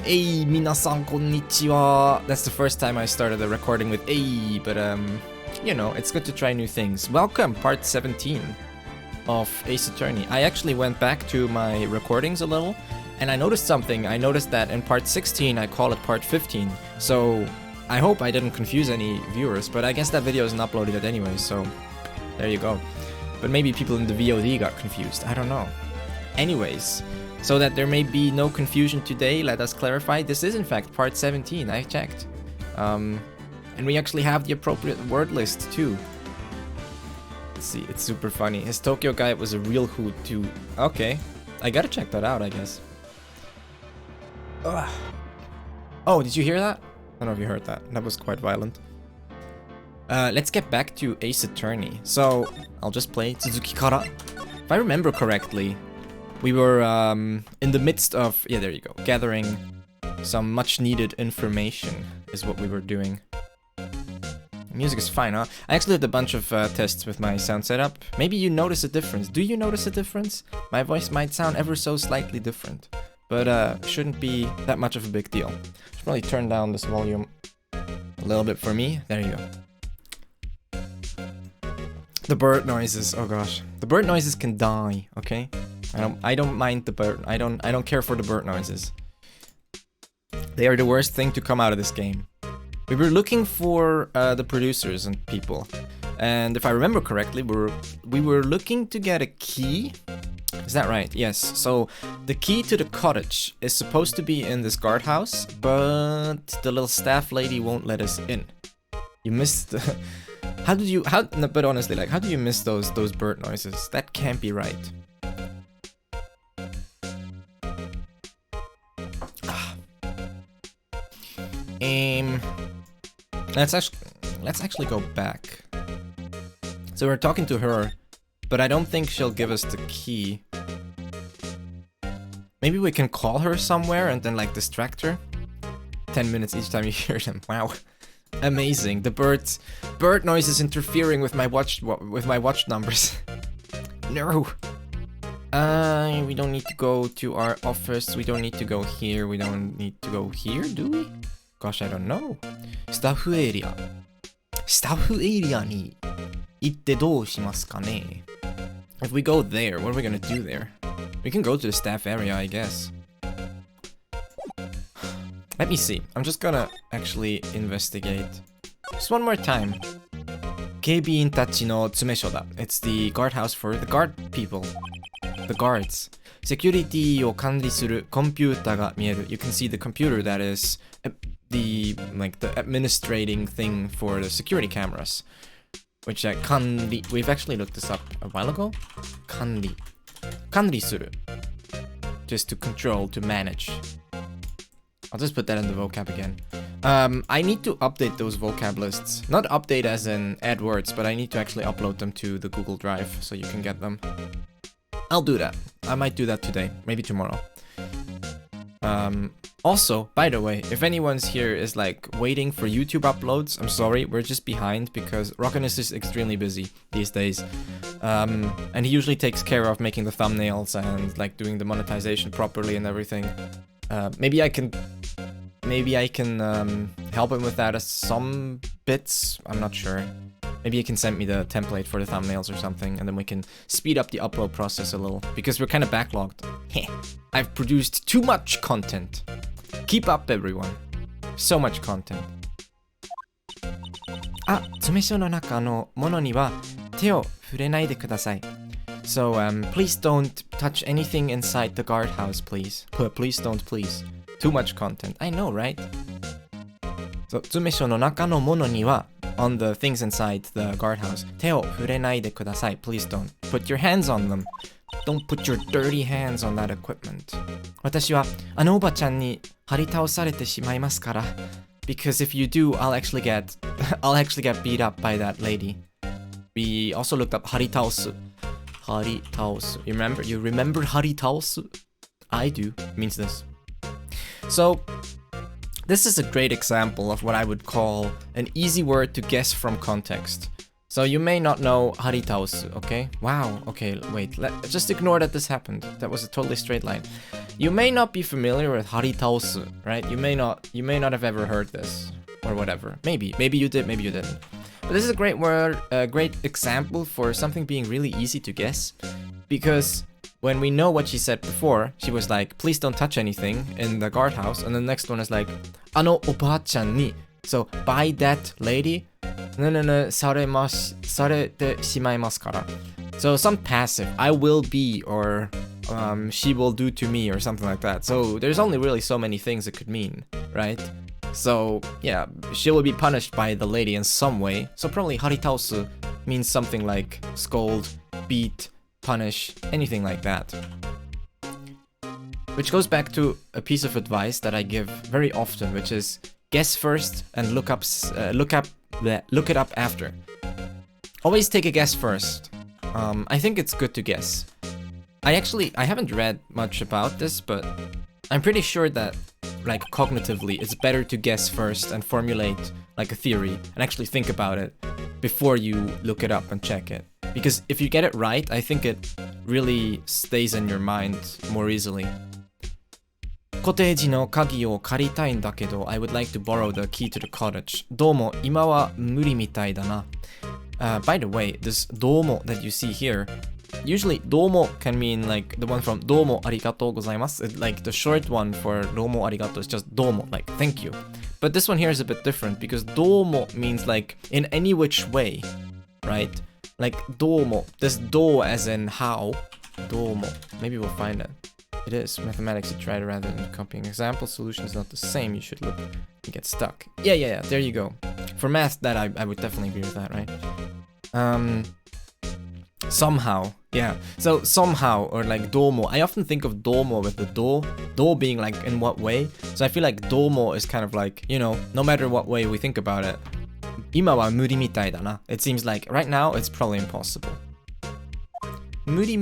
Hey, minasan konnichiwa. That's the first time I started the recording with hey, but you know, it's good to try new things. Welcome, part 17 of Ace Attorney. I actually went back to my recordings a little, and I noticed something. I noticed that in part 16, I call it part 15. So I hope I didn't confuse any viewers, but I guess that video isn't uploaded yet anyway, so there you go. But maybe people in the VOD got confused. I don't know. Anyways, so that there may be no confusion today, let us clarify, this is in fact part 17, I checked. And we actually have the appropriate word list too. Let's see, it's super funny. His Tokyo guy was a real hoot too. Okay, I gotta check that out, I guess. Ugh. Oh, did you hear that? I don't know if you heard that. That was quite violent. Let's get back to Ace Attorney. So, I'll just play Tsuzuki Kara. If I remember correctly, we were in the midst of, yeah, there you go, gathering some much needed information is what we were doing. The music is fine, huh? I actually did a bunch of tests with my sound setup. Maybe you notice a difference. Do you notice a difference? My voice might sound ever so slightly different, but shouldn't be that much of a big deal. Should probably turn down this volume a little bit for me. There you go. The bird noises, oh gosh. The bird noises can die, okay? I don't mind the bird. I don't care for the bird noises. They are the worst thing to come out of this game. We were looking for the producers and people, and if I remember correctly, we were looking to get a key. Is that right? Yes. So the key to the cottage is supposed to be in this guardhouse, but the little staff lady won't let us in. You missed the. No, but honestly, like, how do you miss those bird noises? That can't be right. Let's actually go back. So we're talking to her, but I don't think she'll give us the key. Maybe we can call her somewhere and then like distract her. 10 minutes each time you hear them. Wow, amazing. The bird noises interfering with my watch numbers. No. We don't need to go to our office. We don't need to go here. We don't need to go here, do we? Gosh, I don't know. スタッフエリアに行ってどうしますかね? If we go there, what are we gonna do there? We can go to the staff area, I guess. Let me see. I'm just gonna actually investigate. Just one more time. 警備員たちの詰め所だ. It's the guardhouse for the guard people. The guards. セキュリティを管理するコンピュータが見える. You can see the computer that is the administrating thing for the security cameras. Which kanri. We've actually looked this up a while ago. Kanri. Kanri suru. Just to control, to manage. I'll just put that in the vocab again. I need to update those vocab lists. Not update as in add words, but I need to actually upload them to the Google Drive so you can get them. I'll do that. I might do that today, maybe tomorrow. Also, by the way, if anyone's here is like waiting for YouTube uploads, I'm sorry, we're just behind because Rockinus is extremely busy these days. And he usually takes care of making the thumbnails and like doing the monetization properly and everything. Maybe I can help him with that as some bits. I'm not sure. Maybe you can send me the template for the thumbnails or something, and then we can speed up the upload process a little, because we're kind of backlogged. I've produced too much content. Keep up, everyone. So much content. 詰め所の中のものには手を触れないでください. So, please don't touch anything inside the guardhouse, please. Please don't, please. Too much content. I know, right? So, 詰め所の中のものには on the things inside the guardhouse. 手を触れないでください. Please don't put your hands on them. Don't put your dirty hands on that equipment. 私はあのおばちゃんに張り倒されてしまいますから. Because if you do, I'll actually get beat up by that lady. We also looked up 張り倒す. 張り倒す. You remember 張り倒す? I do. It means this. So, this is a great example of what I would call an easy word to guess from context. So you may not know haritaosu, okay? Wow, okay, wait, just ignore that this happened. That was a totally straight line. You may not be familiar with haritaosu, right? You may not have ever heard this, or whatever. Maybe you did, maybe you didn't. But this is a great word, a great example for something being really easy to guess. Because when we know what she said before, she was like, please don't touch anything in the guardhouse. And the next one is like, ano oba-chan ni. So, by that lady, sarete shimaimasu kara. So some passive, I will be, or she will do to me, or something like that. So there's only really so many things it could mean, right? So yeah, she will be punished by the lady in some way. So probably haritaosu means something like scold, beat, punish, anything like that. Which goes back to a piece of advice that I give very often, which is guess first and look it up after. Always take a guess first. I think it's good to guess. I haven't read much about this, but I'm pretty sure that, like, cognitively, it's better to guess first and formulate, like, a theory and actually think about it before you look it up and check it. Because if you get it right, I think it really stays in your mind more easily. コテージの鍵を借りたいんだけど I would like to borrow the key to the cottage. どうも今は無理みたいだな。By the way, this どうも that you see here, usually どうも can mean like the one from どうもありがとうございます. Like the short one for どうもありがとう is just どうも, like thank you. But this one here is a bit different because どうも means like in any which way, right? Like どうも, this どう as in how, どうも. Maybe we'll find it. It is. Mathematics, you try it rather than copying. Example, solution is not the same. You should look. You get stuck. Yeah. There you go. For math, that I would definitely agree with that, right? Somehow. Yeah. So somehow, or like domo. I often think of domo with the do being like in what way. So I feel like domo is kind of like, you know, no matter what way we think about it. 今は無理みたいだな. It seems like right now it's probably impossible. 無理。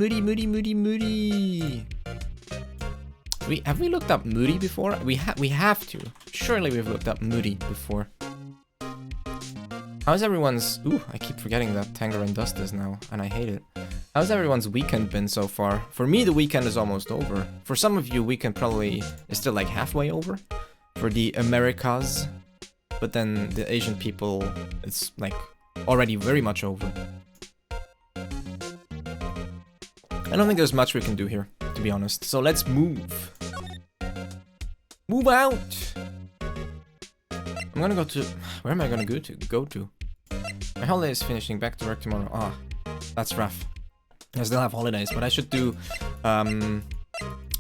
Have we looked up muri before? We have to. Surely we've looked up muri before. How's everyone's... Ooh, I keep forgetting that Tangerine Dust is now, and I hate it. How's everyone's weekend been so far? For me, the weekend is almost over. For some of you, weekend probably is still like halfway over. For the Americas. But then the Asian people, it's like already very much over. I don't think there's much we can do here, to be honest. So let's move. Move out! I'm gonna go to... Where am I gonna go to? My holiday is finishing, back to work tomorrow. Ah, that's rough. I still have holidays, but I should do...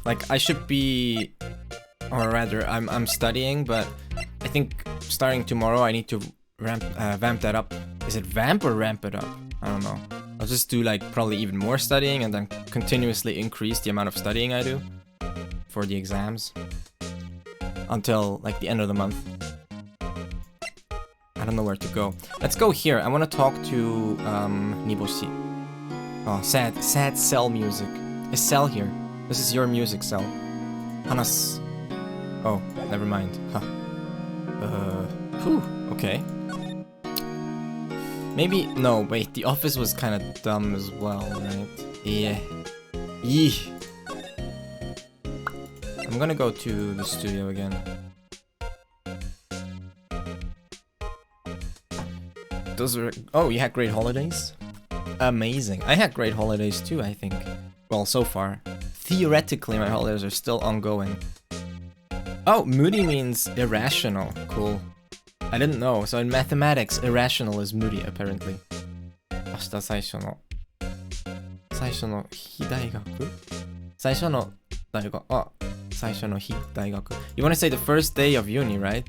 like, I should be... Or rather, I'm studying, but I think starting tomorrow I need to vamp that up. Is it vamp or ramp it up? I don't know. I'll just do like probably even more studying and then continuously increase the amount of studying I do for the exams until like the end of the month. I don't know where to go. Let's go here. I want to talk to Niboshi. Oh, sad cell music. Is Cell here? This is your music, Cell. Hanas. Oh, never mind. Huh. Whew, okay. Maybe, no, wait, the office was kind of dumb as well, right? Yeah. Yee. I'm gonna go to the studio again. Those were... Oh, you had great holidays? Amazing. I had great holidays too, I think. Well, so far. Theoretically, my holidays are still ongoing. Oh, moody means irrational. Cool. I didn't know. So in mathematics, irrational is moody, apparently. 明日最初の日大学? 最初の大学. Oh, 最初の日大学. You want to say the first day of uni, right?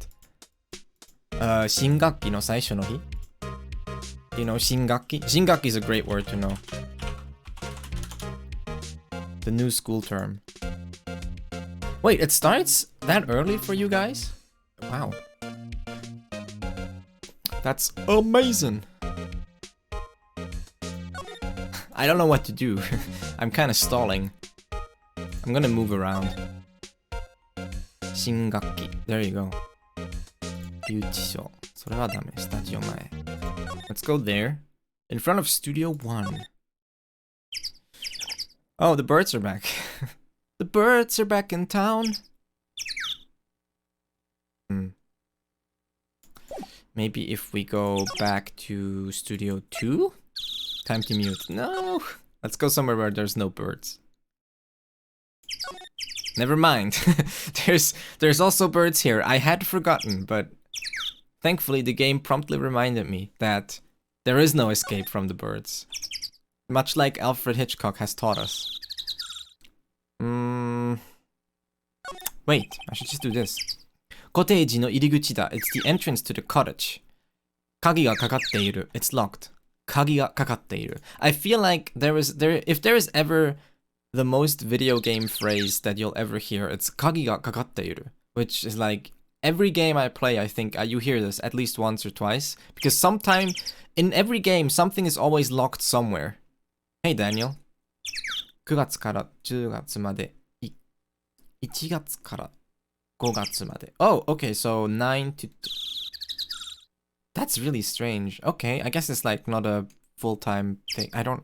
新学期の最初の日? You know, 新学期? 新学期 is a great word to know. The new school term. Wait, it starts that early for you guys? Wow. That's amazing. I don't know what to do. I'm kind of stalling. I'm gonna move around. 新学期. There you go. 留置所. それはダメ. スタジオ前. Let's go there. In front of Studio 1. Oh, the birds are back. The birds are back in town. Maybe if we go back to Studio 2? Time to mute. No! Let's go somewhere where there's no birds. Never mind. There's also birds here. I had forgotten, but thankfully the game promptly reminded me that there is no escape from the birds. Much like Alfred Hitchcock has taught us. Wait, I should just do this. コテージの入り口だ. It's the entrance to the cottage. 鍵がかかっている. It's locked. 鍵がかかっている. I feel like if there is ever the most video game phrase that you'll ever hear, it's 鍵がかかっている. Which is like, every game I play, I think you hear this at least once or twice. Because in every game, something is always locked somewhere. Hey Daniel. 9月から10月まで。1月から5月まで. Oh, okay, so 9 to... That's really strange. Okay, I guess it's like not a full-time thing. I don't...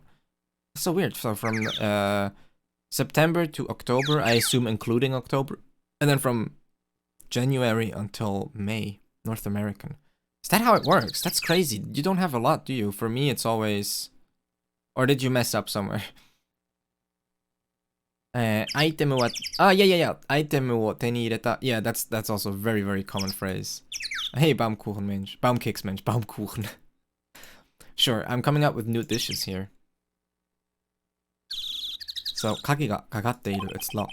It's so weird. So from September to October, I assume including October. And then from January until May, North American. Is that how it works? That's crazy. You don't have a lot, do you? For me, it's always... Or did you mess up somewhere? アイテムは... yeah. アイテムを手に入れた. Yeah, that's also a very, very common phrase. Hey, Baumkuchen, Mensch. Baumkeks, Mensch. Baumkuchen. Sure, I'm coming up with new dishes here. So, 鍵がかかっている. It's locked.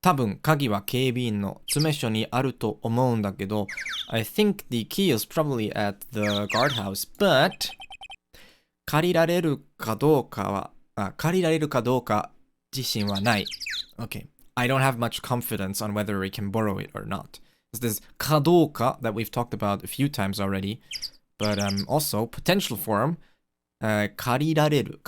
多分、鍵は警備員の詰め所にあると思うんだけど, I think the key is probably at the guardhouse, but 借りられるかどうか自信はない. Okay, I don't have much confidence on whether we can borrow it or not. There's かどうか that we've talked about a few times already, but also potential form 借りられる,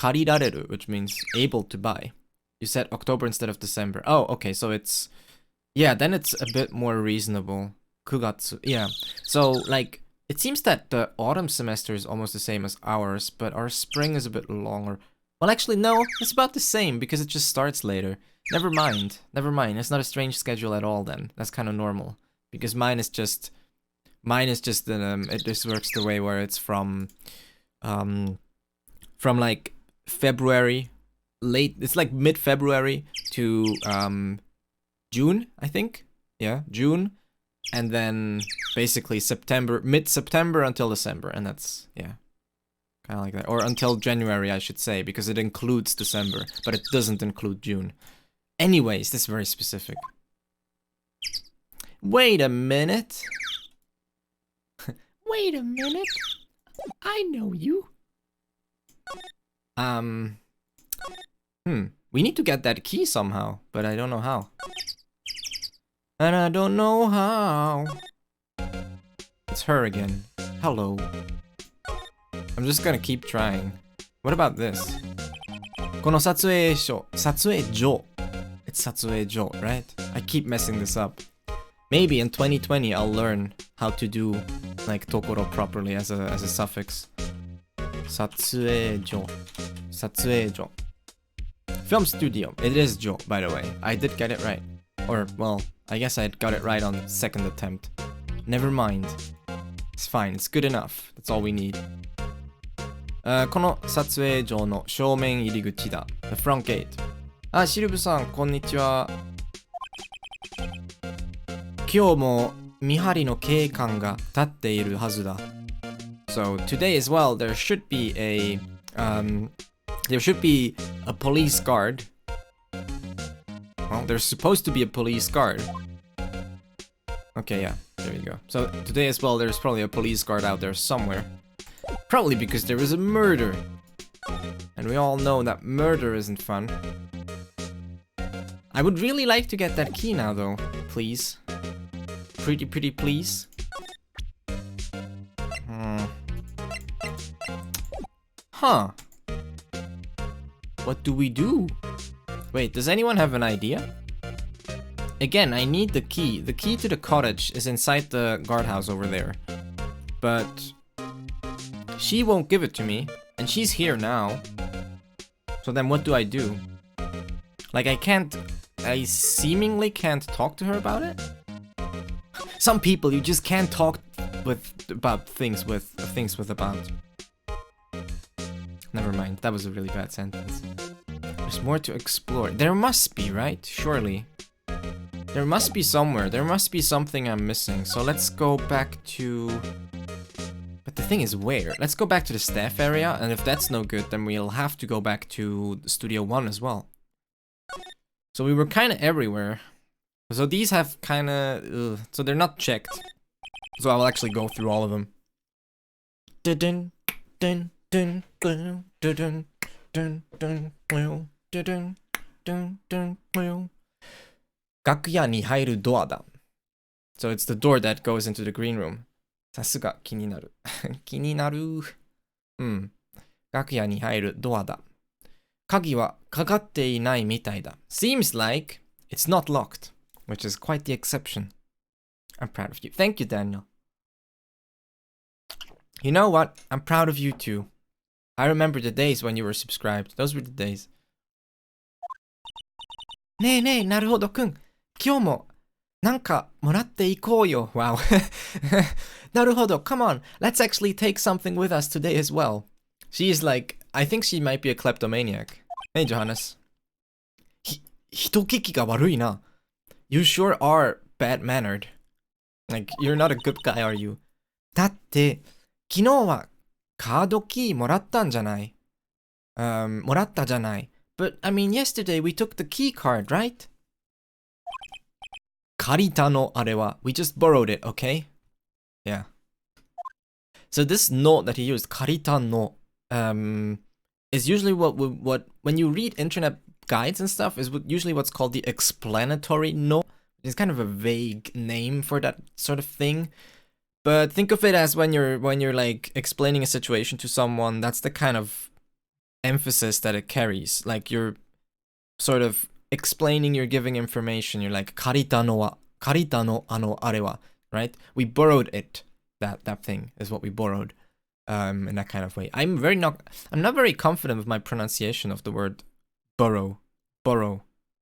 which means able to buy. You said October instead of December. Oh, okay, so it's... Yeah, then it's a bit more reasonable. 9月. Yeah, so like, it seems that the autumn semester is almost the same as ours, but our spring is a bit longer. Well, actually, no, it's about the same, because it just starts later. Never mind. It's not a strange schedule at all then. That's kind of normal. Because mine is just it just works the way where it's from like February, it's like mid-February to June, I think. Yeah, June. And then basically mid-September until December, and that's, yeah, kind of like that. Or until January, I should say, because it includes December, but it doesn't include June. Anyways, this is very specific. Wait a minute. Wait a minute. I know you. We need to get that key somehow, but I don't know how. And I don't know how. It's her again. Hello. I'm just gonna keep trying. What about this? この撮影所. It's 撮影所, right? I keep messing this up. Maybe in 2020 I'll learn how to do like tokoro properly as a suffix. 撮影所. Film studio. It is 所, by the way. I did get it right. Or, well, I guess I got it right on second attempt. Never mind. It's fine. It's good enough. That's all we need. この撮影所の正面入り口だ. The front gate. あ、シルブさん、こんにちは。今日も見張りの警官が立っているはずだ。So today as well, there should be a police guard. Well, there's supposed to be a police guard. Okay, yeah, there you go. So today as well, there's probably a police guard out there somewhere. Probably because there was a murder. And we all know that murder isn't fun. I would really like to get that key now, though. Please. Pretty please. Huh. What do we do? Wait, does anyone have an idea? Again, I need the key. The key to the cottage is inside the guardhouse over there. But she won't give it to me. And she's here now. So then what do I do? Like I seemingly can't talk to her about it? Some people you just can't talk about things with. Never mind, that was a really bad sentence. There's more to explore. There must be, right? Surely. There must be somewhere. There must be something I'm missing. So let's go back to... But the thing is where? Let's go back to the staff area, and if that's no good, then we'll have to go back to Studio 1 as well. So we were kind of everywhere. So these have kind of... So they're not checked. So I will actually go through all of them. Dun dun dun dun dun dun dun dun dun dun dun dun. 楽屋に入るドアだ. So it's the door that goes into the green room. さすが気になる。気になる。うん。楽屋に入るドアだ。鍵はかかっていないみたいだ. Seems like it's not locked, which is quite the exception. I'm proud of you. Thank you, Daniel. You know what? I'm proud of you too. I remember the days when you were subscribed. Those were the days. ねえねえ、なるほどくん。今日もなんかもらっていこうよ。Wow. なるほど。Come on. Let's actually take something with us today as well. She is like, I think she might be a kleptomaniac. Hey, Johannes. 人聞きが悪いな。You sure are bad-mannered. Like, you're not a good guy, are you? だって、昨日はカードキーもらったんじゃない？もらったじゃない。But, I mean, yesterday we took the key card, right? 借りたのあれは。We just borrowed it, okay? Yeah. So this no that he used, 借りたの, is usually what when you read internet guides and stuff, is usually what's called the explanatory no. It's kind of a vague name for that sort of thing. But think of it as when you're like explaining a situation to someone, that's the kind of emphasis that it carries. Like you're sort of explaining, you're giving information. You're like, 借りたのあれは, right? We borrowed it. That thing is what we borrowed. In that kind of way. I'm not very confident with my pronunciation of the word burrow.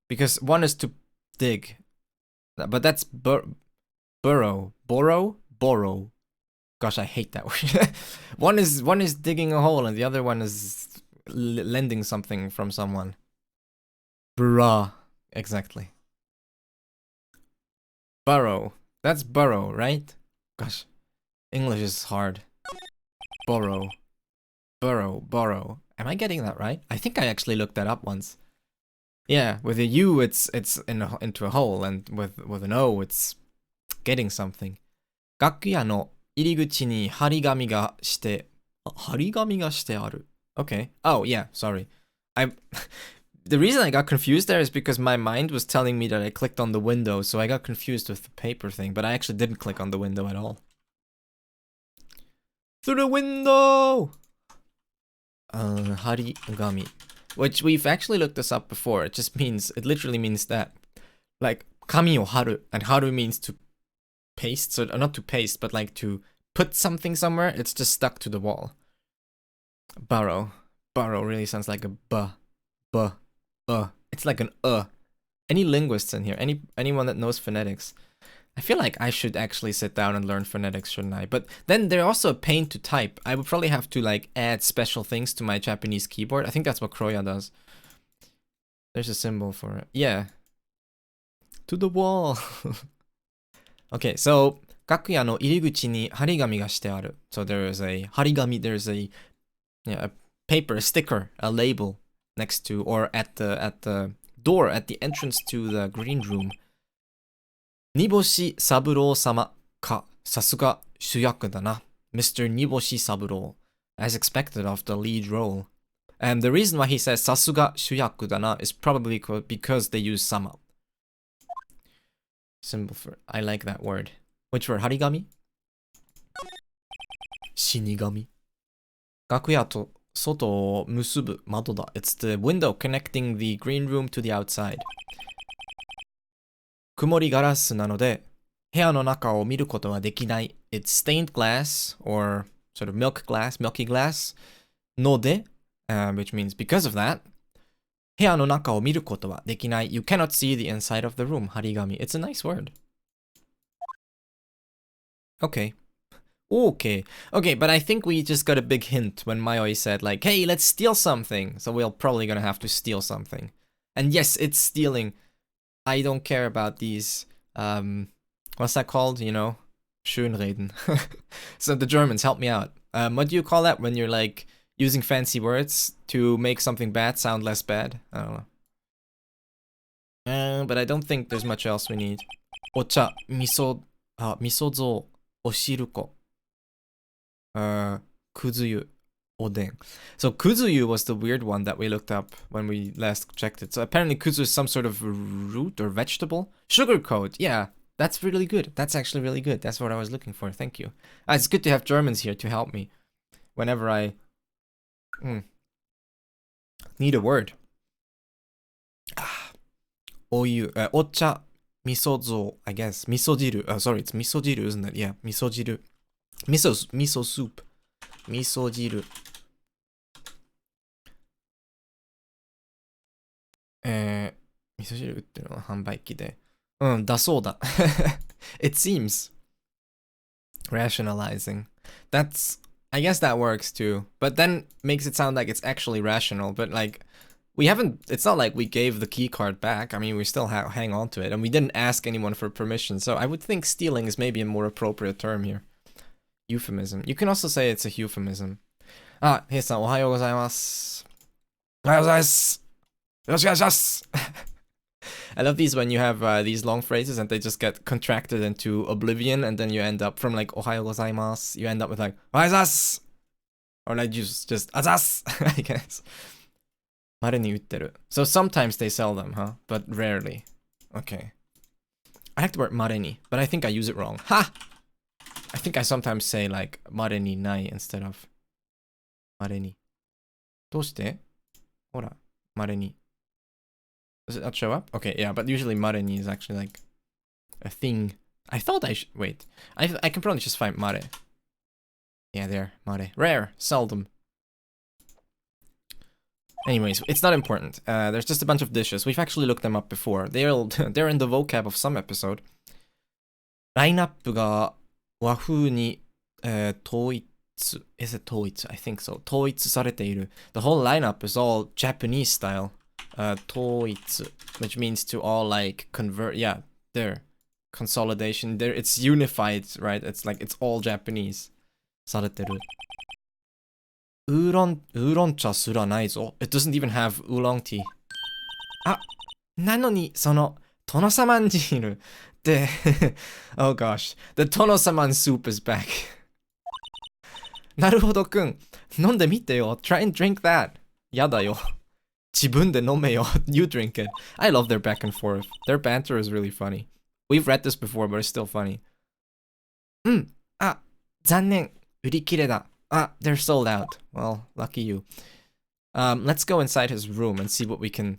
Because one is to dig. But that's burrow. Borrow. Gosh, I hate that word. one is digging a hole and the other one is lending something from someone. Bruh. Exactly. Burrow. That's burrow, right? Gosh. English is hard. Borrow. Am I getting that right? I think I actually looked that up once. Yeah, with a U it's into a hole, and with an O it's getting something. 楽屋の入り口に張り紙がしてある. Okay. Oh, yeah, sorry. The reason I got confused there is because my mind was telling me that I clicked on the window, so I got confused with the paper thing, but I actually didn't click on the window at all. Through the window! Harigami. Which we've actually looked this up before. It literally means that. Like, kami o haru. And haru means to paste. So, not to paste, but like to put something somewhere. It's just stuck to the wall. Burrow. Burrow really sounds like a It's like an Any linguists in here? Anyone that knows phonetics? I feel like I should actually sit down and learn phonetics, shouldn't I? But then they're also a pain to type. I would probably have to like add special things to my Japanese keyboard. I think that's what Kroya does. There's a symbol for it. Yeah. To the wall. Okay, so 楽屋の入り口に張り紙がしてある. So there is a 張り紙, there's a paper, a sticker, a label next to or at the door, at the entrance to the green room. 煮干し三郎様か、さすが主役だな。Mr. 煮干し三郎, as expected of the lead role. And the reason why he says さすが主役だな is probably because they use sama. Symbol for, I like that word. Which word? 張り紙? 死神. 楽屋と外を結ぶ窓だ. It's the window connecting the green room to the outside. 曇りガラスなので、部屋の中を見ることはできない. It's stained glass, or sort of milky glass, node, which means because of that. 部屋の中を見ることはできない. You cannot see the inside of the room. 張り紙. It's a nice word. Okay. Okay, but I think we just got a big hint when Mayoi said like, hey, let's steal something. So we're probably gonna have to steal something. And yes, it's stealing. I don't care about these, what's that called, you know? Schönreden. So the Germans, help me out. What do you call that when you're like using fancy words to make something bad sound less bad? I don't know. But I don't think there's much else we need. Ocha, misozo, oshiruko. Kuzuyu, oden. So kuzuyu was the weird one that we looked up when we last checked it. So apparently kuzu is some sort of root or vegetable. Sugarcoat, yeah. That's really good. That's actually really good. That's what I was looking for. Thank you. It's good to have Germans here to help me whenever I need a word. Oyu, ocha, misozo, I guess. Misojiru. Oh, sorry, it's misojiru, isn't it? Yeah, misojiru. Miso soup. Misojiru. 味噌汁売ってるのは販売機で。だそうだ。It seems. Rationalizing. I guess that works too. But then makes it sound like it's actually rational. But like, it's not like we gave the key card back. I mean, we still hang on to it. And we didn't ask anyone for permission. So I would think stealing is maybe a more appropriate term here. Euphemism. You can also say it's a euphemism. Ah, Hei-san, ohayou gozaimasu. Ohayou gozaimasu. Yoroshiku onegaishimasu. I love these when you have these long phrases and they just get contracted into oblivion and then you end up from like ohayou gozaimasu, you end up with like ohayou gozaimasu. Or like just azasu, I guess. Mare ni utteru. So sometimes they sell them, huh? But rarely. Okay. I like the word mare ni, but I think I use it wrong. Ha! I think I sometimes say like mare ni nai instead of mare ni. どうして? ほら、mare ni. Does it not show up? Okay, yeah, but usually mare ni is actually like a thing. I thought I should wait. I can probably just find mare. Yeah, there, mare. Rare, seldom. Anyways, it's not important. There's just a bunch of dishes. We've actually looked them up before. They're in the vocab of some episode. ラインナップが和風に、統一 is it 統一? I think so. 統一されている. The whole lineup is all Japanese style. 統一, which means to all like convert. Yeah, there. Consolidation. There, it's unified, right? It's like it's all Japanese. されてる. ウーロン茶すらないぞ. It doesn't even have oolong tea. あ、なのにその殿様汁 oh gosh, the Tono-saman soup is back. なるほどくん、飲んでみてよ. Try and drink that. やだよ. 自分で飲めよ. You drink it. I love their back and forth. Their banter is really funny. We've read this before, but it's still funny. あ、残念. 売り切れだ. They're sold out. Well, lucky you. Let's go inside his room and see what we can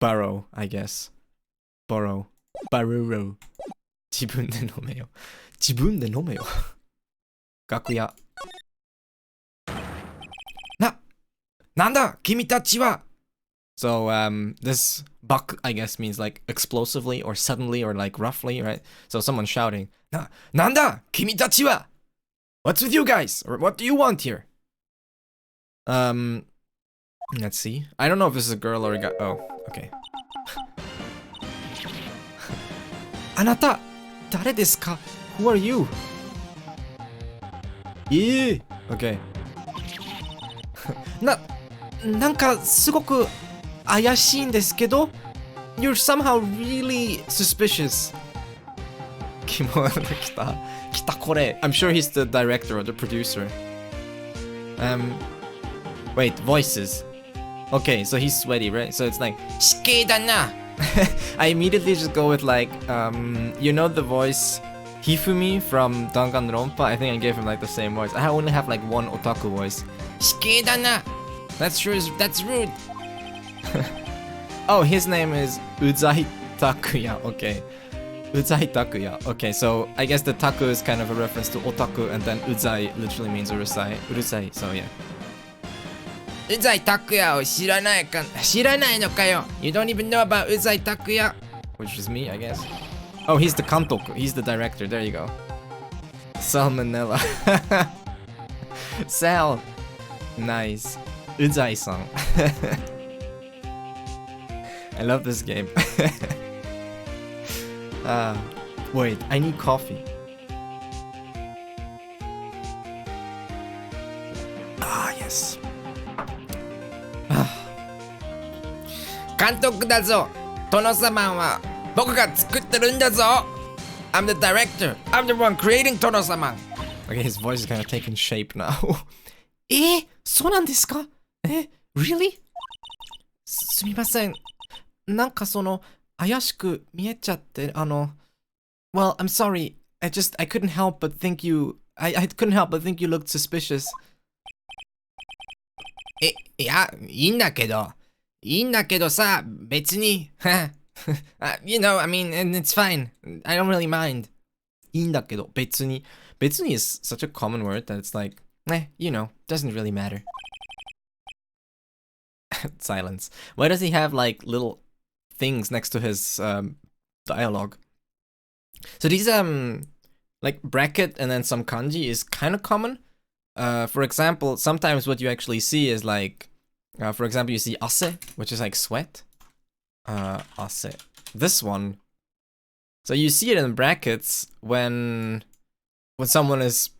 borrow, I guess. Borrow. 自分で飲めよ. 自分で飲めよ. 楽屋. なんだ君たちは. So, this bak, I guess, means like explosively or suddenly or like roughly, right? So someone's shouting, なんだ君たちは. What's with you guys? Or what do you want here? Let's see. I don't know if this is a girl or a guy. Oh, okay. あなた誰ですか? Who are you? Okay. なんかすごく怪しいんですけど? You're somehow really suspicious. キモ来たこれ. I'm sure he's the director or the producer. Wait, voices. Okay, so he's sweaty, right? So it's like 死刑だな. I immediately just go with like, you know the voice Hifumi from Danganronpa? I think I gave him like the same voice. I only have like one otaku voice. 死刑だな. That's rude. Oh, his name is Uzai Takuya. Okay. Uzai Takuya. Okay, so I guess the taku is kind of a reference to otaku, and then Uzai literally means urusai. So yeah. 宇在拓也を知らないのかよ You don't even know about 宇在拓也 Which is me, I guess. Oh, he's the kantoku. He's the director. There you go. Salmonella. Sal. Nice. Uzai-san. I love this game. Wait, I need coffee. Yes. 監督だぞ。殿様は僕が作ってるんだぞ。I'm the director. I'm the one creating 殿様。Okay, his voice is kind of taking shape now. そうなんですか？Really? すみません。なんか怪しく見えちゃって、Well, I'm sorry. I couldn't help but think you... I couldn't help but think you looked suspicious. いや、いいんだけどさ、別に。You know, I mean, and it's fine. I don't really mind. いいんだけど、別に。別に is such a common word that it's like, you know, doesn't really matter. Silence. Why does he have like little things next to his dialogue? So these like bracket and then some kanji is kind of common. For example, sometimes what you actually see is like, for example, you see ase, which is like sweat. Ase. This one. So you see it in brackets when someone is.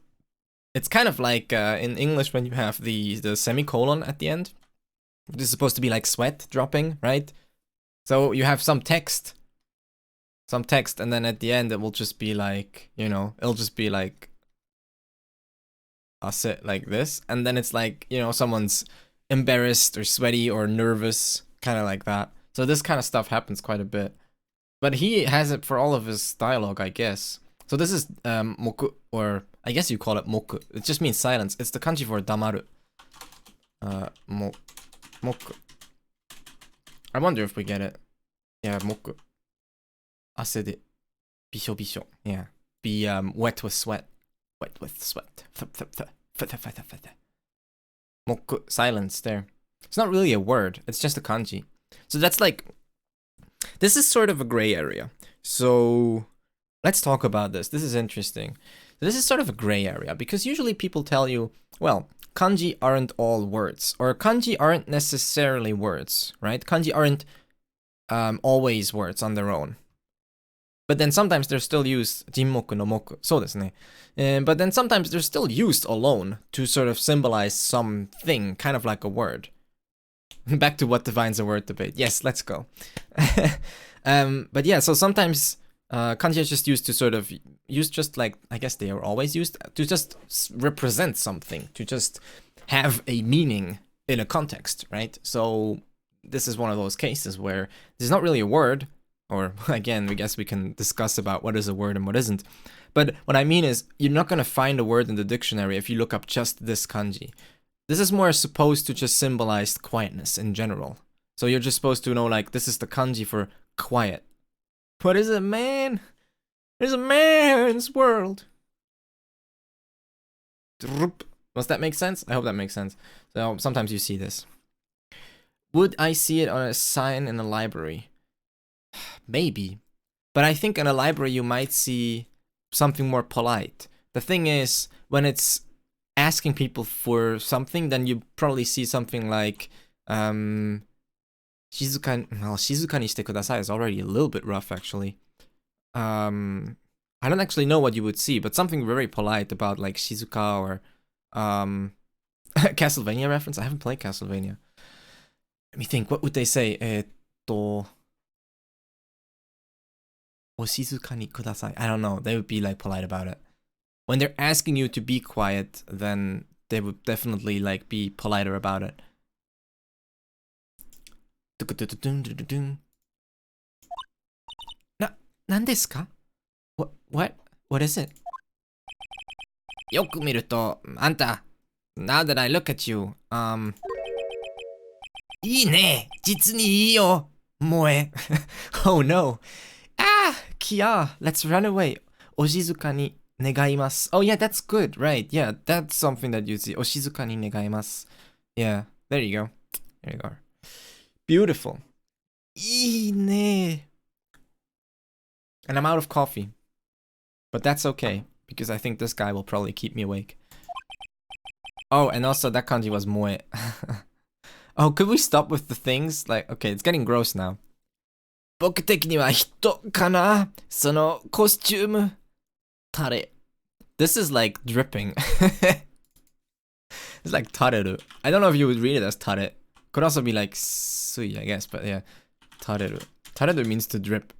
It's kind of like in English when you have the semicolon at the end. This is supposed to be like sweat dropping, right? So you have some text, and then at the end it will just be like, you know, it'll just be like. Ase like this, and then it's like, you know, someone's embarrassed or sweaty or nervous, kind of like that. So this kind of stuff happens quite a bit, but he has it for all of his dialogue, I guess. So this is moku, or I guess you call it moku. It just means silence. It's the kanji for damaru. Moku. I wonder if we get it. Yeah, moku. Ase de bisho bisho. Yeah, be wet with sweat. Wet with sweat. Moku, silence there. It's not really a word, it's just a kanji. So that's like, this is sort of a gray area. So let's talk about this. This is interesting. This is sort of a gray area because usually people tell you, well, kanji aren't all words, or kanji aren't necessarily words, right? Kanji aren't always words on their own. But then sometimes they're still used, jinmoku no moku, so desu ne. But then sometimes they're still used alone to sort of symbolize something, kind of like a word. Back to what defines a word debate. Yes, let's go. But yeah, so sometimes kanji is just used to sort of, just like, I guess they are always used, to just represent something, to just have a meaning in a context, right? So this is one of those cases where there's not really a word, or again, I guess we can discuss about what is a word and what isn't. But what I mean is, you're not going to find a word in the dictionary if you look up just this kanji. This is more supposed to just symbolize quietness in general. So you're just supposed to know, like, this is the kanji for quiet. What is it, man? There's a man in this world. Does that make sense? I hope that makes sense. So sometimes you see this. Would I see it on a sign in a library? Maybe. But I think in a library you might see something more polite. The thing is, when it's asking people for something, then you probably see something like, shizuka ni shite kudasai is already a little bit rough, actually. I don't actually know what you would see, but something very polite about, like, shizuka or, Castlevania reference? I haven't played Castlevania. Let me think, what would they say? Oshizuka ni kudasai. I don't know. They would be like polite about it. When they're asking you to be quiet, then they would definitely like be politer about it. Nan desu ka? What is it? よく見ると、あんた、now that I look at you, いいね。実にいいよ。萌え。Oh no. Kia, let's run away. Oshizuka ni negaimasu. Oh yeah, that's good, right? Yeah, that's something that you see. Oshizuka ni negaimasu. Yeah, There you go. There you go. Beautiful. いいね. And I'm out of coffee. But that's okay, because I think this guy will probably keep me awake. Oh, and also that kanji was moe. Oh, could we stop with the things? Like, okay, it's getting gross now. 僕的には人かな? そのコスチューム。タレ. This is like dripping. It's like tareru. I don't know if you would read it as tare. Could also be like sui, I guess, but yeah. Tareru. Tareru means to drip.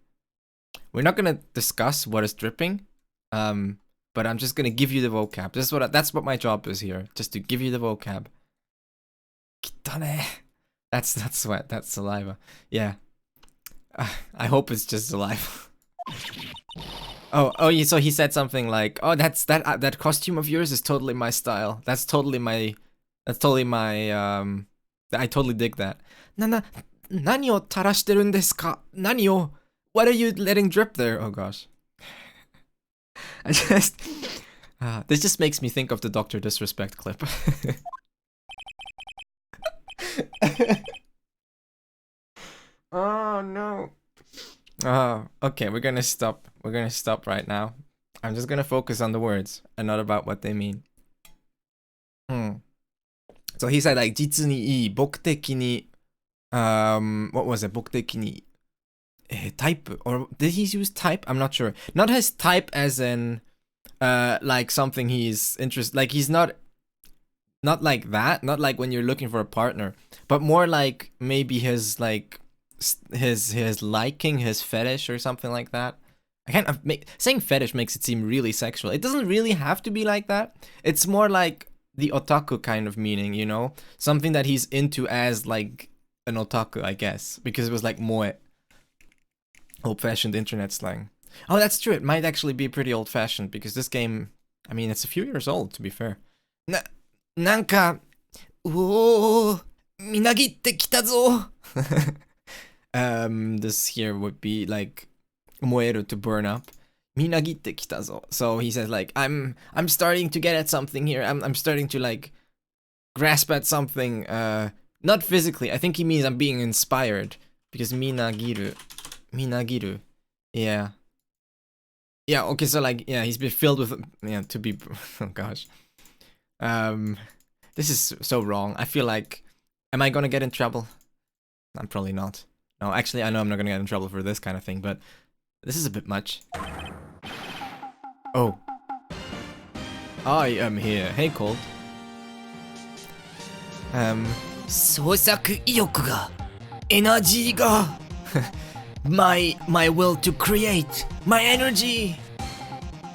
We're not gonna discuss what is dripping. But I'm just gonna give you the vocab. That's what my job is here. Just to give you the vocab. Kitane. That's sweat. That's saliva. Yeah. I hope it's just saliva. Oh, yeah, so he said something like, "Oh, that costume of yours is totally my style. I totally dig that." Nani o tarashiteru desu ka? Nani o? What are you letting drip there? Oh gosh. I just this just makes me think of the Dr. Disrespect clip. Oh no. Oh, okay, we're gonna stop. We're gonna stop right now. I'm just gonna focus on the words and not about what they mean. So he said like 実にいい boku teki ni what was it? Boku teki ni type, or did he use type? I'm not sure. Not his type as in like something he's interested, like he's not like that, not like when you're looking for a partner, but more like maybe his like his liking, his fetish or something like that. I can't saying fetish makes it seem really sexual. It doesn't really have to be like that. It's more like the otaku kind of meaning, you know, something that he's into as like an otaku, I guess, because it was like moe. Old-fashioned internet slang. Oh, that's true. It might actually be pretty old-fashioned because this game, I mean, it's a few years old, to be fair. Nanka, oh, minagitte kitazo. This here would be like moeru, to burn up. Minagitte kitazo. So he says like, I'm starting to get at something here. I'm starting to like grasp at something. Not physically. I think he means I'm being inspired, because minagiru. Minagiru. Yeah. Yeah, okay, so like, yeah, he's been filled with, yeah, to be, oh gosh. This is so wrong. I feel like, am I gonna get in trouble? I'm probably not. No, actually, I know I'm not gonna get in trouble for this kind of thing, but this is a bit much. Oh. I am here. Hey, Cold. 創作意欲が、エナジーが、my will to create, my energy.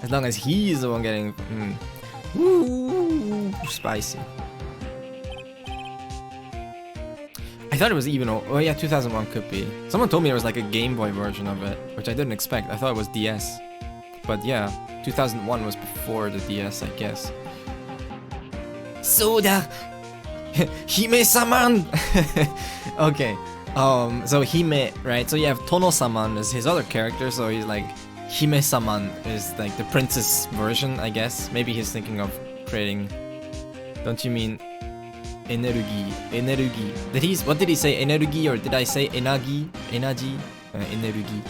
As long as he's the one getting, Ooh, spicy. I thought it was even, oh yeah, 2001 could be. Someone told me there was like a Game Boy version of it, which I didn't expect. I thought it was DS. But yeah, 2001 was before the DS, I guess. そうだ、姫様。Okay, so Hime, right? So you have Tono-saman is his other character, so he's like, Hime-saman is like the princess version, I guess. Maybe he's thinking of creating, don't you mean energy? What did he say, energy, or did I say energy? Energy? Energy.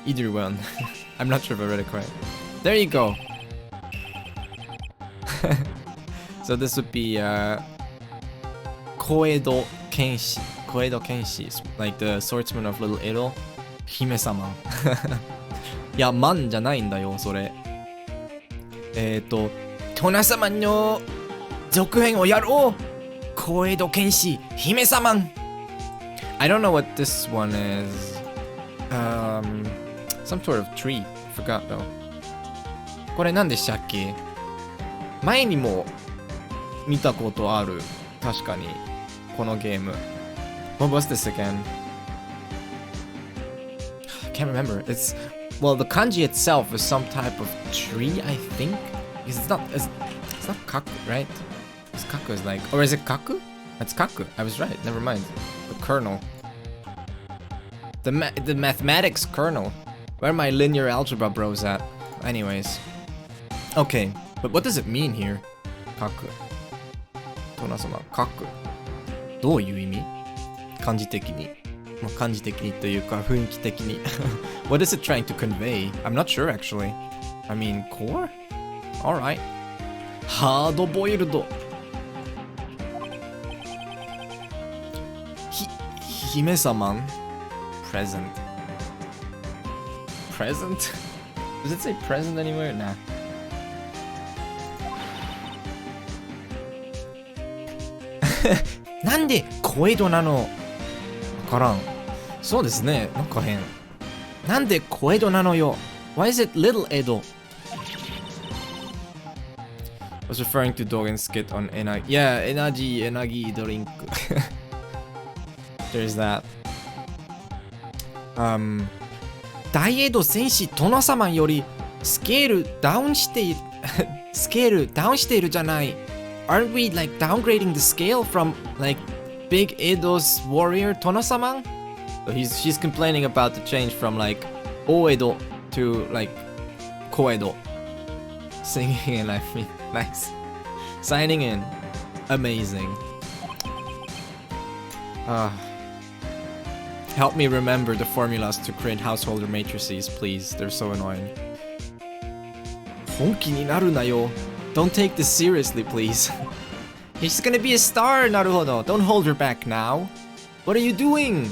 Either one. I'm not sure if I read it correct. There you go. So this would be Koedo Kenshi. Koedo Kenshi is like the swordsman of Little Edo. Hime-sama. いや、マンじゃないんだよ、それ。殿様の続編をやろう。小江戸剣士姫様。I don't know what this one is. Some sort of tree. Forgot though. これ何でしたっけ？前にも見たことある。確かに。このゲーム。What was this again? I can't remember. It's, well, the kanji itself is some type of tree, I think. It's not kaku, right? It's kaku is like, or is it kaku? That's kaku. I was right. Never mind. The kernel. The mathematics kernel. Where are my linear algebra bros at? Anyways. Okay, but what does it mean here? Kaku. Tonasama, kaku. どういう意味？漢字的に。まあ、漢字的にというか雰囲気的に。What is it trying to convey? I'm not sure actually. I mean, core? Alright. ハードボイルド。姫様 present. Present? Does it say present anywhere? Nah. なんで小江戸なの？わからん。そうですね。なんか変。なんで小江戸なのよ？ Why is it little Edo? I was referring to Dogen's skit on Enagi. Yeah, Enagi drink. There's that. 大江戸戦士殿様よりスケールダウンしているじゃない。Aren't we like downgrading the scale from like Big Edo's warrior Tono-sama? So she's complaining about the change from like O-Edo to like Ko-Edo. Singing and laughing. Nice. Signing in. Amazing. Help me remember the formulas to create householder matrices, please. They're so annoying. 本気になるなよ. Don't take this seriously, please. She's gonna be a star, Naruhodo. Don't hold her back now. What are you doing?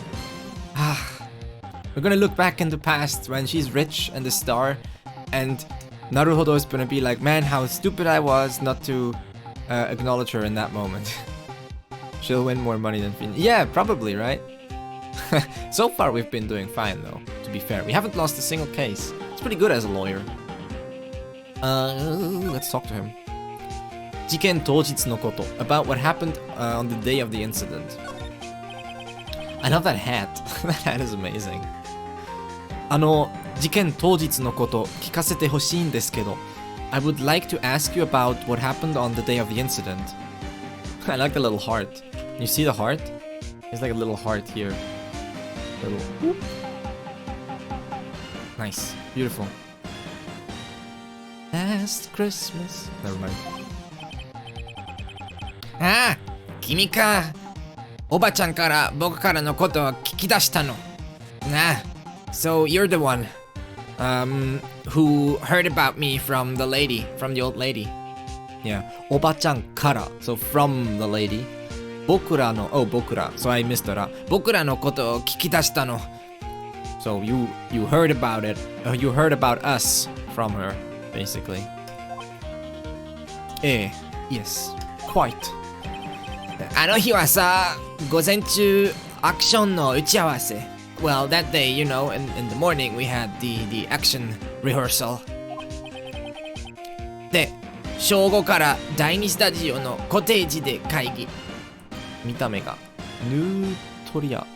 We're gonna look back in the past when she's rich and a star, and Naruhodo is gonna be like, man, how stupid I was not to acknowledge her in that moment. She'll win more money than Finn. Yeah, probably, right? So far we've been doing fine though, to be fair. We haven't lost a single case. It's pretty good as a lawyer. Let's talk to him. 事件当日のこと about what happened on the day of the incident. I love that hat. That hat is amazing. 事件当日のこと聞かせてほしいんですけど I would like to ask you about what happened on the day of the incident. I like the little heart. You see the heart? There's like a little heart here. Little whoop. Nice. Beautiful. Last Christmas. Never mind. ああ、君か。おばちゃんから僕からのことを聞き出したの。なあ、so you're the one, who heard about me from the old lady. Yeah. おばちゃんから So from the lady. 僕らの 僕ら So I missed that. 僕らのことを聞き出したの。So you heard about it. You heard about us from her, basically. Yes. Quite. あの日はさ、午前中アクションの打ち合わせ。Well, that day, you know, in the morning we had the action rehearsal. で、正午から第2スタジオのコテージで会議。見た目がヌートリア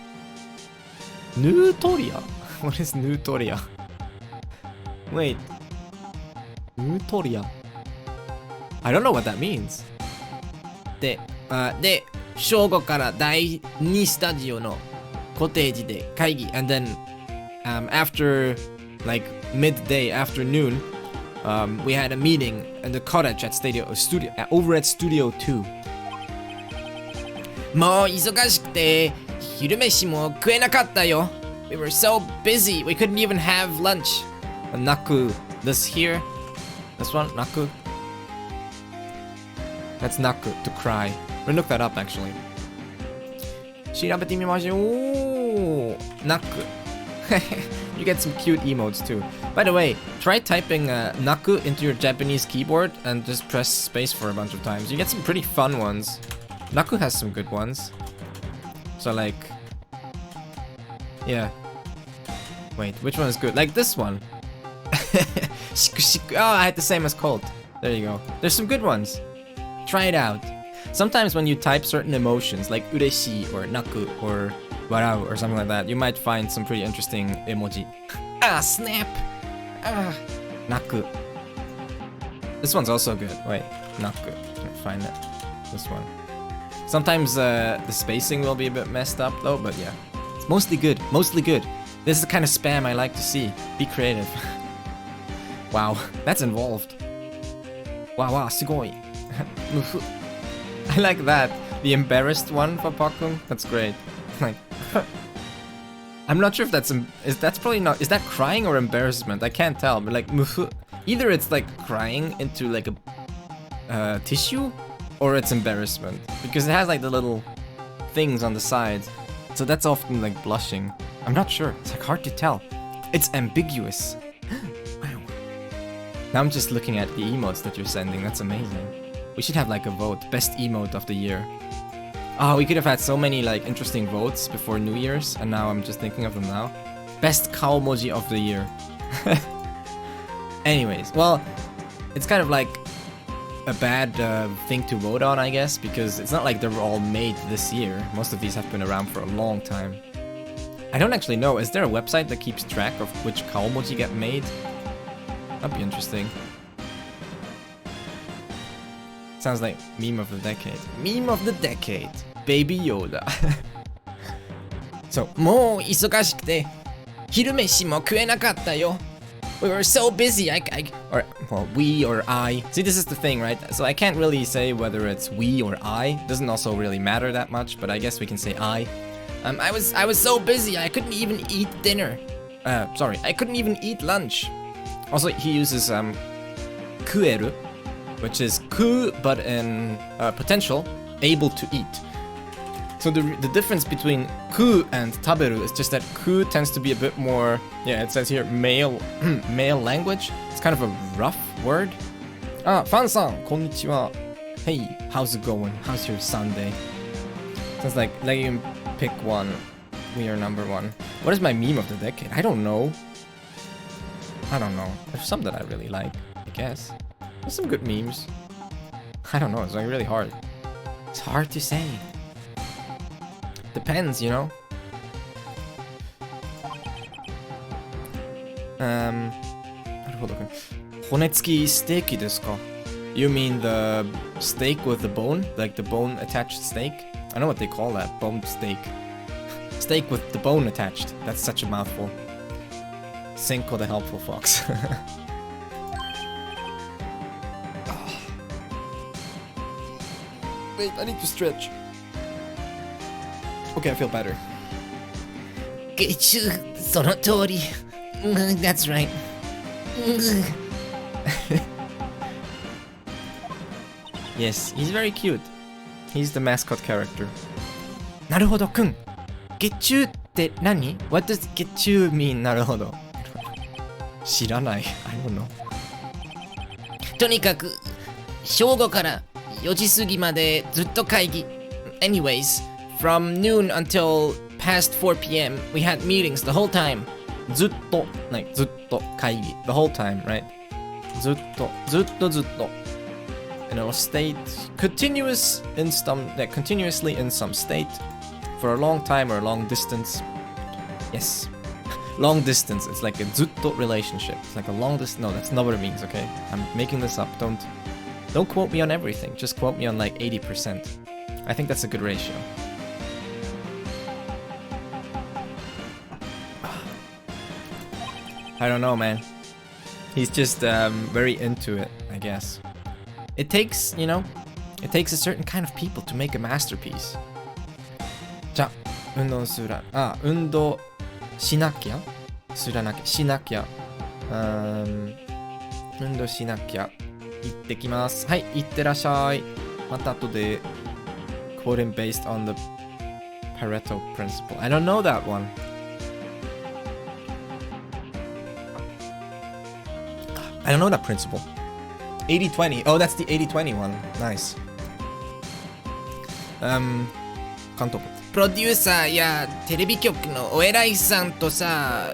What is ヌートリア Wait ヌートリア I don't know what that means で、正午から第2スタジオのコテージで会議 and then after like midday afternoon we had a meeting in the cottage at over at Studio 2もう忙しくて昼飯も食えなかったよ。We were so busy, we couldn't even have lunch. Naku, this here, this one, Naku. That's Naku, to cry. We'll look that up actually. 調べてみましょう。Naku. You get some cute emotes too. By the way, try typing Naku into your Japanese keyboard and just press space for a bunch of times. You get some pretty fun ones. Naku has some good ones. So like... Yeah. Wait, which one is good? Like this one. Shiku shiku. Oh, I had the same as cold. There you go. There's some good ones. Try it out. Sometimes when you type certain emotions, like ureshi or naku or warau or something like that, you might find some pretty interesting emoji. Snap! Naku. This one's also good. Wait, naku. Can't find it. This one. Sometimes the spacing will be a bit messed up though, but yeah. It's mostly good. Mostly good. This is the kind of spam I like to see. Be creative. Wow, that's involved. Wow, sugoi. I like that. The embarrassed one for Pakung? That's great. Like, I'm not sure if that's that's probably not. Is that crying or embarrassment? I can't tell. But like, either it's like crying into like a tissue, or it's embarrassment because it has like the little things on the sides. So that's often like blushing. I'm not sure. It's like hard to tell. It's ambiguous. Wow. Now I'm just looking at the emotes that you're sending. That's amazing. We should have like a vote. Best emote of the year. Oh, we could have had so many like interesting votes before New Year's, and now I'm just thinking of them now. Best kaomoji of the year. Anyways, well, it's kind of like a bad thing to vote on, I guess, because it's not like they were all made this year. Most of these have been around for a long time. I don't actually know. Is there a website that keeps track of which kaomoji get made? That'd be interesting. Sounds like meme of the decade. Meme of the decade. Baby Yoda. So, もう忙しくて昼飯も食えなかったよ。We were so busy. or well, we or I. See, this is the thing, right? So I can't really say whether it's we or I. Doesn't also really matter that much, but I guess we can say I. I was so busy. I couldn't even eat dinner. Sorry, I couldn't even eat lunch. Also, he uses kueru, which is ku, but in potential, able to eat. So the difference between ku and taberu is just that ku tends to be a bit more, yeah, it says here male male language. It's kind of a rough word. Ah, Fan-san, konnichiwa. Hey, how's it going? How's your Sunday? So it's like you can pick one. We are number one. What is my meme of the decade? I don't know. There's some that I really like, I guess. There's some good memes. I don't know, it's like really hard. It's hard to say. Depends, you know? Honetsuki steak desu ka? You mean the steak with the bone? Like the bone attached steak? I know what they call that, bone steak. Steak with the bone attached. That's such a mouthful. Cinco the helpful fox. Wait, I need to stretch. Okay, I feel better. That's right. Yes, he's very cute. He's the mascot character. なるほどくん。月中って何? What does 月中 mean? なるほど。知らない。I don't know. とにかく正午から4時過ぎまでずっと会議。Anyways, from noon until past 4 p.m. we had meetings the whole time. ずっと、like ずっと会議。The whole time, right? ずっと。And it will state continuously in some state for a long time or a long distance. Yes. Long distance. It's like a ずっと relationship. It's like a long distance. No, that's not what it means, okay? I'm making this up. Don't quote me on everything. Just quote me on like 80%. I think that's a good ratio. I don't know, man. He's just very into it, I guess. It takes a certain kind of people to make a masterpiece. じゃ、運動しなきゃ。運動しなきゃ。行ってきます。はい、行ってらっしゃい。また後で quoting based on the Pareto principle. I don't know that one. I don't know that principle. 80-20. Oh, that's the 80-20 one. Nice. 監督。プロデューサーやテレビ局のお偉いさんとさ、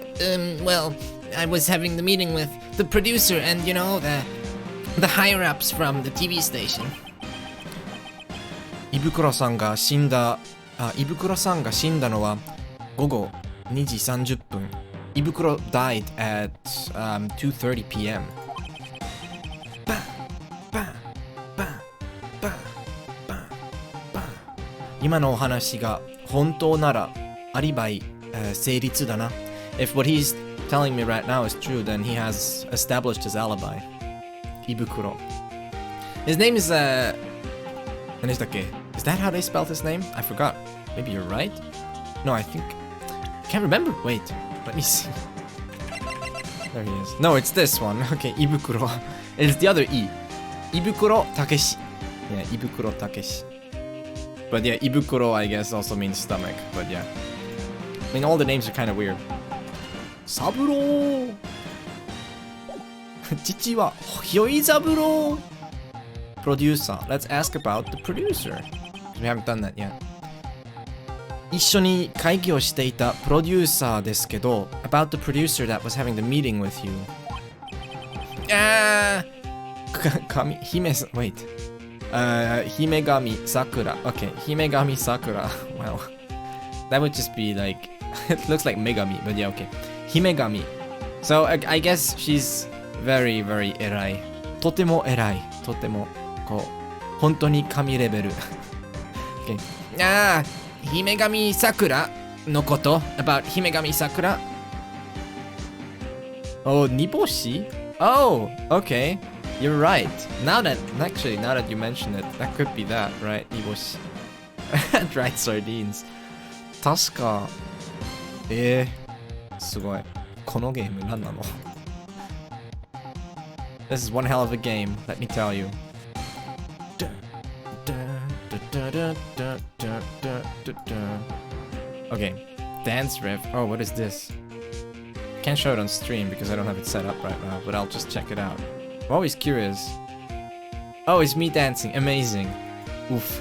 well, I was having the meeting with the producer and you know the higher ups from the TV station. 胃袋さんが死んだのは午後2時30分。胃袋 died at 2:30 p.m.今のお話が本当ならアリバイ、成立だな。If what he's telling me right now is true, then he has established his alibi. 胃袋。His name is 何でしたっけ？ Is that how they spelled his name? I forgot. Maybe you're right? No, I think... Can't remember. Wait, let me see. There he is. No, it's this one. Okay, Ibukuro. It's the other E. Ibukuro Takeshi. Yeah, Ibukuro Takeshi. But yeah, Ibukuro, I guess, also means stomach. But yeah. I mean, all the names are kind of weird. Saburo! Chichi wa Hyoizaburo! Producer. Let's ask about the producer. We haven't done that yet. 一緒に会議をしていたプロデューサーですけど about the producer that was having the meeting with you. Wait. Himegami Sakura. Okay, Himegami Sakura. Wow. That would just be like... it looks like Megami, but yeah, okay. Himegami. So I guess she's very, very 偉い。とても偉い。とても、こう、本当に神レベル。Okay. 姫神桜のこと about 姫神桜 Oh, Niboshi? Oh, okay. You're right. Now that you mention it, that could be that, right? Niboshi. Dried sardines. 確か。すごい。このゲーム何なの? This is one hell of a game, let me tell you. Okay, dance riff. Oh, what is this? Can't show it on stream because I don't have it set up right now, but I'll just check it out. I'm always curious. Oh, it's me dancing. Amazing. Oof.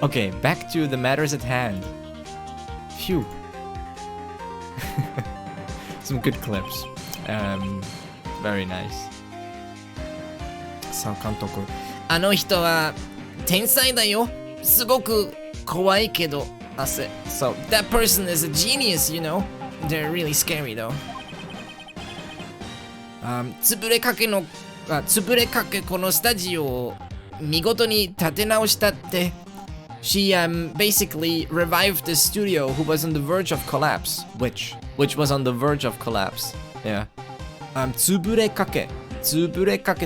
Okay, back to the matters at hand. Phew. Some good clips. Very nice. さあ、監督。あの人は天才だよ。すごく怖いけど汗。So that person is a genius, you know. They're really scary though. 潰れかけこのスタジオを見事に立て直したって。She basically revived the studio who was on the verge of collapse. Which was on the verge of collapse. Yeah. 潰れかけ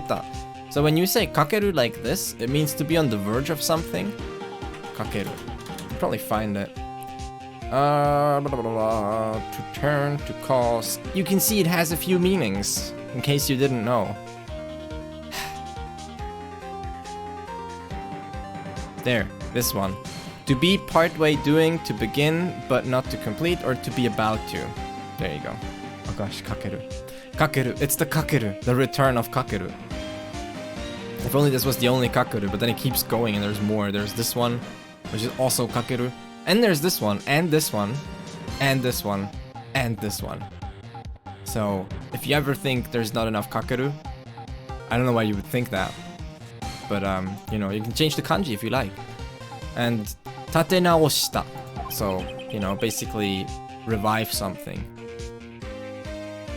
た。So when you say kakeru like this, it means to be on the verge of something. Kakeru. You'll probably find it. To turn, to cause. You can see it has a few meanings, in case you didn't know. There, this one. To be partway doing, to begin, but not to complete, or to be about to. There you go. Oh gosh, kakeru. Kakeru, it's the kakeru, the return of kakeru. If only this was the only kakeru, but then it keeps going and there's more. There's this one, which is also kakeru. And there's this one, and this one, and this one, and this one. So, if you ever think there's not enough kakeru, I don't know why you would think that. But, you know, you can change the kanji if you like. And, tate naoshita. So, you know, basically revive something.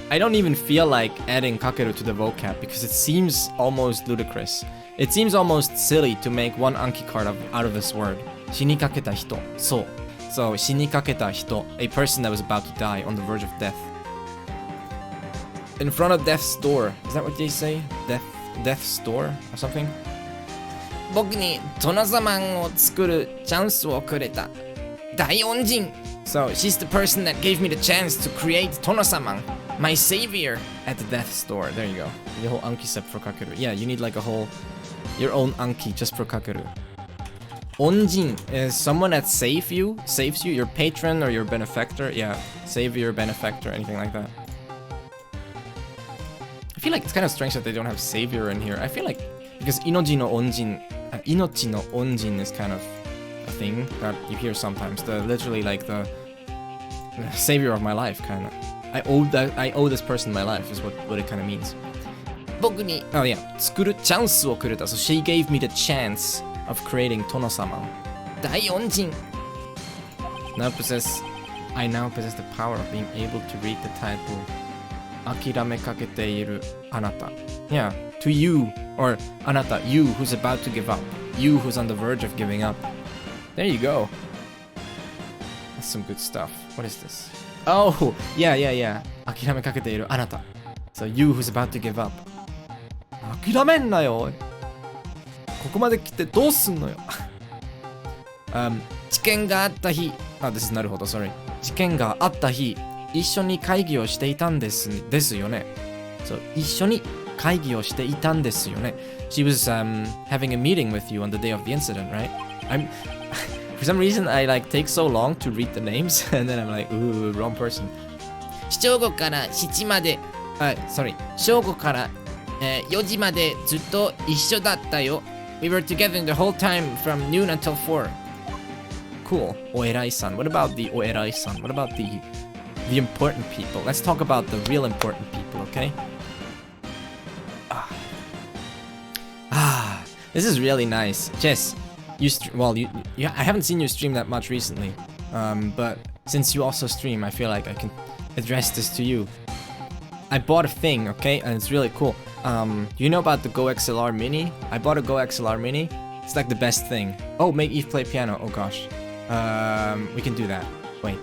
I don't even feel like adding kakeru to the vocab because it seems almost ludicrous. It seems almost silly to make one Anki card out of this word. 死にかけた人. So, 死にかけた人, a person that was about to die on the verge of death. In front of death's door. Is that what they say? Death's door or something? 僕にトナザマンを作るチャンスをくれた大恩人. So, she's the person that gave me the chance to create Tono-saman, my savior. At the death's door. There you go. The whole Anki set for kakeru. Yeah, you need like your own Anki just for kakeru. Onjin is someone that saves you, your patron or your benefactor. Yeah, savior, benefactor, anything like that. I feel like it's kind of strange that they don't have savior in here. I feel like because inochi no onjin is kind of a thing that you hear sometimes. Literally like the savior of my life, kind of. I owe this person my life is what it kind of means. 僕に Oh yeah, 作るチャンスをくれた. So she gave me the chance of creating Tono-sama. 大恩人. I now possess the power of being able to read the title 諦めかけているあなた. Yeah, to you, or あなた, you who's about to give up, you who's on the verge of giving up. There you go. That's some good stuff. What is this? Oh, yeah. 諦めかけているあなた. So you who's about to give up. 諦めんなよ.ここまで来てどうすんのよ。事件があった日、あ、this is なるほど、sorry。事件があった日、一緒に会議をしていたんですよね。そう、一緒に会議をしていたんですよね。She was having a meeting with you on the day of the incident, right? For some reason, I like take so long to read the names, and then I'm like, ooh, wrong person. 正午から7時まで、sorry. 正午から、4時までずっと一緒だったよ。We were together the whole time from noon until 4. Cool. Oerai-san. What about the Oerai-san? What about the important people? Let's talk about the real important people, okay? This is really nice. Jess, I haven't seen you stream that much recently. But since you also stream, I feel like I can address this to you. I bought a thing, okay? And it's really cool. You know about the Go XLR Mini? I bought a Go XLR Mini. It's like the best thing. Oh, make Eve play piano. Oh gosh. We can do that. Wait.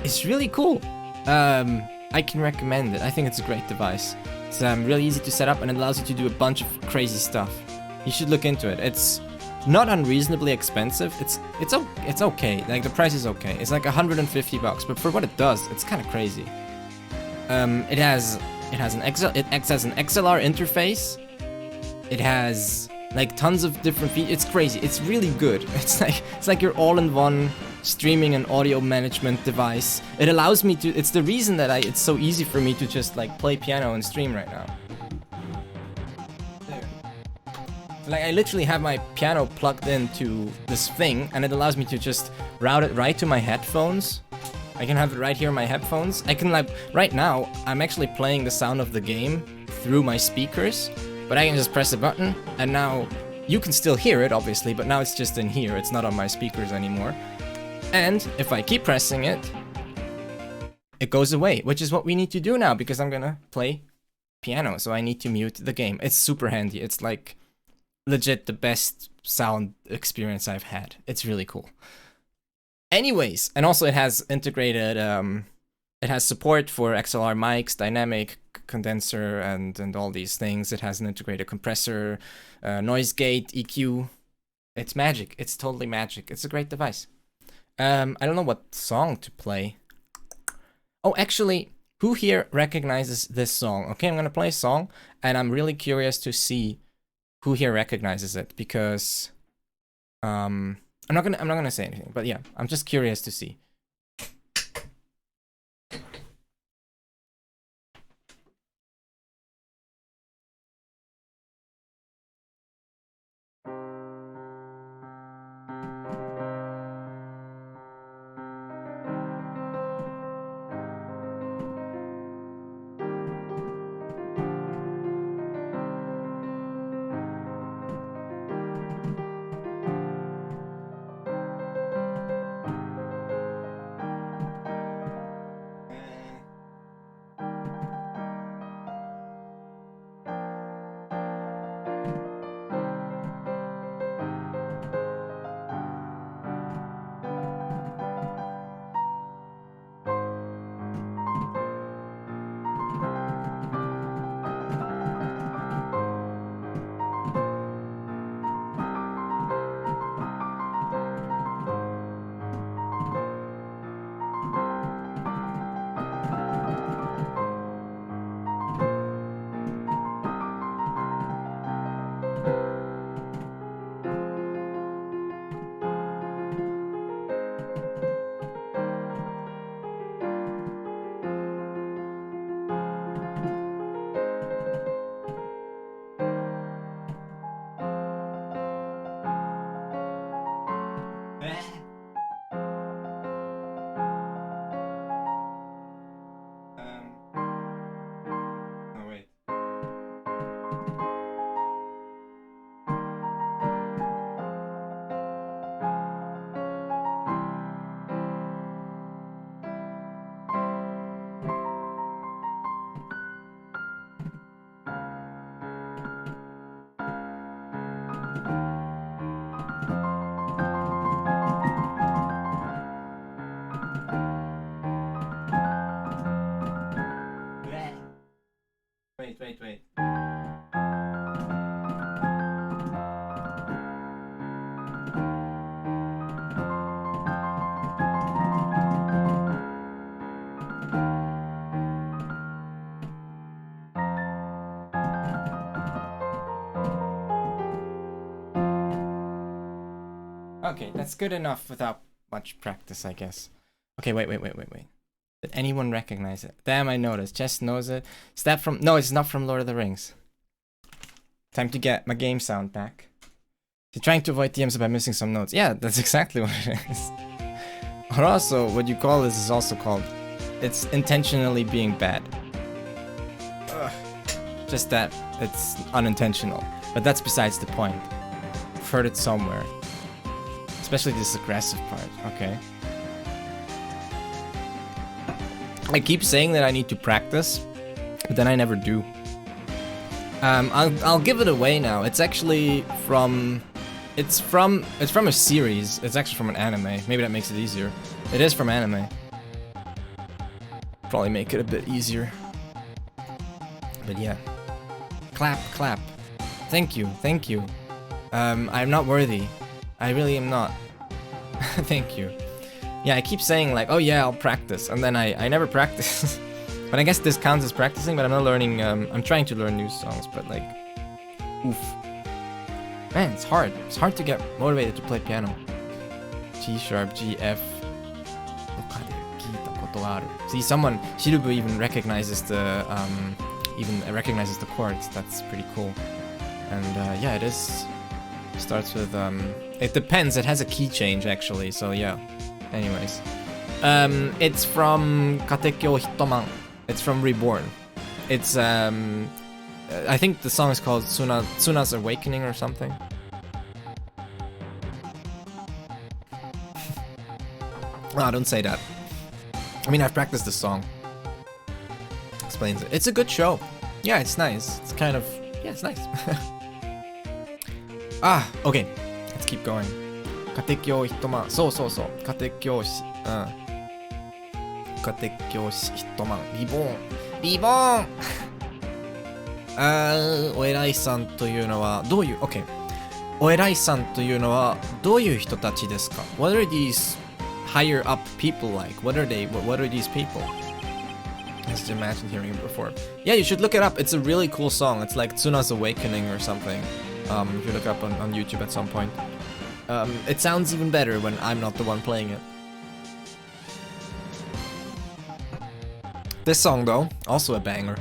It's really cool. I can recommend it. I think it's a great device. It's really easy to set up and it allows you to do a bunch of crazy stuff. You should look into it. It's not unreasonably expensive. It's okay. Like the price is okay. It's like $150, but for what it does, it's kind of crazy. It acts as an XLR interface. It has like tons of different features. It's crazy. It's really good. It's like your all-in-one streaming and audio management device. It allows me to. It's the reason that it's so easy for me to just like play piano and stream right now. Like I literally have my piano plugged into this thing, and it allows me to just route it right to my headphones. I can have it right here in my headphones. I can like right now. I'm actually playing the sound of the game through my speakers, but I can just press a button, and now you can still hear it, obviously. But now it's just in here. It's not on my speakers anymore. And if I keep pressing it, it goes away, which is what we need to do now because I'm gonna play piano. So I need to mute the game. It's super handy. It's like legit the best sound experience I've had. It's really cool. Anyways, and also it has integrated, it has support for XLR mics, dynamic condenser, and all these things. It has an integrated compressor, noise gate, EQ. It's magic. It's totally magic. It's a great device. I don't know what song to play. Oh, actually, who here recognizes this song? Okay, I'm gonna play a song, and I'm really curious to see who here recognizes it because I'm not gonna say anything, but yeah, I'm just curious to see. Oh wait. Wait. Okay, that's good enough without much practice, I guess. Okay, wait. Did anyone recognize it? Damn, I noticed. Chess knows it. Is that from... No, it's not from Lord of the Rings. Time to get my game sound back. You're trying to avoid DMs by missing some notes. Yeah, that's exactly what it is. Or also, what you call this is also called... It's intentionally being bad. Ugh. Just that it's unintentional. But that's besides the point. I've heard it somewhere. Especially this aggressive part. Okay. I keep saying that I need to practice, but then I never do. I'll give it away now. It's actually from... It's from a series. It's actually from an anime. Maybe that makes it easier. It is from anime. Probably make it a bit easier. But yeah. Clap, clap. Thank you. I'm not worthy. I really am not. Thank you. Yeah, I keep saying like, oh yeah, I'll practice, and then I never practice. But I guess this counts as practicing, but I'm not learning, I'm trying to learn new songs, but like, oof. Man, it's hard. It's hard to get motivated to play piano. G sharp, G, F. See, someone, Shirubu even recognizes the chords. That's pretty cool. And yeah, it is. Starts with, it depends, it has a key change actually, so yeah. Anyways. It's from Katekyo Hitoman. It's from Reborn. It's, I think the song is called Tsuna's Awakening or something. Ah, don't say that. I mean, I've practiced this song. Explains it. It's a good show. Yeah, it's nice. It's kind of... Yeah, it's nice. Ah, okay. Let's keep going. Katekyo Hitoman. So. Katekyo Hitoman. Reborn! お偉いさんというのはどういう OK お偉いさんというのはどういう人たちですか What are these higher up people like? What are these people? I just imagined hearing it before. Yeah, you should look it up. It's a really cool song. It's like Tsuna's Awakening or something. If you look it up on YouTube at some point. It sounds even better when I'm not the one playing it. This song though, also a banger.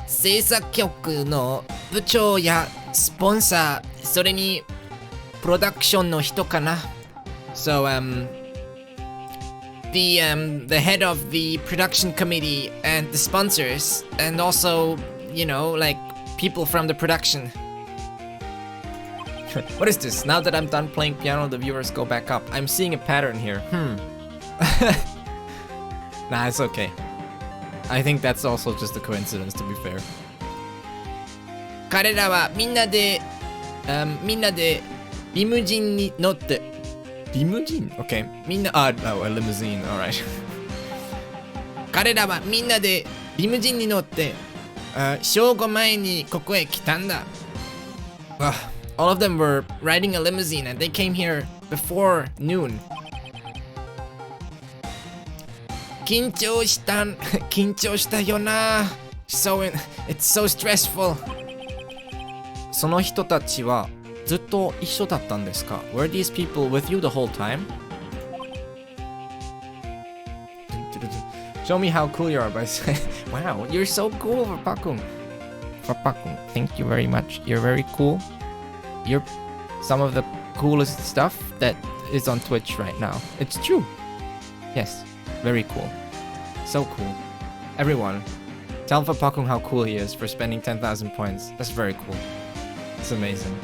制作局の部長やスポンサー、それにプロダクションの人かな。So the head of the production committee and the sponsors, and also, you know, like people from the production. What is this? Now that I'm done playing piano, the viewers go back up. I'm seeing a pattern here. Nah, it's okay. I think that's also just a coincidence, to be fair. 彼らはみんなでリムジンに乗って Limousine? Okay. みんな no, a limousine, alright. 彼らはみんなでリムジンに乗って正午前にここへ来たんだ。All of them were riding a limousine and they came here before noon. 緊張したよな。It's so stressful. その人たちはずっと一緒だったんですか Were these people with you the whole time? Show me how cool you are by saying, wow, you're so cool, Vapakung. Vapakung, thank you very much. You're very cool. You're some of the coolest stuff that is on Twitch right now. It's true. Yes, very cool. So cool. Everyone, tell Vapakung how cool he is for spending 10,000 points. That's very cool. It's amazing.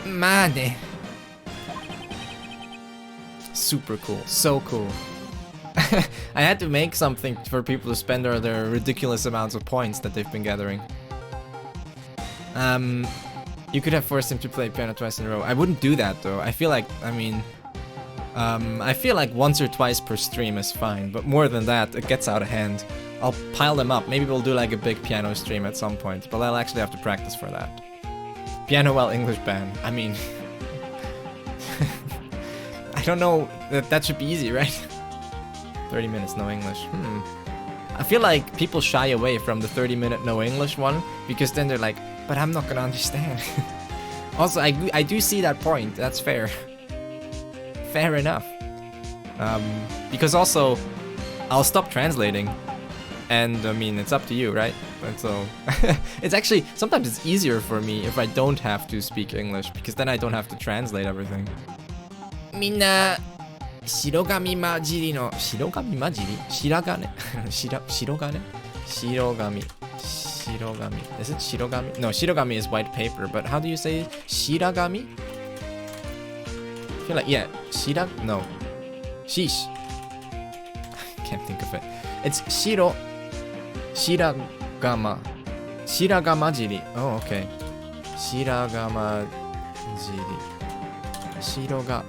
まあね。Super cool. So cool. I had to make something for people to spend their ridiculous amounts of points that they've been gathering. You could have forced him to play piano twice in a row. I wouldn't do that though. I feel like, I feel like once or twice per stream is fine, but more than that, it gets out of hand. I'll pile them up. Maybe we'll do like a big piano stream at some point, but I'll actually have to practice for that. Piano while English ban. I mean, I don't know, that should be easy, right? 30 minutes, no English. I feel like people shy away from the 30-minute no English one, because then they're like, but I'm not gonna understand. Also, I do see that point. That's fair. Fair enough. Because also, I'll stop translating. And I mean, it's up to you, right? And so, it's actually, sometimes it's easier for me if I don't have to speak English, because then I don't have to translate everything. みんな白髪混じりの白髪混じり白髪白髪白髪 Is it shirogami? No, shirogami is white paper, but how do you say shiragami? I feel like, yeah, no. Sheesh. I can't think of it. It's shiragama. Shiragamajiri. Oh, okay. Shiragamajiri. Shiroga.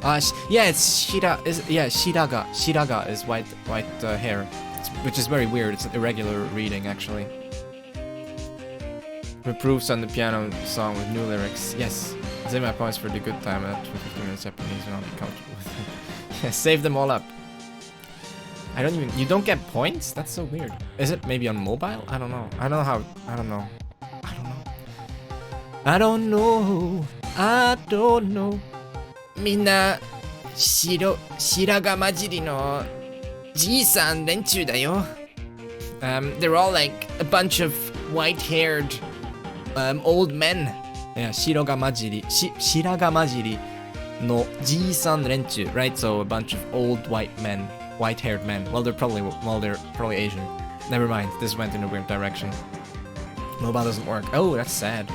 Yeah, it's shiraga. Shiraga is white hair, which is very weird. It's an irregular reading, actually. Improves on the piano song with new lyrics. Yes. Save my points for the good time at 50 minutes Japanese when I'll be comfortable with it. Yeah, save them all up. You don't get points? That's so weird. Is it maybe on mobile? I don't know. I don't know. みんな白髪混じりのじいさん連中だよ。They're all like a bunch of white-haired old men. Yeah, 白髪混じりのじいさん連中, right? So a bunch of old white-haired men. Well, they're probably Asian. Never mind. This went in a weird direction. Mobile doesn't work. Oh, that's sad.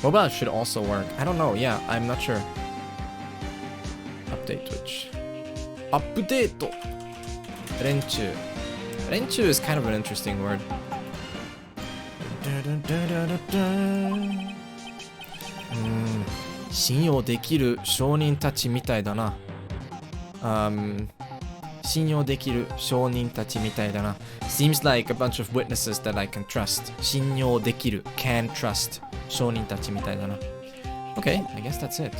Mobile should also work. I don't know. Yeah, I'm not sure. Update Twitch. Update. Renchu. Renchu is kind of an interesting word. 信用できる証人たちみたいだな。信用できる証人たちみたいだな。Seems like a bunch of witnesses that I can trust. 信用できる can trust 証人たちみたいだな。Okay, I guess that's it.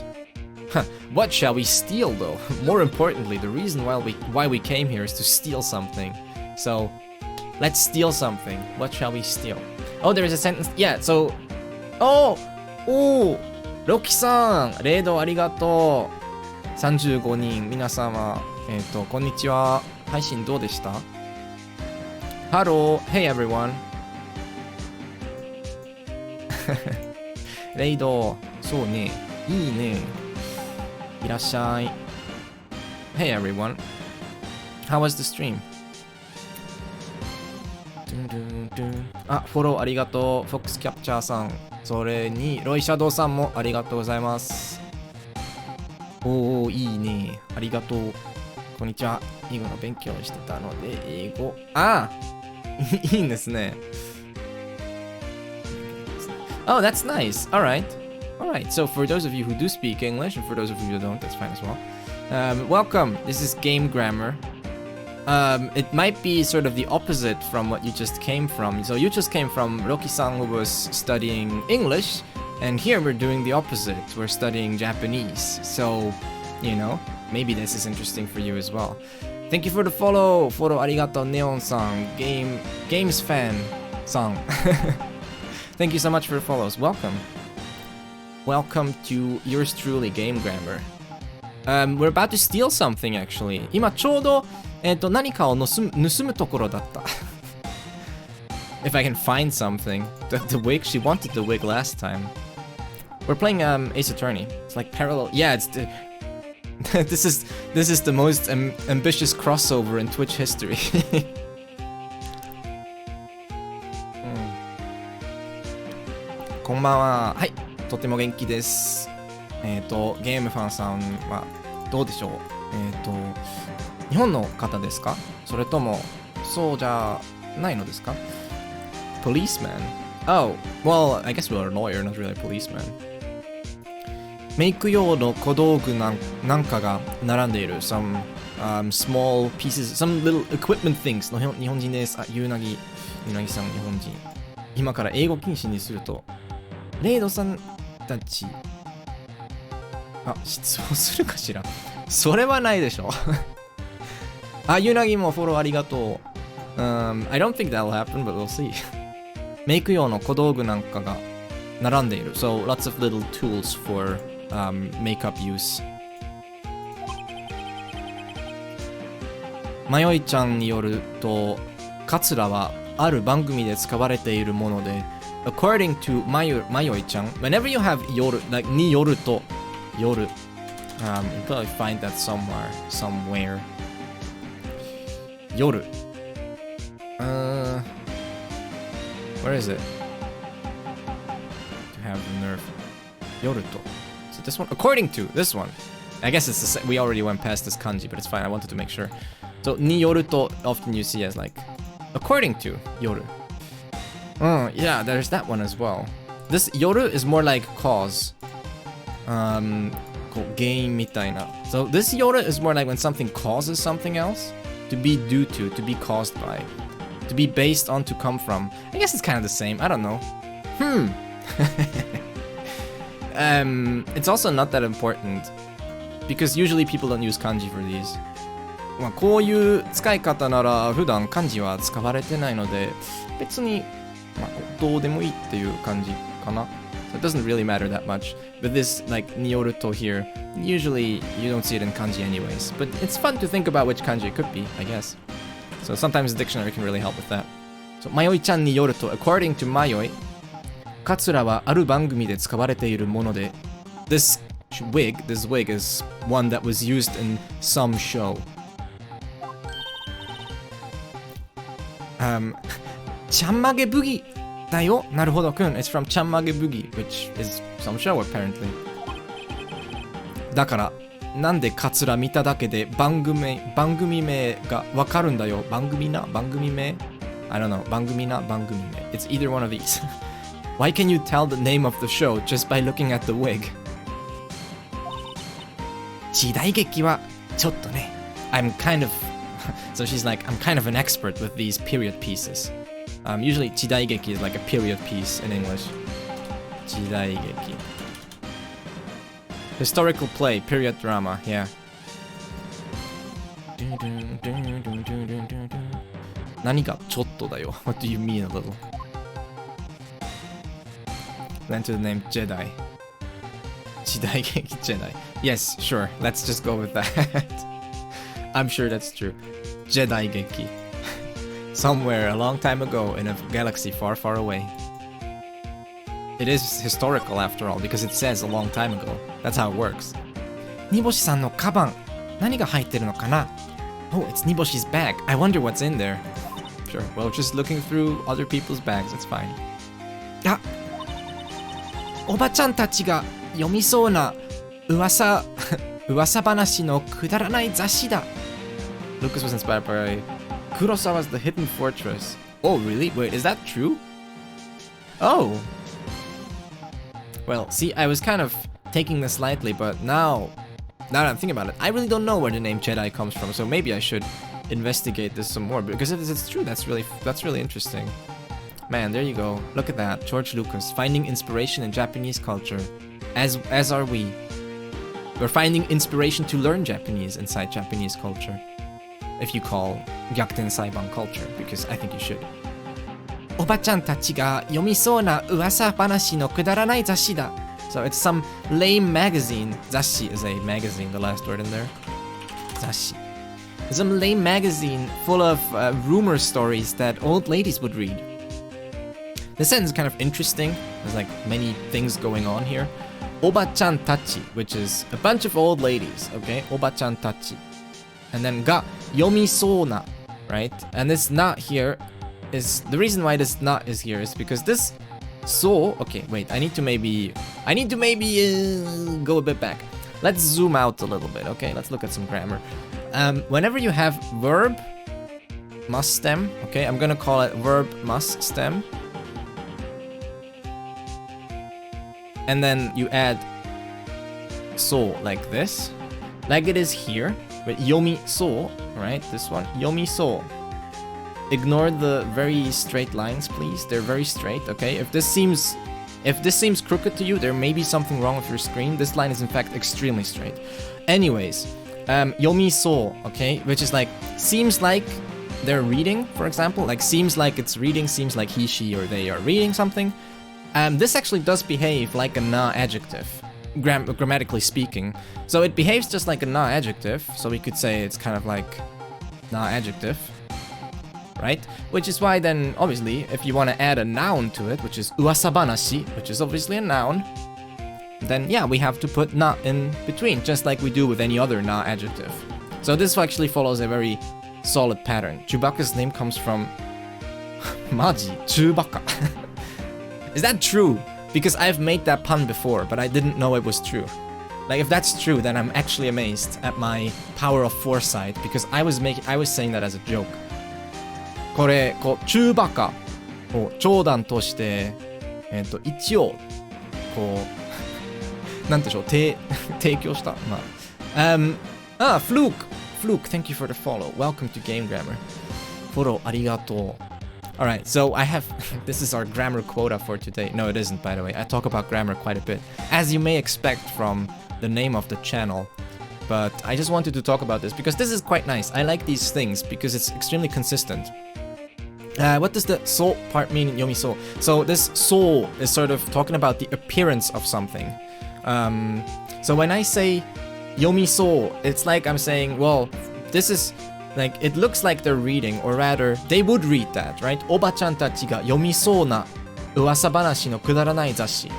What shall we steal though? More importantly, the reason why we came here is to steal something. So, let's steal something. What shall we steal? Oh, there is a sentence. Yeah, so... Oh!ロキさんレイドありがとう35人皆様こんにちは配信どうでした Hello, hey everyone レイドそうねいいねいらっしゃい Hey everyone How was the stream? あ、フォローありがとう。フォックスキャプチャーさん。それに、ロイシャドウさんもありがとうございます。おー、いいね。ありがとう。こんにちは。英語の勉強してたので、英語。あいいんですね。Oh, that's nice. Alright. Alright. So, for those of you who do speak English, and for those of you who don't, that's fine as well. Welcome. This is Game Grammar. It might be sort of the opposite from what you just came from. So you just came from Roki-san, who was studying English, and here we're doing the opposite. We're studying Japanese. So, you know, maybe this is interesting for you as well. Thank you for the follow. Follow arigato Neon-san, games fan-san. Thank you so much for the follows. Welcome. Welcome to yours truly, Game Grammar. We're about to steal something actually. 今ちょうど何かを盗むところだった。If I can find something. The wig, she wanted the wig last time. We're playing Ace Attorney. It's like parallel. Yeah, it's the this is the most ambitious crossover in Twitch history. こんばんは。はい、とても元気です。ゲームファンさんはどうでしょう。日本の方ですか？それともそうじゃないのですか？ Policeman. Oh, well, I guess we're a lawyer, not really a policeman. メイク用の小道具なんかが並んでいる some small pieces, some little equipment things の日本人です。あ、ゆうなぎさん日本人。今から英語禁止にするとレイドさんたち質問するかしら。それはないでしょ。あ、ゆなぎもフォローありがとう。I don't think that'll happen, but we'll see. メイク用の小道具なんかが並んでいる. So lots of little tools for makeup use. まよいちゃんによると、カツラはある番組で使われているもので、according to まよいちゃん, whenever you have 夜, like によると夜, you probably find that somewhere. 夜. Where is it? To have the nerve. 夜と. Is it this one? According to this one. I guess it's the same. We already went past this kanji, but it's fine. I wanted to make sure. So, ni yoru to often you see as like, according to yoru. Yeah, there's that one as well. This yoru is more like cause. 原因みたいな. So, this yoru is more like when something causes something else. To be due to be caused by. To be based on, to come from. I guess it's kind of the same. I don't know. It's also not that important. Because usually people don't use kanji for these. まあこういう使い方なら普段漢字は使われてないので別にまあどうでもいいっていう感じかな. So it doesn't really matter that much. But this like niyoruto here, usually you don't see it in kanji anyways. But it's fun to think about which kanji it could be, I guess. So sometimes the dictionary can really help with that. So まよいちゃんによると according to まよい、カツラはある番組で使われているもので this wig is one that was used in some show. ちゃんまげブギだよ。なるほどくん。It's from ちゃんまげブギ which is some show apparently. だからなんでカツラ見ただけで番組名がわかるんだよ。番組名 I don't know. 番組名 It's either one of these. Why can you tell the name of the show just by looking at the wig? 時代劇はちょっとね I'm kind of so she's like I'm kind of an expert with these period pieces. Usually 時代劇 is like a period piece in English. 時代劇 historical play, period drama, yeah. 何がちょっとだよ What do you mean a little? Then to the name Jedi. 時代劇 Jedi. Yes, sure. Let's just go with that. I'm sure that's true. Jedi Geki. Somewhere a long time ago in a galaxy far, far away. It is historical after all, because it says a long time ago. That's how it works. 煮干しさんのカバン、何が入ってるのかな? Oh, it's 煮干し's bag. I wonder what's in there. Sure, well, just looking through other people's bags, it's fine. あ、おばちゃんたちが読みそうな噂話のくだらない雑誌だ. Lucas was inspired by Kurosawa's The Hidden Fortress. Oh, really? Wait, is that true? Oh. Well, see, I was kind of taking this lightly, but now that I'm thinking about it, I really don't know where the name Jedi comes from, so maybe I should investigate this some more, because if it's true, that's really interesting. Man, there you go. Look at that. George Lucas, finding inspiration in Japanese culture. As are we. We're finding inspiration to learn Japanese inside Japanese culture. If you call Gyakuten Saiban culture, because I think you should. おばちゃんたちが読みそうな噂話のくだらない雑誌だ. So it's some lame magazine. Zashi is a magazine, the last word in there. Zashi. Some lame magazine full of rumor stories that old ladies would read. This sentence is kind of interesting. There's like many things going on here. Oba-chan tachi, which is a bunch of old ladies, okay? Oba-chan tachi. And then ga yomisona, right? And this not here is the reason why this not is here is because this so okay, wait, I need to maybe go a bit back. Let's zoom out a little bit, okay? Let's look at some grammar. Whenever you have verb must stem, okay? I'm gonna call it verb must stem. And then you add so like this, like it is here. But yomi so, right? This one, yomi so. Ignore the very straight lines, please. They're very straight, okay? If this seems crooked to you, there may be something wrong with your screen. This line is in fact extremely straight. Anyways, yomi so, okay? Which is like, seems like they're reading, for example. Like seems like it's reading, seems like he, she, or they are reading something. This actually does behave like a na adjective, grammatically speaking. So it behaves just like a na adjective, so we could say it's kind of like na adjective, right? Which is why then, obviously, if you want to add a noun to it, which is uwasabanashi, which is obviously a noun, then yeah, we have to put na in between, just like we do with any other na adjective. So this actually follows a very solid pattern. Chewbacca's name comes from... Maji? Chewbacca. Is that true? Because I've made that pun before, but I didn't know it was true. Like, if that's true, then I'm actually amazed at my power of foresight, because I was saying that as a joke. これ、チューバカを長弾として、一応、なんでしょう、提供した。Fluke! Fluke, thank you for the follow. Welcome to Game Grammar. Follow, arigato. Alright, so I have... this is our grammar quota for today. No, it isn't, by the way. I talk about grammar quite a bit, as you may expect from the name of the channel. But I just wanted to talk about this, because this is quite nice. I like these things, because it's extremely consistent. What does the so part mean in yomiso? So this so is sort of talking about the appearance of something. So when I say yomiso, it's like I'm saying, well, this is like, it looks like they're reading, or rather, they would read that, right? Oba-chan tachi ga yomisou na uwasabanashi no kudaranai zashi.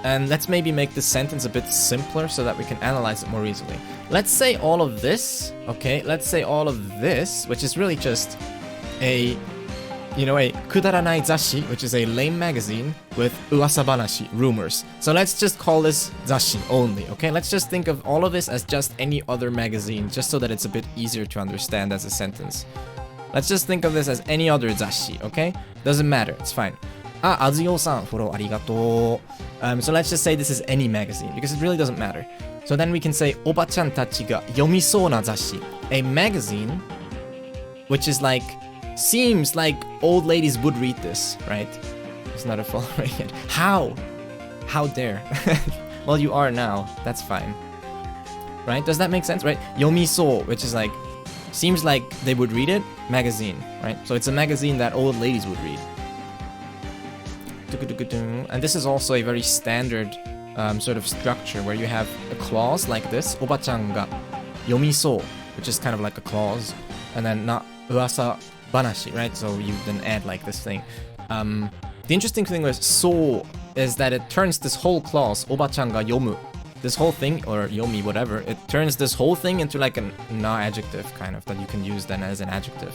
And let's maybe make this sentence a bit simpler so that we can analyze it more easily. Let's say all of this, okay? Let's say all of this, which is really just a kudaranai zashi, which is a lame magazine with uwasabanashi, rumors. So let's just call this zashi only, okay? Let's just think of all of this as just any other magazine, just so that it's a bit easier to understand as a sentence. Let's just think of this as any other zashi, okay? Doesn't matter, it's fine. Azuyo-san, follow arigato. So let's just say this is any magazine, because it really doesn't matter. So then we can say, Oba-chan tachi ga yomisou na zashi. A magazine, which is like, seems like old ladies would read this, right? It's not a follow yet. How? How dare? Well, you are now. That's fine. Right? Does that make sense, right? Yomisou, which is like, seems like they would read it, magazine, right? So it's a magazine that old ladies would read. And this is also a very standard sort of structure where you have a clause like this, Oba-chan ga yomisou, which is kind of like a clause, and then na uwasa banashi, right? So you then add like this thing. The interesting thing with so is that it turns this whole clause, Oba-chan ga yomu, this whole thing, or yomi, whatever, it turns this whole thing into like a na adjective kind of that you can use then as an adjective.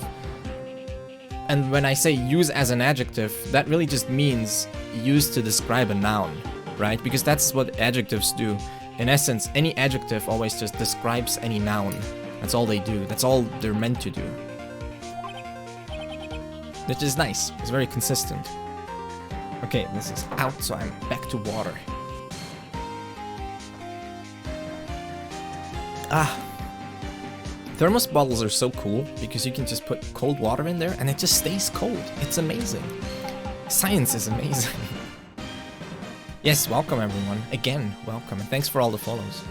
And when I say use as an adjective, that really just means use to describe a noun, right? Because that's what adjectives do. In essence, any adjective always just describes any noun. That's all they do. That's all they're meant to do. Which is nice. It's very consistent. Okay, this is out, so I'm back to water. Thermos bottles are so cool because you can just put cold water in there and it just stays cold. It's amazing. Science is amazing. Yes, welcome everyone. Again, welcome. And thanks for all the follows.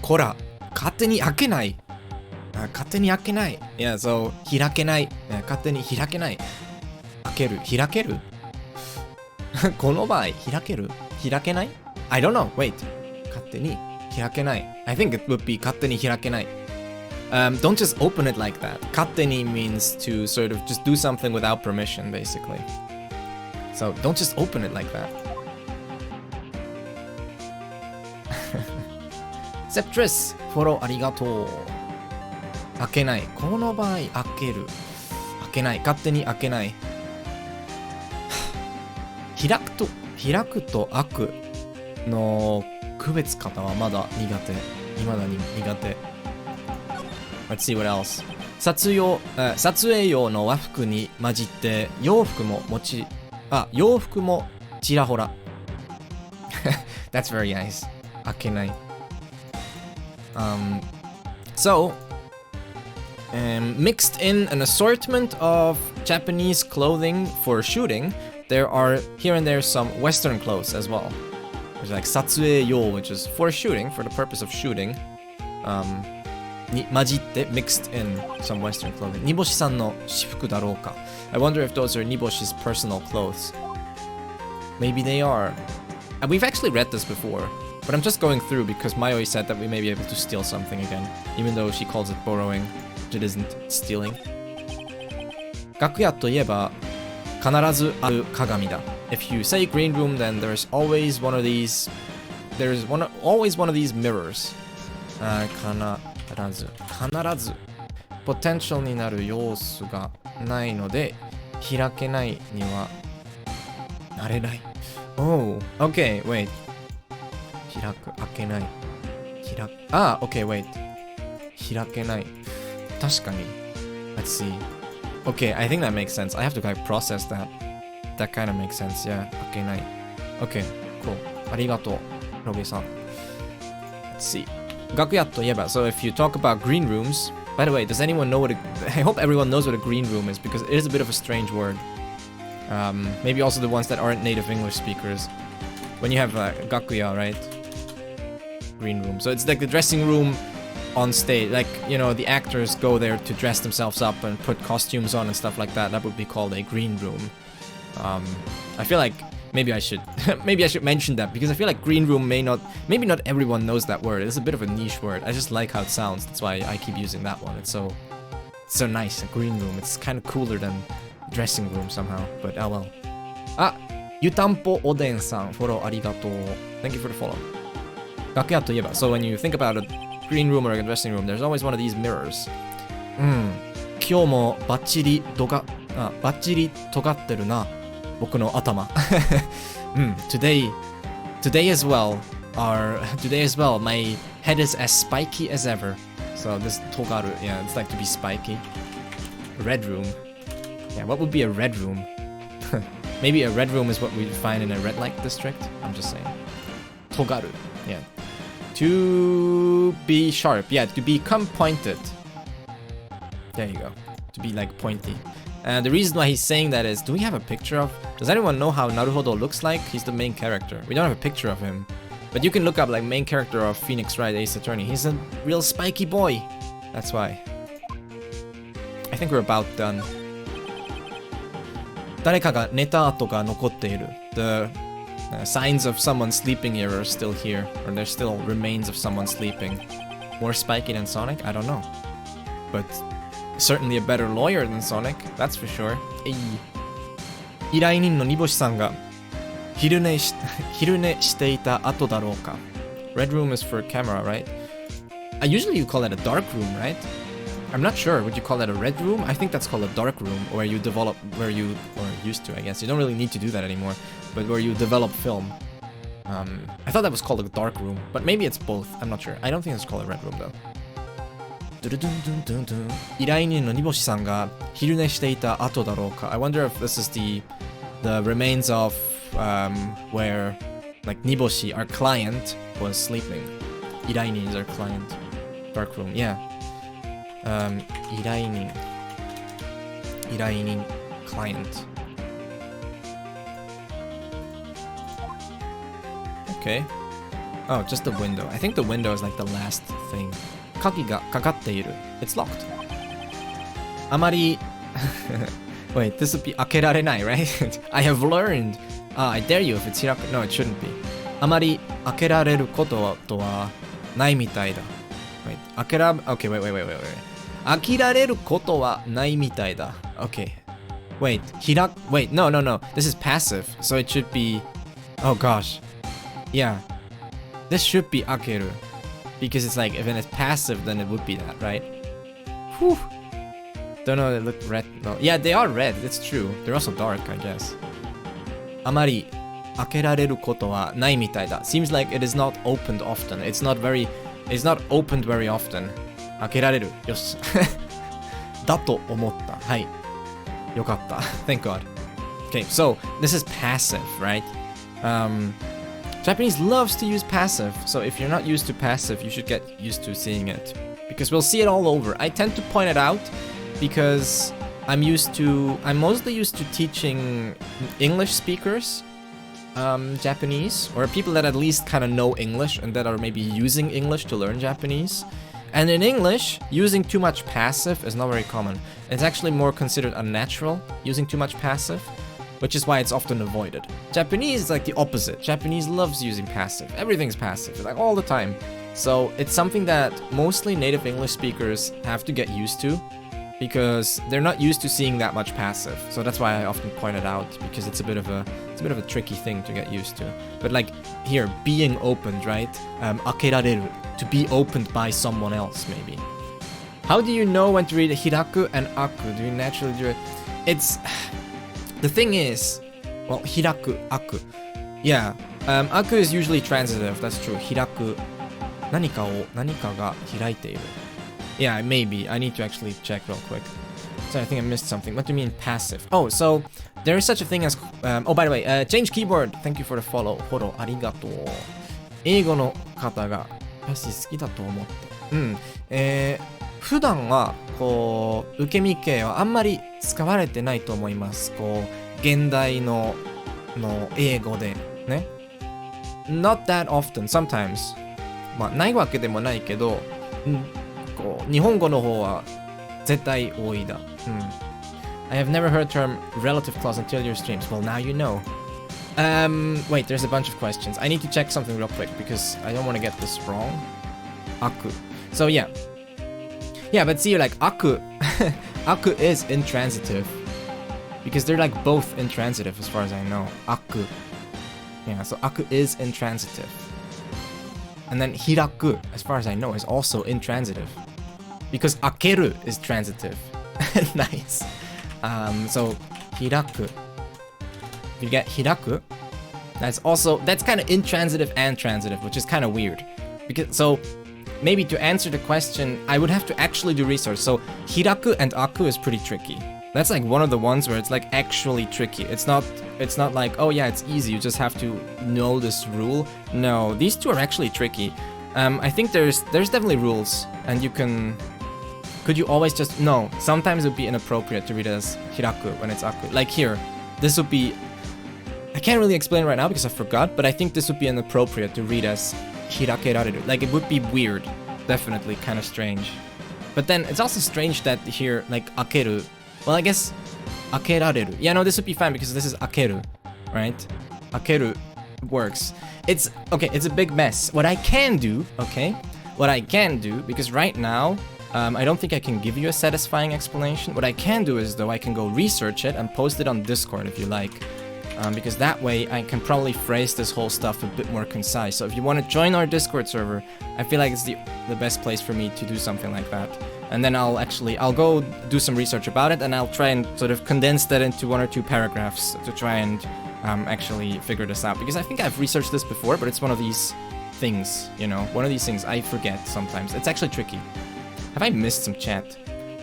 Kora, katte ni akenai. Katte ni akenai. Yeah, so, hirakenai. Katte ni hirakenai. Akeru. Hirakeru? この場合、hirakeru? Hirakenai? I don't know. Wait. Katte ni hirakenai. I think it would be katte ni hirakenai. Don't just open it like that. Katteni means to sort of just do something without permission, basically. So don't just open it like that. Septris, follow arigato. Akenai. この場合、開ける。開けない。勝手に開けない。開くと開くの区別方はまだ苦手。未だに苦手。Let's see what else. 撮影用の和服に混じって洋服もちらほら。That's very nice. 開けない。So, mixed in an assortment of Japanese clothing for shooting, there are here and there some Western clothes as well. There's like 撮影用, which is for shooting, for the purpose of shooting. に混じって mixed in some Western clothing. 煮干しさんの私服だろうか. I wonder if those are Niboshi's personal clothes. Maybe they are. And we've actually read this before, but I'm just going through because Mayoi said that we may be able to steal something again, even though she calls it borrowing, which it isn't stealing. 楽屋といえば必ずある鏡だ. If you say green room, then there's always one of these. Always one of these mirrors. 必ず potential になる要素がないので開けないにはなれない. Oh, okay, wait. 開けない. Okay, wait. 開けない. 確かに. Let's see. Okay, I think that makes sense. I have to kind of process that. That kind of makes sense, yeah. 開けない. Okay, cool. ありがとう, Robe-san. Let's see. 楽屋といえば, so if you talk about green rooms, by the way, does anyone know I hope everyone knows what a green room is, because it is a bit of a strange word. Maybe also the ones that aren't native English speakers. When you have gakuya, right? Green room. So it's like the dressing room on stage. Like, you know, the actors go there to dress themselves up and put costumes on and stuff like that. That would be called a green room. I feel like maybe I should mention that, because I feel like green room maybe not everyone knows that word. It's a bit of a niche word. I just like how it sounds. That's why I keep using that one. It's so nice, a green room. It's kind of cooler than dressing room somehow, but oh well. Yutampo Oden-san, follow arigato. Thank you for the follow. Gakuya to ieba. So when you think about a green room or a dressing room, there's always one of these mirrors. 今日もバッチリ尖ってるな、僕の頭。Today as well, my head is as spiky as ever. So this togaru, yeah, it's like to be spiky. Red room. Yeah, what would be a red room? Maybe a red room is what we find in a red light district. I'm just saying. Togaru. Yeah. To be sharp. Yeah, to become pointed. There you go. To be like pointy. And the reason why he's saying that is, do we have a picture of... Does anyone know how Naruhodo looks like? He's the main character. We don't have a picture of him. But you can look up like main character of Phoenix Wright Ace Attorney. He's a real spiky boy. That's why. I think we're about done. 誰かが寝た跡が残っている. The signs of someone sleeping here are still here. Or there's still remains of someone sleeping. More spiky than Sonic? I don't know. But certainly a better lawyer than Sonic. That's for sure. 依頼人の煮干しさんが昼寝していた後だろうか. Red room is for camera, right? Usually you call that a dark room, right? I'm not sure. Would you call that a red room? I think that's called a dark room, or used to, I guess. You don't really need to do that anymore, but where you develop film. I thought that was called a dark room, but maybe it's both. I'm not sure. I don't think it's called a red room, though. 依頼人の煮干しさんが昼寝していた後だろうか. I wonder if this is the remains of where like Niboshi, our client, was sleeping. 依頼人 is our client. Dark room, yeah. 依頼人 client. Okay. Oh, just the window. I think the window is like the last thing. 鍵がかかっている. It's locked. あまり Wait, this would be 開けられない, right? I have learned. I dare you if it's 開く. No, it shouldn't be. あまり開けられることとはないみたいだ. Wait, Okay, wait. 開けられることはないみたいだ. Okay. Wait, Wait, no. This is passive, so it should be... Oh gosh. Yeah. This should be 開ける. Because it's like, if it's passive, then it would be that, right? Whew. Don't know, they look red. No. Yeah, they are red, it's true. They're also dark, I guess. あまり開けられることはないみたいだ. Seems like it is not opened often. It's not opened very often. 開けられる. よし。だと思った. はい。よかった. Thank God. Okay, so this is passive, right? Japanese loves to use passive, so if you're not used to passive, you should get used to seeing it. Because we'll see it all over. I tend to point it out because I'm mostly used to teaching English speakers Japanese, or people that at least kind of know English and that are maybe using English to learn Japanese. And in English, using too much passive is not very common. It's actually more considered unnatural, using too much passive. which is why it's often avoided. Japanese is like the opposite. Japanese loves using passive. Everything's passive, like all the time. So it's something that mostly native English speakers have to get used to, because they're not used to seeing that much passive. So that's why I often point it out, because it's a bit of a tricky thing to get used to. But like here, being opened, right? Akerareru, to be opened by someone else, maybe. How do you know when to read hiraku and aku? Do you naturally do it? It's the thing is, well, hiraku, aku. Yeah, aku is usually transitive. That's true. Hiraku, 何かが開いている. Yeah, maybe. I need to actually check real quick. So I think I missed something. What do you mean passive? Oh, so there is such a thing as... oh, by the way, change keyboard. Thank you for the follow. フォローありがとう。英語の方がパシ好きだと思って。普段はこう受け身系はあんまり使われてないと思います。こう現代の英語でね。Not that often. Sometimes. まあないわけでもないけど、こう日本語の方は絶対多いだ。I have never heard term relative clause until your streams. Well, now you know. Wait, there's a bunch of questions. I need to check something real quick because I don't want to get this wrong. Aku. So yeah. Yeah, but see, like aku, aku is intransitive because they're like both intransitive as far as I know. Aku. Yeah, so aku is intransitive. And then hiraku, as far as I know, is also intransitive because akeru is transitive. Nice. So hiraku. You get hiraku. That's kind of intransitive and transitive, which is kind of weird. Because so maybe to answer the question, I would have to actually do research. So hiraku and aku is pretty tricky. That's like one of the ones where it's like actually tricky. It's not like, oh yeah, it's easy, you just have to know this rule. No, these two are actually tricky. I think there's definitely rules, and you can... Could you always just... No, sometimes it would be inappropriate to read as hiraku when it's aku. Like here, this would be... I can't really explain right now because I forgot, but I think this would be inappropriate to read as hirakerareru. Like it would be weird, definitely kind of strange. But then it's also strange that here, like akeru... Well, I guess akerareru. Yeah, no, this would be fine because this is akeru, right? Akeru works. It's okay, it's a big mess. What I can do, because right now, I don't think I can give you a satisfying explanation. What I can do is, though, I can go research it and post it on Discord if you like. Because that way I can probably phrase this whole stuff a bit more concise. So if you want to join our Discord server, I feel like it's the best place for me to do something like that. And then I'll go do some research about it, and I'll try and sort of condense that into 1 or 2 paragraphs to try and actually figure this out. Because I think I've researched this before, but it's one of these things, you know, one of these things I forget sometimes. It's actually tricky. Have I missed some chat?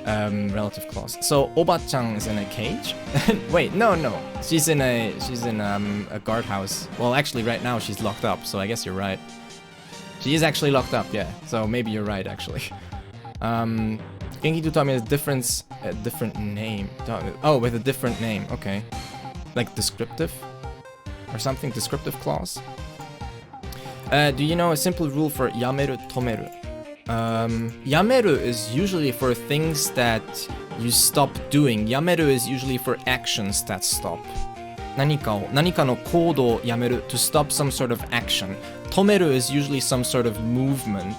Relative clause. So Oba-chan is in a cage? Wait, no. She's in a guardhouse. Well, actually right now she's locked up, so I guess you're right. She is actually locked up, yeah. So maybe you're right actually. Genki to Tommy has a different name. Oh, with a different name, okay. Like descriptive? Or something, descriptive clause? Do you know a simple rule for yameru, tomeru? Yameru is usually for things that you stop doing. Yameru is usually for actions that stop. 何かの行動をやめる to stop some sort of action. Tomeru is usually some sort of movement.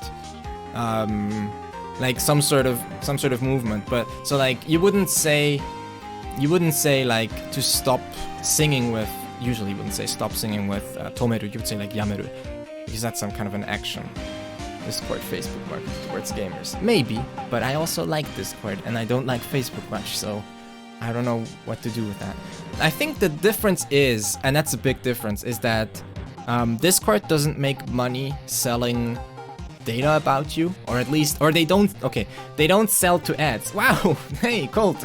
Like some sort of movement. But so like you wouldn't say like to stop singing with. Usually you wouldn't say stop singing with tomeru. You would say like yameru, because that's some kind of an action. Discord, Facebook market towards gamers. Maybe, but I also like Discord and I don't like Facebook much, so I don't know what to do with that. I think the difference is, and that's a big difference, is that Discord doesn't make money selling data about you, or at least, or they don't sell to ads. Wow, hey, Colt.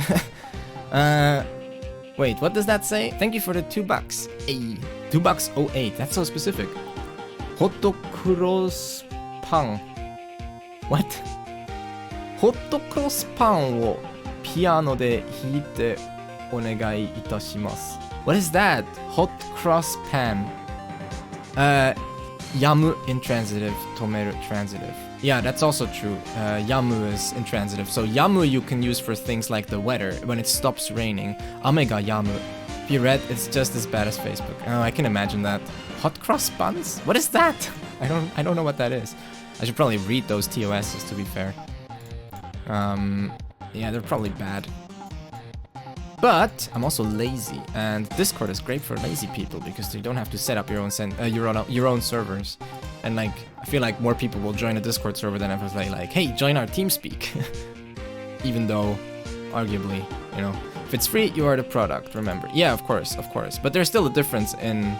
Wait, what does that say? Thank you for the $2. Hey, $2.08, that's so specific. Hot cross pan. What? ホットクロスパンをピアノで弾いてお願いいたします。What is that? Hot cross pan. Yamu intransitive, tomeru transitive. Yeah, that's also true. Yamu is intransitive. So yamu you can use for things like the weather when it stops raining. Ame ga yamu. Be read, it's just as bad as Facebook. Oh, I can imagine that. Hot cross buns? What is that? I don't know what that is. I should probably read those TOSs, to be fair. Yeah, they're probably bad. But I'm also lazy, and Discord is great for lazy people because you don't have to set up your own servers. And like, I feel like more people will join a Discord server than ever say like, hey, join our TeamSpeak. Even though, arguably, you know, if it's free, you are the product. Remember? Yeah, of course. But there's still a difference in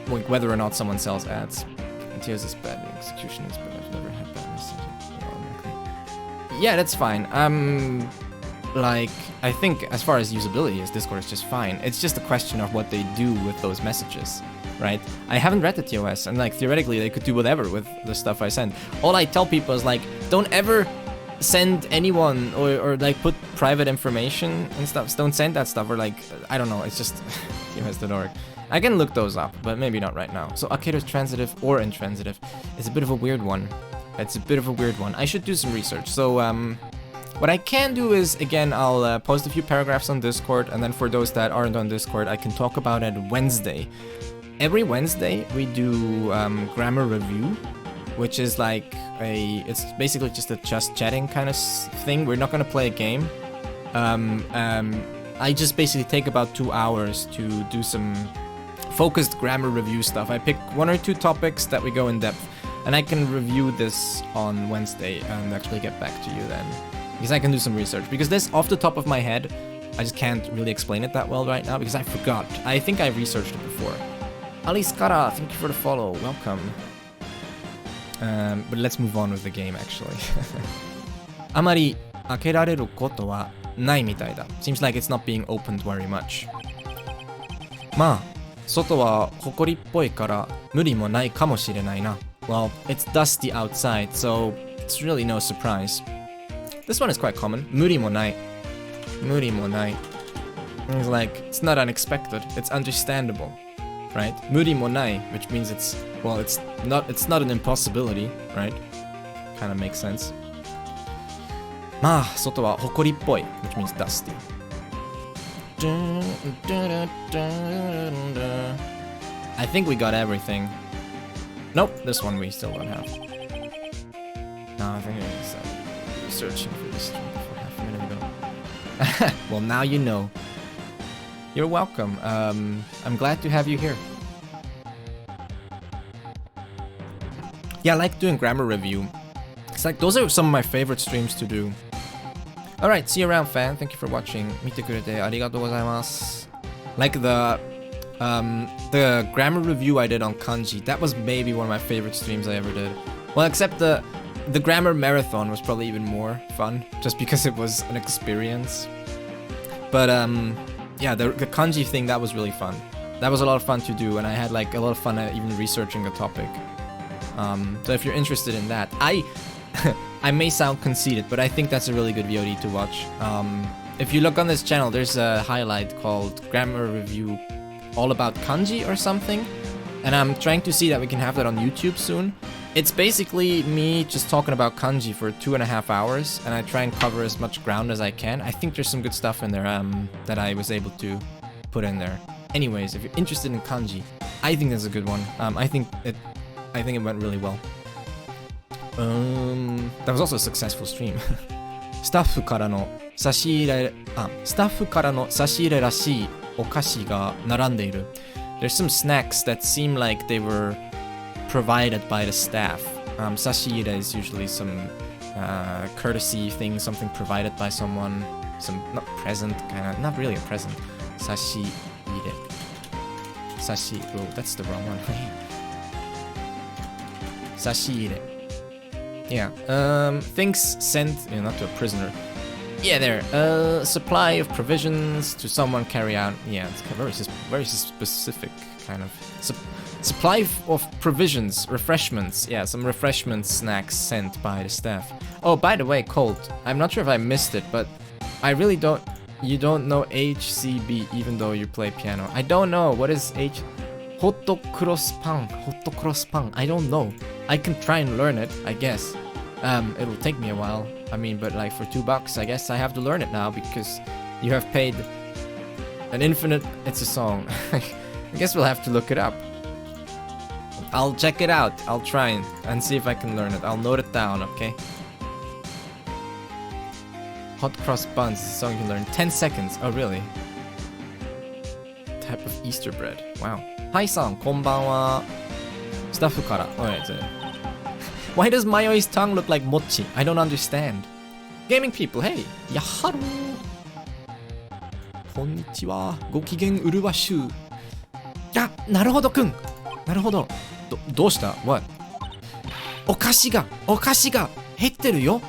like whether or not someone sells ads. TOS is bad, the execution is bad. I've never had bad messaging. Yeah, that's fine. Like, I think as far as usability is, Discord is just fine. It's just a question of what they do with those messages, right? I haven't read the TOS, and like theoretically they could do whatever with the stuff I send. All I tell people is like, don't ever send anyone or like put private information and stuff. Don't send that stuff, or like, I don't know, it's just TOS.org. I can look those up, but maybe not right now. So Akeru's transitive or intransitive is a bit of a weird one. I should do some research. So what I can do is, again, I'll post a few paragraphs on Discord, and then for those that aren't on Discord, I can talk about it Wednesday. Every Wednesday we do grammar review, which is like it's basically just a just chatting kind of thing. We're not gonna play a game. I just basically take about 2 hours to do some focused grammar review stuff. I pick 1 or 2 topics that we go in depth, and I can review this on Wednesday and actually get back to you then. Because I can do some research. Because this, off the top of my head, I just can't really explain it that well right now because I forgot. I think I researched it before. Alice Kara, thank you for the follow. Welcome. But let's move on with the game actually. あまり開けられることはないみたいだ. Seems like it's not being opened very much. まあ、外は埃っぽいから無理もないかもしれないな. Well, it's dusty outside, so it's really no surprise. This one is quite common. 無理もない. 無理もない. It's like, it's not unexpected. It's understandable, right? 無理もない, which means it's not an impossibility, right? Kind of makes sense. まあ、外は埃っぽい, which means dusty. I think we got everything. Nope, this one we still don't have. No, I think it's searching for this stream for half a minute ago. Well, now you know. You're welcome. I'm glad to have you here. Yeah, I like doing grammar review. It's like, those are some of my favorite streams to do. Alright, see you around, fan. Thank you for watching. 見てくれてありがとうございます. Like the grammar review I did on kanji, that was maybe one of my favorite streams I ever did. Well, except the grammar marathon was probably even more fun, just because it was an experience. But yeah, the kanji thing, that was really fun. That was a lot of fun to do, and I had like a lot of fun even researching the topic. So if you're interested in that, I may sound conceited, but I think that's a really good VOD to watch. If you look on this channel, there's a highlight called Grammar Review all about kanji or something, and I'm trying to see that we can have that on YouTube soon. It's basically me just talking about kanji for 2.5 hours, and I try and cover as much ground as I can. I think there's some good stuff in there that I was able to put in there. Anyways, if you're interested in kanji, I think that's a good one. I think it went really well. That was also a successful stream. スタッフからの差し入れらしいお菓子が並んでいる. There's some snacks that seem like they were provided by the staff. Sashire is usually some courtesy thing, something provided by someone. Some, not present, not really a present. Sashire. Oh, that's the wrong one. Sashire. Yeah. Things sent, not to a prisoner. Yeah, there. Supply of provisions to someone carry out. Yeah, it's very specific kind of. Supply of provisions, refreshments. Yeah, some refreshments, snacks sent by the staff. Oh, by the way, Colt, I'm not sure if I missed it, but I really don't. You don't know HCB even though you play piano. I don't know. What is H? Hotto cross pan. I don't know. I can try and learn it, I guess. It'll take me a while. I mean, but like for $2, I guess I have to learn it now because you have paid An infinite, it's a song. I guess we'll have to look it up. I'll check it out. I'll try and see if I can learn it. I'll note it down, okay? Hot cross buns is a song you can learn. 10 seconds. Oh, really? Type of Easter bread. Wow. Hi, san. Konbanwa. Staff kara. Alright. Why does Mayoi's tongue look like mochi? I don't understand. Gaming people, hey. Yaharu. Konnichiwa. Gokigen urubashu. Ah, naruhodo kun. Naruhodo. どうした What? お菓子が減ってるよ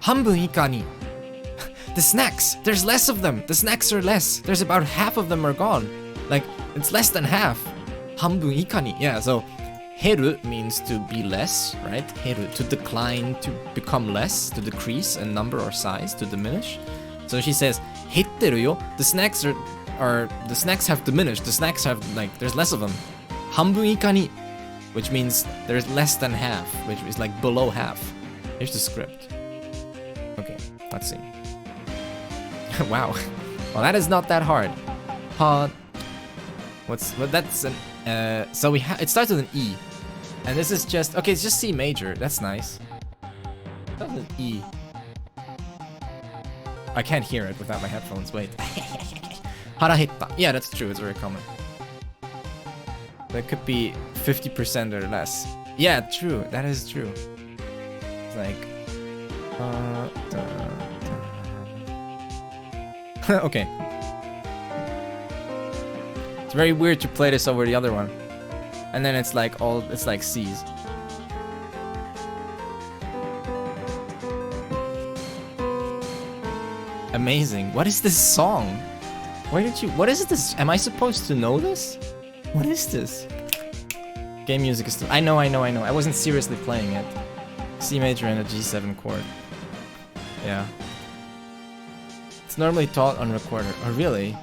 半分以下に The snacks, there's less of them. The snacks are less. There's about half of them are gone. Like, it's less than half. 半分以下に Yeah, so 減る means to be less, right? 減る to decline, to become less, to decrease in number or size, to diminish. So she says 減ってるよ The snacks the snacks have diminished. The snacks have, like, there's less of them. 半分以下に which means there's less than half, which is like below half. Here's the script. Okay, let's see. Wow. Well, that is not that hard. That's an, so it starts with an E. And this is just, okay, it's just C major. That's nice. That's an E. I can't hear it without my headphones, wait. Harahetta. Yeah, that's true, it's very common. That could be 50% or less. Yeah, true. That is true. It's like... okay. It's very weird to play this over the other one. And then it's like it's like C's. Amazing. What is this song? What is this? Am I supposed to know this? What is this? Game music is still... I know. I wasn't seriously playing it. C major and a G7 chord. Yeah. It's normally taught on recorder. Oh, really?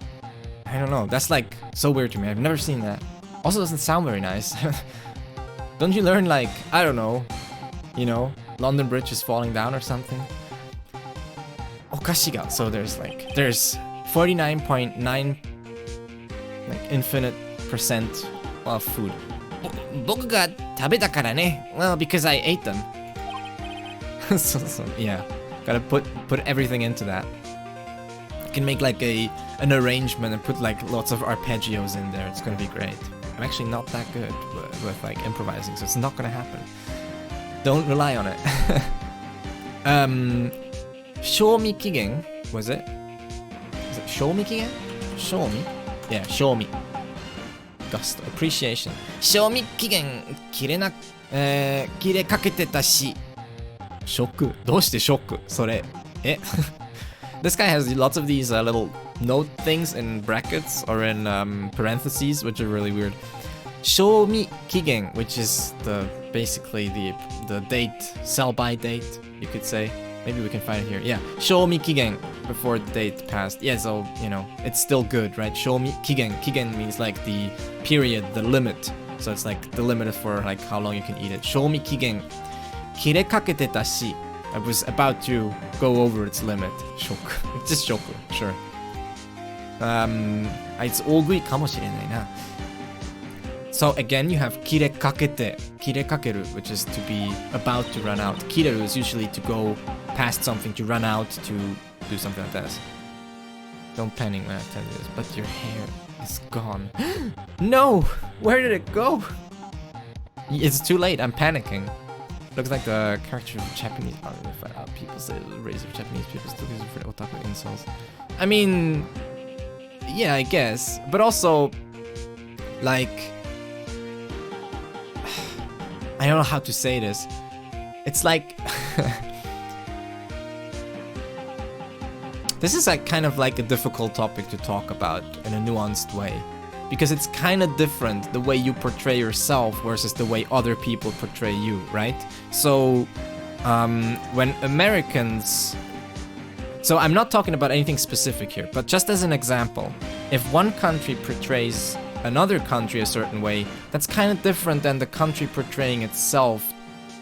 I don't know. That's like so weird to me. I've never seen that. Also doesn't sound very nice. Don't you learn like, I don't know, you know, London Bridge is falling down or something? Okashiga. So there's 49.9 like infinite percent of food. 僕が食べたからね Well, because I ate them. so yeah, gotta put everything into that. You can make like an arrangement and put like lots of arpeggios in there. It's gonna be great. I'm actually not that good with like improvising, so it's not gonna happen. Don't rely on it. Shoumi kigen, was it? Is it shoumi kigen? Shoumi? Yeah, shoumi. Gusto, appreciation. 賞味期限切れかけてたし Shoku. どうしてショックそれ This guy has lots of these little note things in brackets or in parentheses, which are really weird. 賞味期限 which is basically the date, sell by date, you could say. Maybe we can find it here. Yeah, 賞味期限 before the date passed. Yeah, so, you know, it's still good, right? 賞味期限 Kigen means like the period, the limit. So it's like the limit for like how long you can eat it. 賞味期限切れかけてたし I was about to go over its limit. Shock. It's just shock, sure. あいつ大食いかもしれないな So again, you have 切れかけて 切れかける which is to be about to run out. 切れる is usually to go past something, to run out, to do something like this. Don't panic when I tell you this, but your hair is gone. No! Where did it go? It's too late, I'm panicking. Looks like the character of Japanese people say the race of Japanese people still use it for otaku insults. I mean, yeah, I guess. But also, like, I don't know how to say this. It's like this is like kind of like a difficult topic to talk about in a nuanced way. Because it's kind of different the way you portray yourself versus the way other people portray you, right? So, when Americans... So I'm not talking about anything specific here, but just as an example, if one country portrays another country a certain way, that's kind of different than the country portraying itself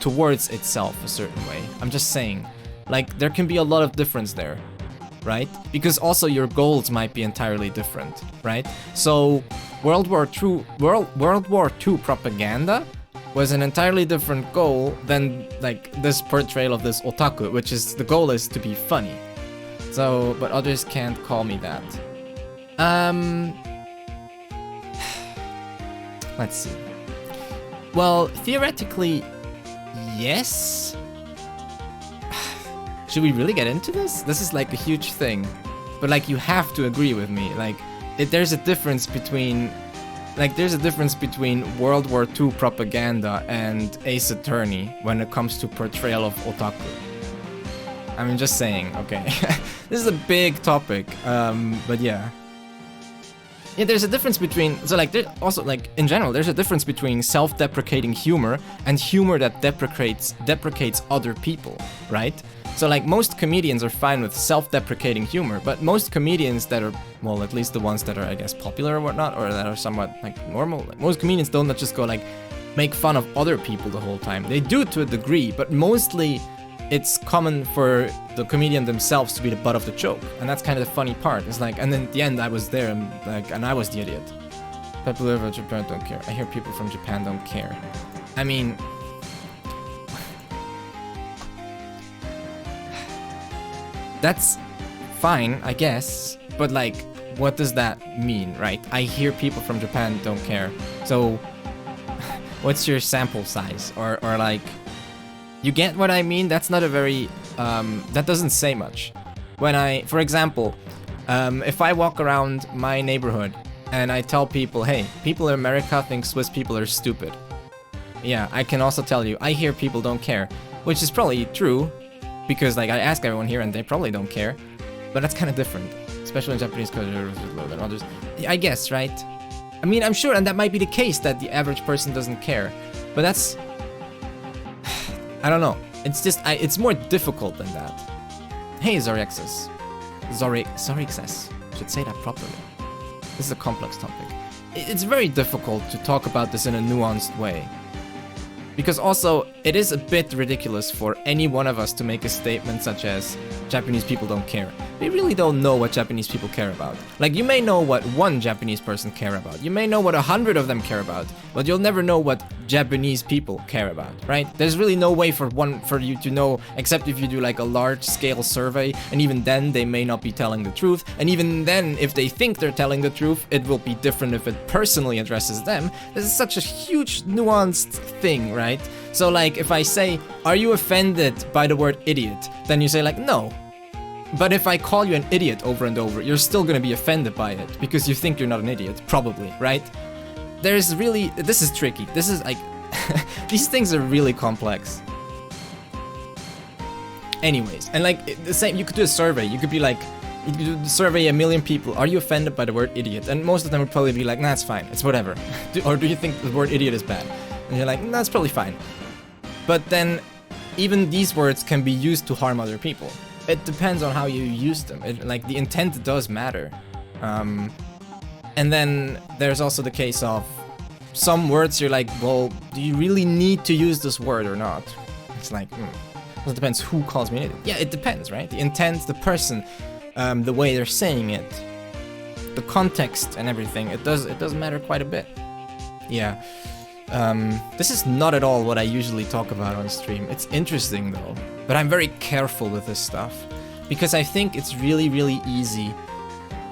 towards itself a certain way. I'm just saying, like, there can be a lot of difference there. right? Because also your goals might be entirely different, right? So World War II propaganda was an entirely different goal than like this portrayal of this otaku, which is the goal is to be funny. So, but others can't call me that. Let's see. Well, theoretically, yes. Should we really get into this? This is like a huge thing. But like you have to agree with me. Like there's a difference between World War II propaganda and Ace Attorney when it comes to portrayal of otaku. I mean, just saying, okay. This is a big topic, but yeah. Yeah, there's a difference between, so like, there's also like, in general, there's a difference between self-deprecating humor and humor that deprecates other people, right? So like, most comedians are fine with self-deprecating humor, but most comedians that are, well, at least the ones that are, I guess, popular or whatnot, or that are somewhat, like, normal, like, most comedians don't just go, like, make fun of other people the whole time. They do to a degree, but mostly it's common for the comedian themselves to be the butt of the joke, and that's kind of the funny part. It's like, and then at the end I was there, and like, and I was the idiot. People over Japan don't care. I hear people from Japan don't care. I mean, that's fine, I guess, but like, what does that mean, right? I hear people from Japan don't care. So, what's your sample size? Or like, you get what I mean? That's not a very, that doesn't say much. When for example, if I walk around my neighborhood and I tell people, hey, people in America think Swiss people are stupid. Yeah, I can also tell you, I hear people don't care, which is probably true, because like I ask everyone here and they probably don't care, but that's kind of different, especially in Japanese culture than others. I guess, right? I mean, I'm sure, and that might be the case that the average person doesn't care, but that's, I don't know. It's just, it's more difficult than that. Hey, Zorixus. Should say that properly. This is a complex topic. It's very difficult to talk about this in a nuanced way. Because also, it is a bit ridiculous for any one of us to make a statement such as, Japanese people don't care. We really don't know what Japanese people care about. Like, you may know what one Japanese person care about. You may know what 100 of them care about. But you'll never know what Japanese people care about, right? There's really no way for you to know, except if you do like a large-scale survey, and even then, they may not be telling the truth. And even then, if they think they're telling the truth, it will be different if it personally addresses them. This is such a huge, nuanced thing, right? So like, if I say, are you offended by the word idiot? Then you say like, no. But if I call you an idiot over and over, you're still gonna be offended by it, because you think you're not an idiot, probably, right? There's really, this is tricky. This is like, these things are really complex. Anyways, and like, the same, you could do a survey. You could be like, you could survey 1 million people, are you offended by the word idiot? And most of them would probably be like, nah, it's fine, it's whatever. Or do you think the word idiot is bad? And you're like, nah, it's probably fine. But then, even these words can be used to harm other people. It depends on how you use them. Like, the intent does matter. And then there's also the case of some words you're like, well, do you really need to use this word or not? It's like, it depends who calls me an idiot. Yeah, it depends, right? The intent, the person, the way they're saying it, the context and everything, it does matter quite a bit. Yeah. This is not at all what I usually talk about on stream. It's interesting though, but I'm very careful with this stuff, because I think it's really, really easy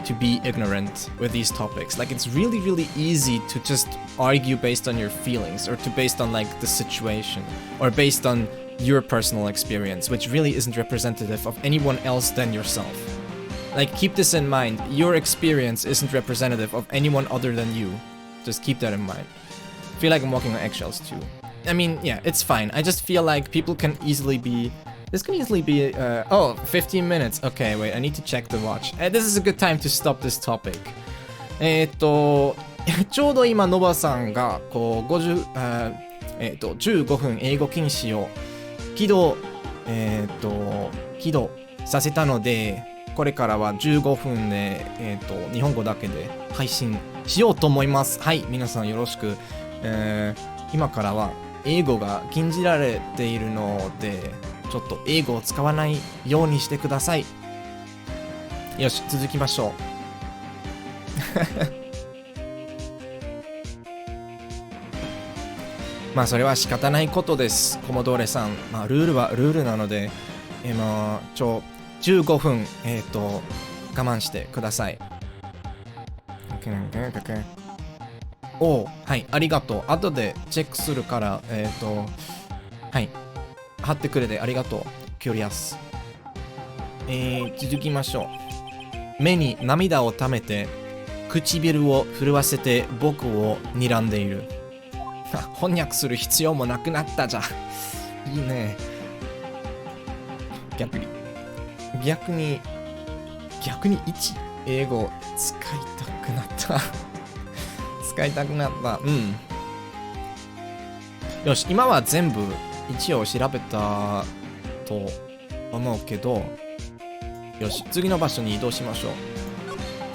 to be ignorant with these topics. Like, it's really, really easy to just argue based on your feelings, or based on like the situation, or based on your personal experience, which really isn't representative of anyone else than yourself. Like, keep this in mind, your experience isn't representative of anyone other than you. Just keep that in mind. I feel like I'm walking on eggshells too. I mean, yeah, it's fine. I just feel like people can easily be... This can easily be... oh, 15 minutes. Okay, wait, I need to check the watch. This is a good time to stop this topic. ちょうど今、ノバさんが、こう、15分英語禁止を起動させたので、これからは15分で、日本語だけで配信しようと思います。はい、皆さんよろしく。今からは英語が禁じられているので、ちょっと英語を使わないようにしてください。よし、続きましょう。まあそれは仕方ないことです、コモドーレさん。まあルールはルールなので、15分、我慢してください。おう、はい、ありがとう。後でチェックするから、はい。貼ってくれてありがとう。キュリアス。続きましょう。目に涙をためて、唇を震わせて僕を睨んでいる。翻訳する必要もなくなったじゃん。いいね。逆に1英語使いたくなった。使いたくなった。うん。よし、今は全部一応調べたと思うけど、よし、次の場所に移動しましょう。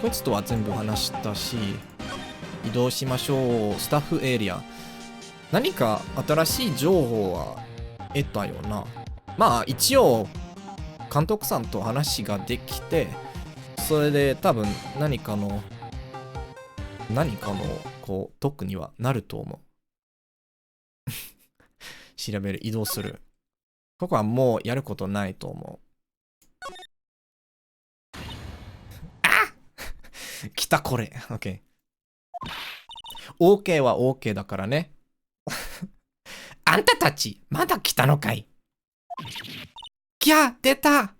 こいつとは全部話したし、移動しましょう。スタッフエリア。何か新しい情報は得たよな。まあ一応監督さんと話ができて、それで多分何かのこう特にはなると思う。調べる、移動する。ここはもうやることないと思う。あ来たこれ。OK。OK は OK だからね。あんたたち、まだ来たのかい。きゃ、出た。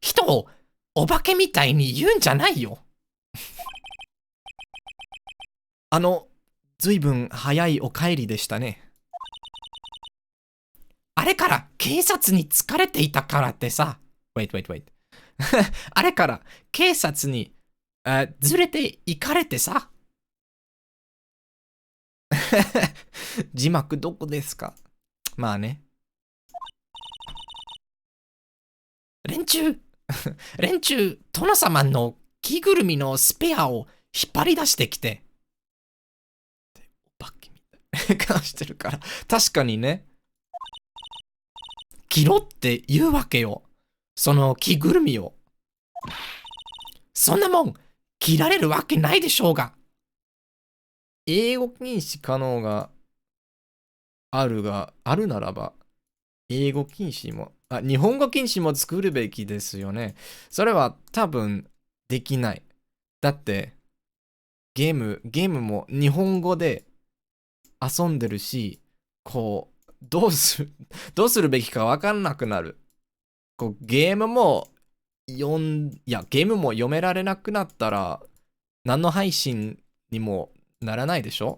人をお化けみたいに言うんじゃないよ。ずいぶん早いお帰りでしたね。あれから警察に疲れていたからってさ。Wait. あれから警察にずれて行かれてさ。字幕どこですか？まあね。連中、殿様の着ぐるみのスペアを引っ張り出してきて。お化けみたいな顔してるから。確かにね。着ろって言うわけよ。その着ぐるみを。そんなもん、着られるわけないでしょうが。英語禁止可能があるならば、英語禁止も、日本語禁止も作るべきですよね。それは多分できない。だって、ゲームも日本語で遊んでるし、こう、どうするべきかわかんなくなる。こう、ゲームも読められなくなったら、何の配信にもならないでしょ。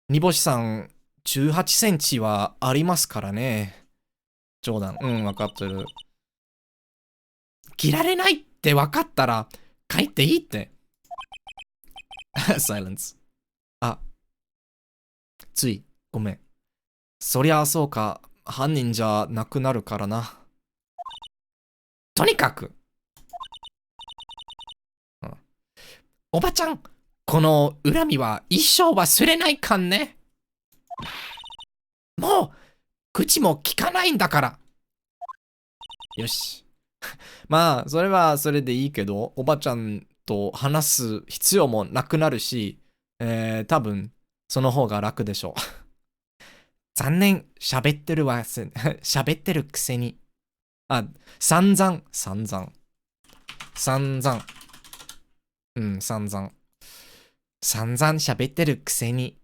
煮干しさん、18センチはありますからね。冗談。わかってる。着られないって分かったら、帰っていいって。サイレンス。ごめん。そりゃそうか。犯人じゃなくなるからな。とにかく。おばちゃん、この恨みは一生忘れないかんね。もう、口も聞かないんだから。よし。まあ、それはそれでいいけど、おばちゃんと話す必要もなくなるし、多分、その方が楽でしょう。残念、喋ってるくせに。散々。散々喋ってるくせに。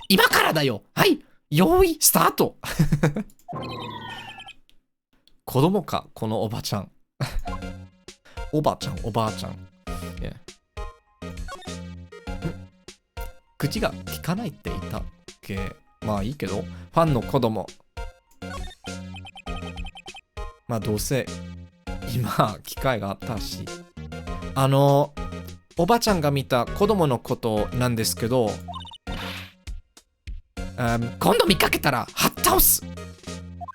今からだよ。はい、用意スタート。子供か、このおばちゃん。おばあちゃん。Yeah. 口が聞かないって言ったっけ？まあいいけど、ファンの子供。まあどうせ、今、機会があったし。おばちゃんが見た子供のことなんですけど、今度見かけたら、はっ倒す。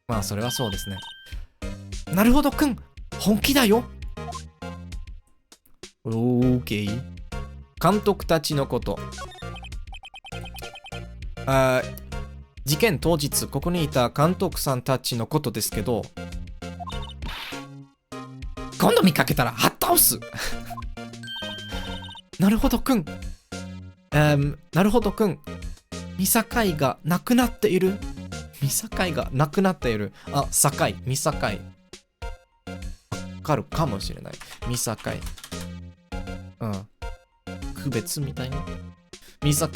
まあそれはそうですね。なるほどくん、本気だよ。OK。監督たちのこと。事件当日ここにいた監督さんたちのことですけど、今度見かけたらはっ倒すなるほどくん、なるほどくん、見境がなくなっている。見境がなくなっている。あ、境、見境。わかるかもしれない。見境。うん。区別みたいな。見境。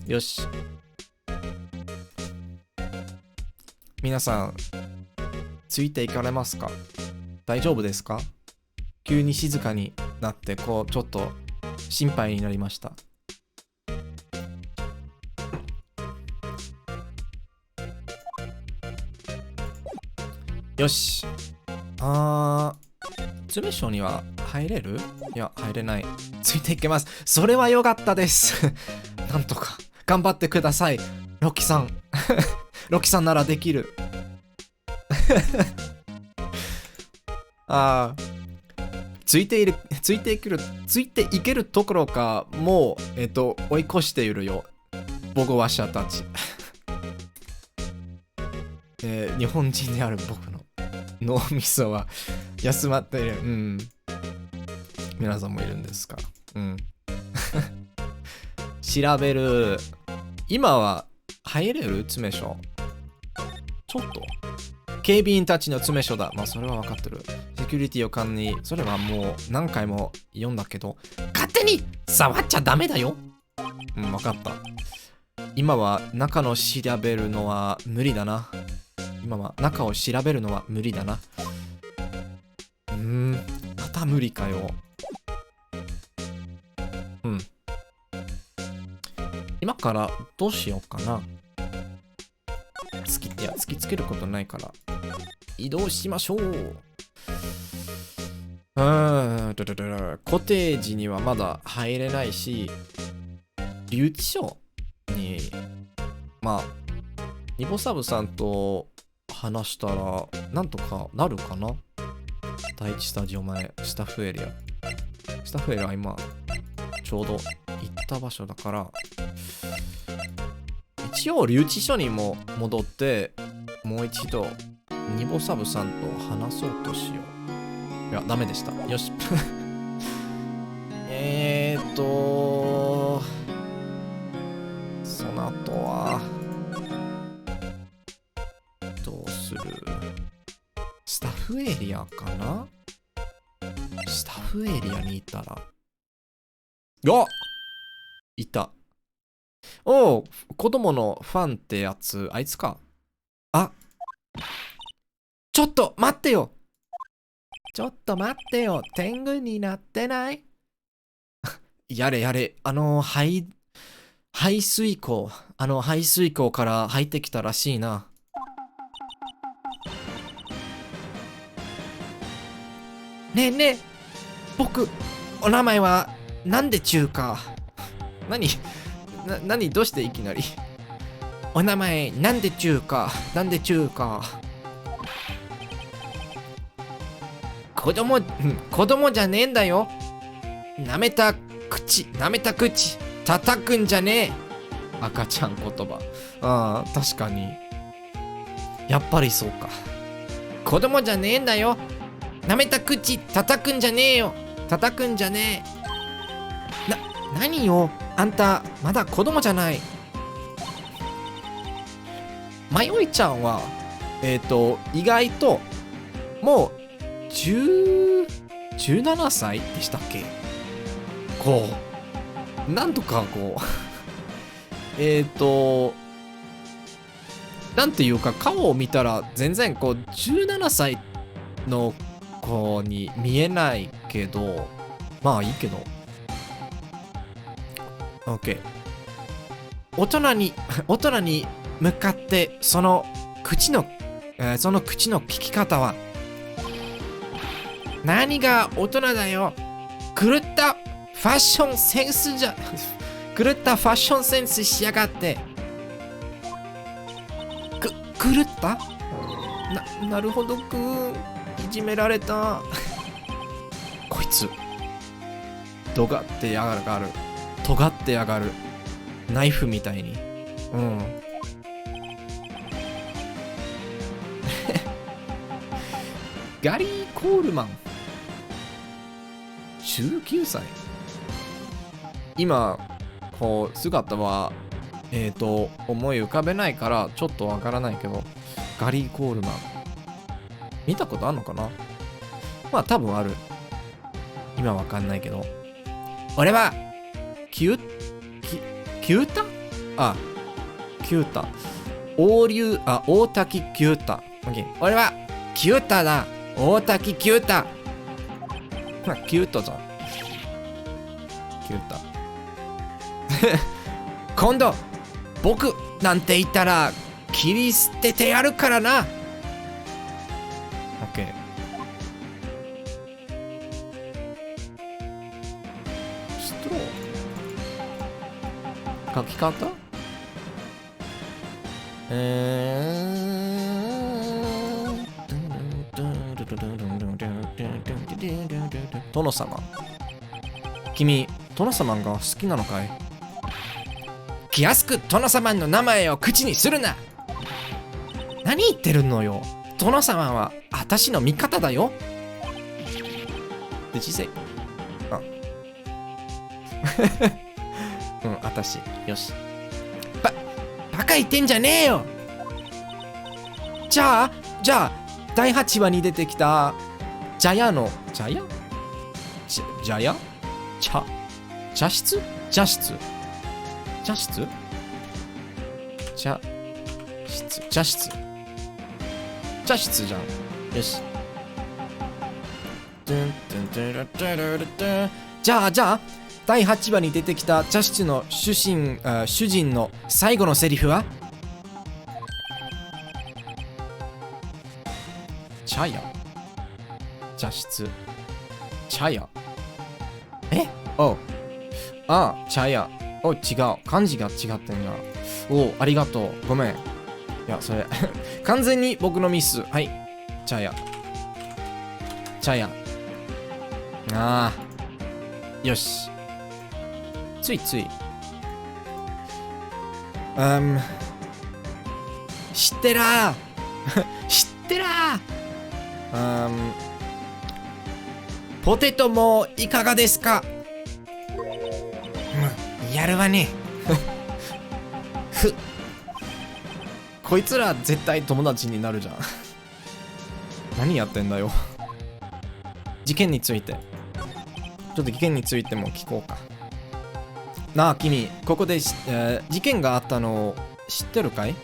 よし。皆さん、ついていかれますか？大丈夫ですか？急に静かになって、こう、ちょっと心配になりました。よし。詰所には入れる？いや、入れない。ついていけます。それは良かったです。なんとか。頑張ってください。ロキさん。ロキさんならできる。ついていけるところか、もう、追い越しているよ。ボゴワシャたち。日本人である僕の脳みそは休まっている。うん。皆さんもいるんですか？うん。調べる。今は入れる？詰所。ちょっと。警備員たちの詰所だ。まあそれは分かってる。セキュリティを管理。それはもう何回も読んだけど、勝手に触っちゃダメだよ。うん、分かった。今は中の調べるのは無理だな。今は中を調べるのは無理だな。また無理かよ。うん。今からどうしようかな。突きつけることないから。移動しましょう。コテージにはまだ入れないし、留置所に、まあ、ニボサブさんと話したら、なんとかなるかな？第一スタジオ前、スタッフエリア。スタッフエリアは今、ちょうど行った場所だから、一応留置所にも戻って、もう一度、ニボサブさんと話そうとしよう。いや、ダメでした。よし。その後は、どうする？スタッフエリアかな？スタッフエリアにいたら。いた。おう、子供のファンってやつ、あいつか。ちょっと待ってよ。天狗になってない？やれ。排水溝から入ってきたらしいな。ねえ、僕、お名前は、なんでちゅうか。何どうしていきなり。お名前、なんでちゅうか。子供じゃねえんだよ。なめた口、叩くんじゃねえ。赤ちゃん言葉。ああ、確かに。やっぱりそうか。子供じゃねえんだよ。なめた口、叩くんじゃねえ。何よ、あんた、まだ子供じゃない。まよいちゃんは、意外と、もう、17歳でしたっけ？こう、なんとかこう、なんていうか、顔を見たら全然こう、17歳の子に見えないけど、まあいいけど。OK。大人に向かって、その口の聞き方は、何が大人だよ。狂ったファッションセンスしやがって。狂った？なるほどくん。いじめられた。こいつ。尖ってやがる。ナイフみたいに。ガリー・コールマン。19歳。今、こう、姿は、思い浮かべないから、ちょっとわからないけど、ガリー・コールマン。見たことあるのかな？まあ、多分ある。今わかんないけど。俺は、キュータ？あ、キュータ。大滝キュータ。俺は、キュータだ。大滝キュータ。キュートじゃん。キュータ。今度、僕なんて言ったら、切り捨ててやるからな。オッケー。ストロー。書き方？殿様。君、殿様が好きなのかい？気安く殿様の名前を口にするな。何言ってるのよ。殿様は私の味方だよ。で、小さい。あ。うん、私。よし。バカ言ってんじゃねえよ。じゃあ、第8話に出てきた、ジャヤの、ジャヤ茶室じゃん。よし。じゃあ、第8話に出てきた茶室の主人の最後のセリフは？茶屋。茶室。茶屋。茶屋。違う。漢字が違ってんな。ありがとう。ごめん。いや、それ、完全に僕のミス。はい。茶屋。よし。つい。知ってらポテトもいかがですか？やるわね。こいつら絶対友達になるじゃん。何やってんだよ。事件についても聞こうか。なあ君、ここで、事件があったのを知ってるかい？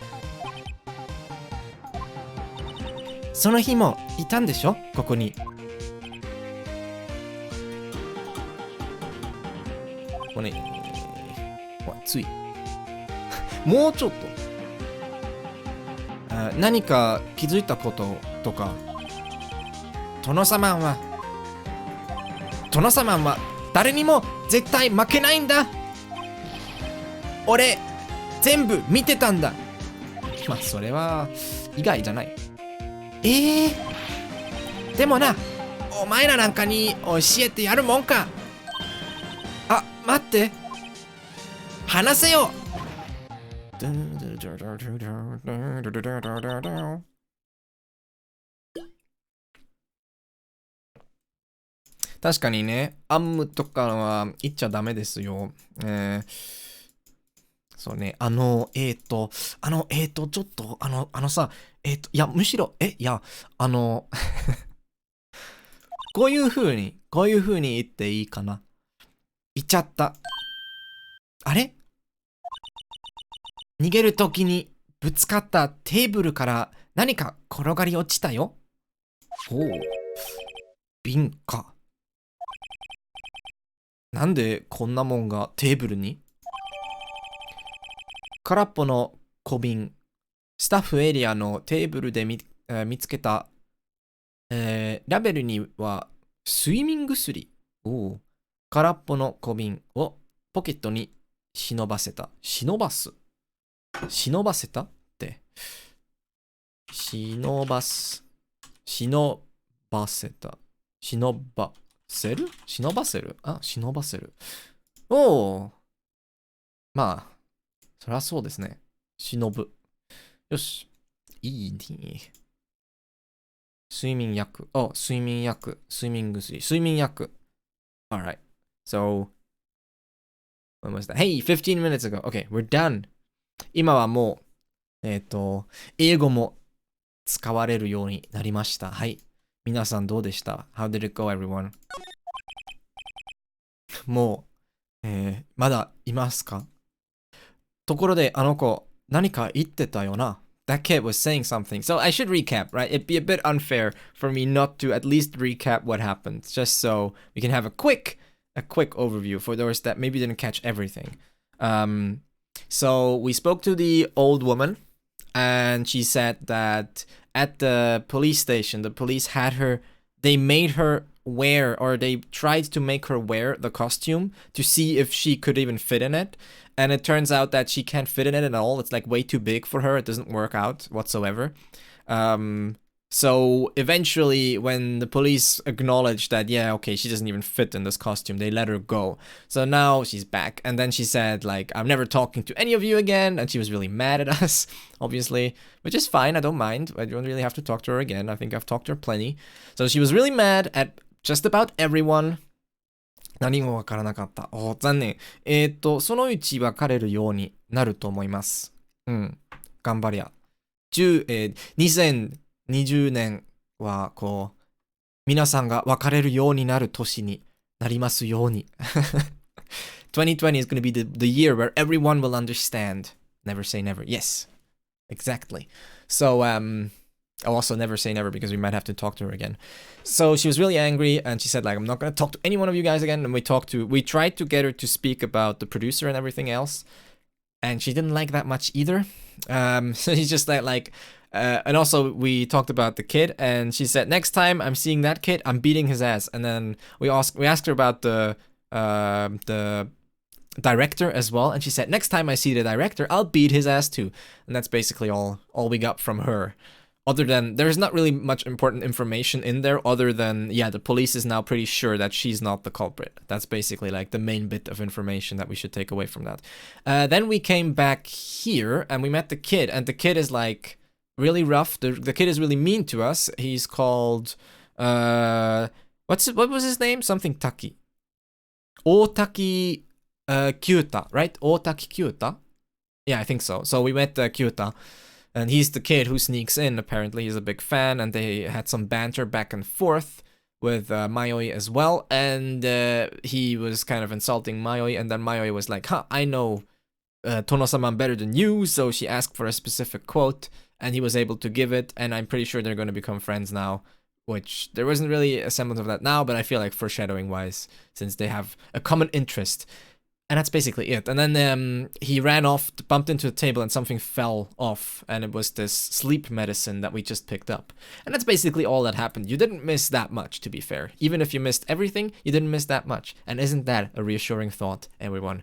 その日もいたんでしょ、ここに。これ、つい。もうちょっと。何か気づいたこととか。殿様は誰にも絶対負けないんだ。俺、全部見てたんだ。まあ、それは、意外じゃない。でもな、お前らなんかに教えてやるもんか。あ、待って。話せよ。確かにね、アンムとかは言っちゃダメですよ。そうね、ちょっと、さ、いや、むしろ、こういう風に言っていいかな。言っちゃった。あれ？逃げるときにぶつかったテーブルから何か転がり落ちたよ。瓶か。なんでこんなもんがテーブルに？空っぽの小瓶。スタッフエリアのテーブルで見つけた、ラベルには睡眠薬。空っぽの小瓶をポケットに忍ばせた。忍ばせたって。忍ばせた。忍ばせる。まあ、そりゃそうですね。忍ぶ。よし。いいね。睡眠薬. Oh, 睡眠薬. 睡眠薬. 睡眠薬. Alright. So, when was that? Hey, 15 minutes ago. Okay, we're done. 今はもう、英語も使われるようになりました。はい。皆さんどうでした？ How did it go, everyone? もう、まだいますか？ところで、あの子、何か言ってたよな。That kid was saying something. So I should recap, right? It'd be a bit unfair for me not to at least recap what happened, just so we can have a quick overview for those that maybe didn't catch everything. So we spoke to the old woman, and she said that at the police station, the police had her, they made her wear, or they tried to make her wear the costume to see if she could even fit in it. And it turns out that she can't fit in it at all. It's like way too big for her. It doesn't work out whatsoever. So eventually, when the police acknowledged that, yeah, okay, she doesn't even fit in this costume, they let her go. So now she's back. And then she said, like, I'm never talking to any of you again. And she was really mad at us, obviously, which is fine. I don't mind. I don't really have to talk to her again. I think I've talked to her plenty. So she was really mad at just about everyone. 何もわからなかった。残念。そのうち分かれるようになると思います。うん。頑張りゃ。2020年は、こう、皆さんが分かれるようになる年になりますように。2020 is going to be the year where everyone will understand. Never say never. Yes. Exactly. So, I'll also never say never because we might have to talk to her again. So she was really angry and she said, like, I'm not going to talk to any one of you guys again. And we tried to get her to speak about the producer and everything else. And she didn't like that much either. So she's just like, and also we talked about the kid and she said, next time I'm seeing that kid, I'm beating his ass. And then we asked her about the director as well. And she said, next time I see the director, I'll beat his ass too. And that's basically all we got from her. Other than, there's not really much important information in there other than, yeah, the police is now pretty sure that she's not the culprit. That's basically like the main bit of information that we should take away from that. Then we came back here and we met the kid, and the kid is like really rough. The kid is really mean to us. He's called, what was his name? Something Taki. Otaki Kyuta, right? Otaki Kyuta? Yeah, I think so. So we met Kyuta. And he's the kid who sneaks in, apparently. He's a big fan, and they had some banter back and forth with Mayoi as well. And he was kind of insulting Mayoi, and then Mayoi was like, I know Tono-sama better than you, so she asked for a specific quote, and he was able to give it, and I'm pretty sure they're going to become friends now, which there wasn't really a semblance of that now, but I feel like foreshadowing-wise, since they have a common interest. And that's basically it. And then he ran off, bumped into a table, and something fell off. And it was this sleep medicine that we just picked up. And that's basically all that happened. You didn't miss that much, to be fair. Even if you missed everything, you didn't miss that much. And isn't that a reassuring thought, everyone?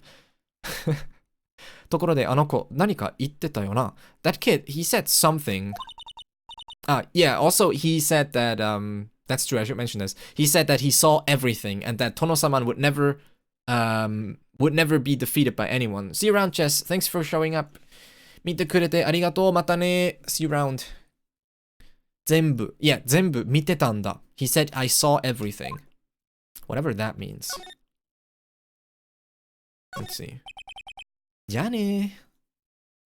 ところで、あの子、何か言ってたよな。That kid, he said something. Yeah, also he said that, that's true, I should mention this. He said that he saw everything, and that Tono-sama would never be defeated by anyone. See you around, Chess. Thanks for showing up. 見てくれてありがとう。またね。See you around. 全部。Yeah, 全部見てたんだ。He said, I saw everything. Whatever that means. Let's see. じゃあね。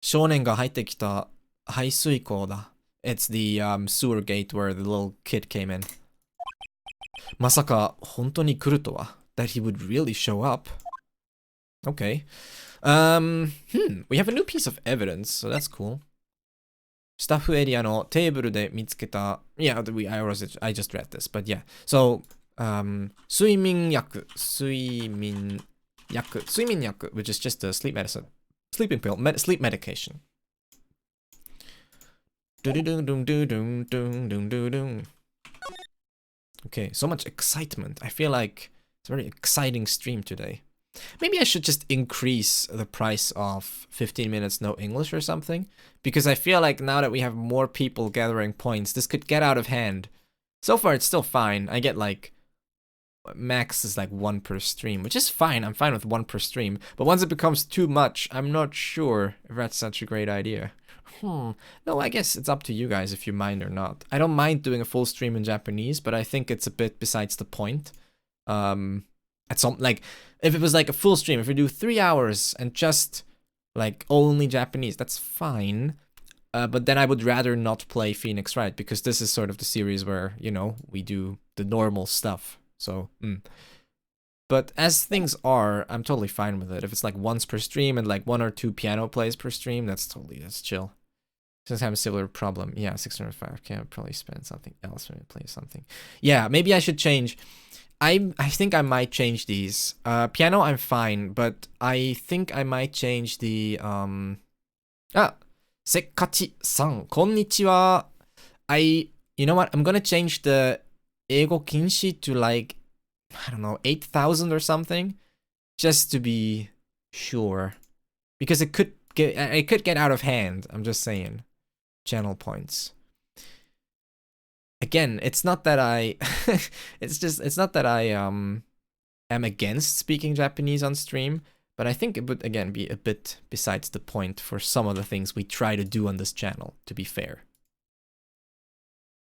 少年が入ってきた排水溝だ。It's the sewer gate where the little kid came in. まさか本当に来るとは。That he would really show up. Okay. We have a new piece of evidence, so that's cool. スタッフエリアのテーブルで見つけた Yeah, I just read this, but yeah. So, 睡眠薬 which is just a sleep medicine. Sleeping pill, sleep medication. Okay, so much excitement. I feel like it's a very exciting stream today. Maybe I should just increase the price of 15 minutes no English or something, because I feel like now that we have more people gathering points, this could get out of hand. So far it's still fine. I get like max is like 1 per stream, which is fine. I'm fine with 1 per stream. But once it becomes too much, I'm not sure if that's such a great idea. No, I guess it's up to you guys if you mind or not. I don't mind doing a full stream in Japanese, but I think it's a bit besides the point. At some, like, if it was like a full stream, if we do 3 hours and just like only Japanese, that's fine. But then I would rather not play Phoenix Wright, because this is sort of the series where, you know, we do the normal stuff. So, But as things are, I'm totally fine with it. If it's like once per stream and like 1 or 2 piano plays per stream, that's chill. Just have a similar problem. Yeah, 605. I'll probably spend something else when I play something. Yeah, maybe I should change. I think I might change these. Piano, I'm fine, but I think I might change the Sekkachi-san, konnichiwa. You know what? I'm gonna change the Eigo Kinshi to like, I don't know, 8,000 or something, just to be sure, because it could get out of hand. I'm just saying, channel points. Again, it's not that I, it's not that I am against speaking Japanese on stream, but I think it would again be a bit besides the point for some of the things we try to do on this channel, to be fair.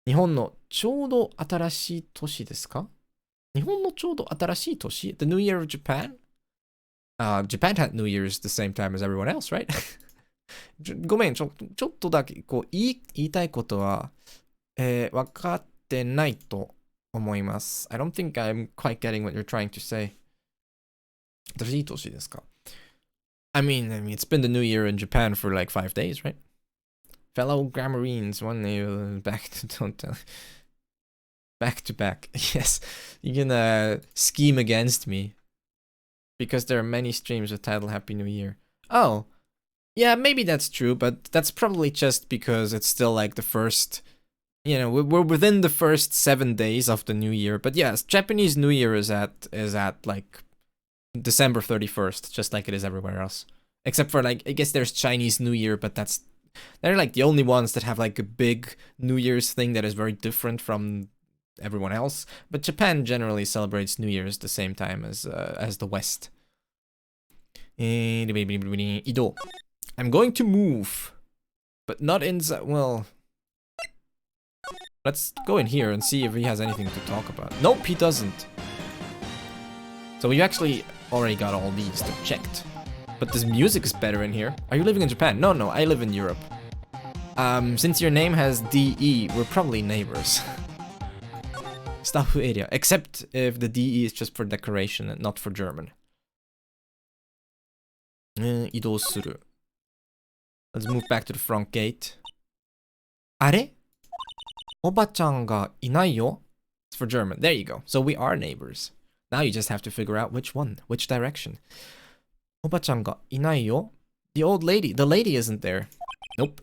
日本のちょうど新しい年ですか? 日本のちょうど新しい年? The New Year of Japan? Japan had New Year's the same time as everyone else, right? ごめん、ちょっとだけこう言いたいことは、分かってないと思います。I don't think I'm quite getting what you're trying to say. 新しい年ですか? I mean, it's been the New Year in Japan for like 5 days, right? Fellow Grammarines, one day back to back. Yes, you can scheme against me because there are many streams with title Happy New Year. Oh, yeah, maybe that's true, but that's probably just because it's still like the first, you know, we're within the first 7 days of the new year. But yes, Japanese New Year is at like December 31st, just like it is everywhere else. Except for like, I guess there's Chinese New Year, but they're like the only ones that have like a big New Year's thing that is very different from everyone else. But Japan generally celebrates New Year's the same time as the West. Ido. I'm going to move, but not inside. Well, let's go in here and see if he has anything to talk about. Nope, he doesn't. So we actually already got all these checked. But this music is better in here. Are you living in Japan? No, I live in Europe. Since your name has DE, we're probably neighbors. Staff area. Except if the DE is just for decoration and not for German. 移動する. Let's move back to the front gate. あれ? おばちゃんがいないよ? It's for German. There you go. So we are neighbors. Now you just have to figure out which one, which direction. おばちゃんがいないよ? The old lady. The lady isn't there. Nope.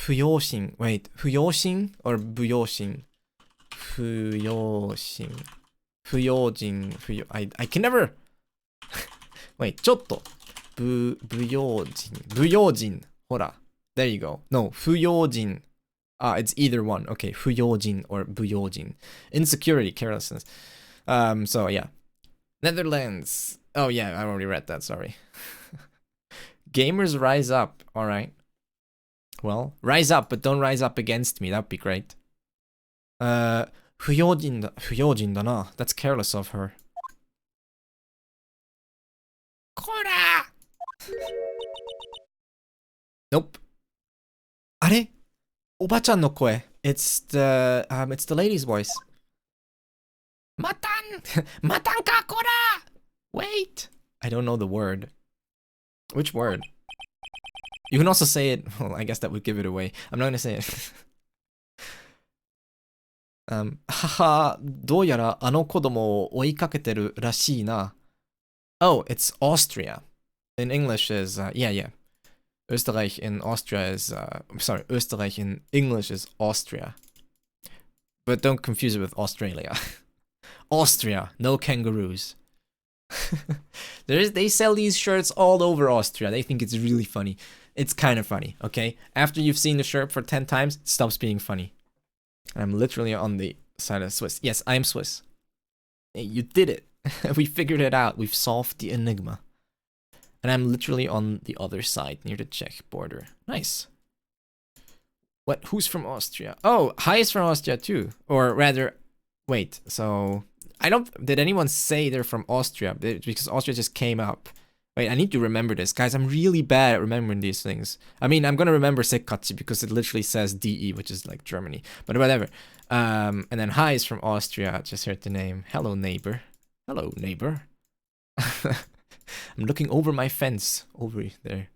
不養心. Wait, 不養心 or 不養心? 不養心. 不養人. I can never. Wait, ちょっと. 不養人. 不養人. ほら. There you go. No, 不養人. It's either one. Okay, 不養人 or 不養人. Insecurity, carelessness. So yeah. Netherlands. Oh yeah, I already read that, sorry. Gamers rise up. Alright. Well, rise up, but don't rise up against me. That'd be great. 不用心だな. That's careless of her. こら! Nope. あれ? おばちゃんの声. It's the lady's voice. またんかこら! Wait. I don't know the word. Which word? You can also say it. Well, I guess that would give it away. I'm not gonna say it. 母、どうやらあの子供を追いかけてるらしいな. Oh, it's Austria. In English is, yeah. Österreich in Austria is, sorry, Österreich in English is Austria. But don't confuse it with Australia. Austria, no kangaroos. They sell these shirts all over Austria. They think it's really funny. It's kind of funny, okay? After you've seen the shirt for 10 times, it stops being funny. And I'm literally on the side of Swiss. Yes, I am Swiss. Hey, you did it. We figured it out. We've solved the enigma. And I'm literally on the other side, near the Czech border. Nice. What? Who's from Austria? Oh, Hai is from Austria too. Or rather, wait, so... Did anyone say they're from Austria? Because Austria just came up. Wait, I need to remember this. Guys, I'm really bad at remembering these things. I mean, I'm gonna remember Sekkachi because it literally says DE, which is like Germany. But whatever. And then Hai is from Austria. I just heard the name. Hello, neighbor. Hello, neighbor. I'm looking over my fence. Over there.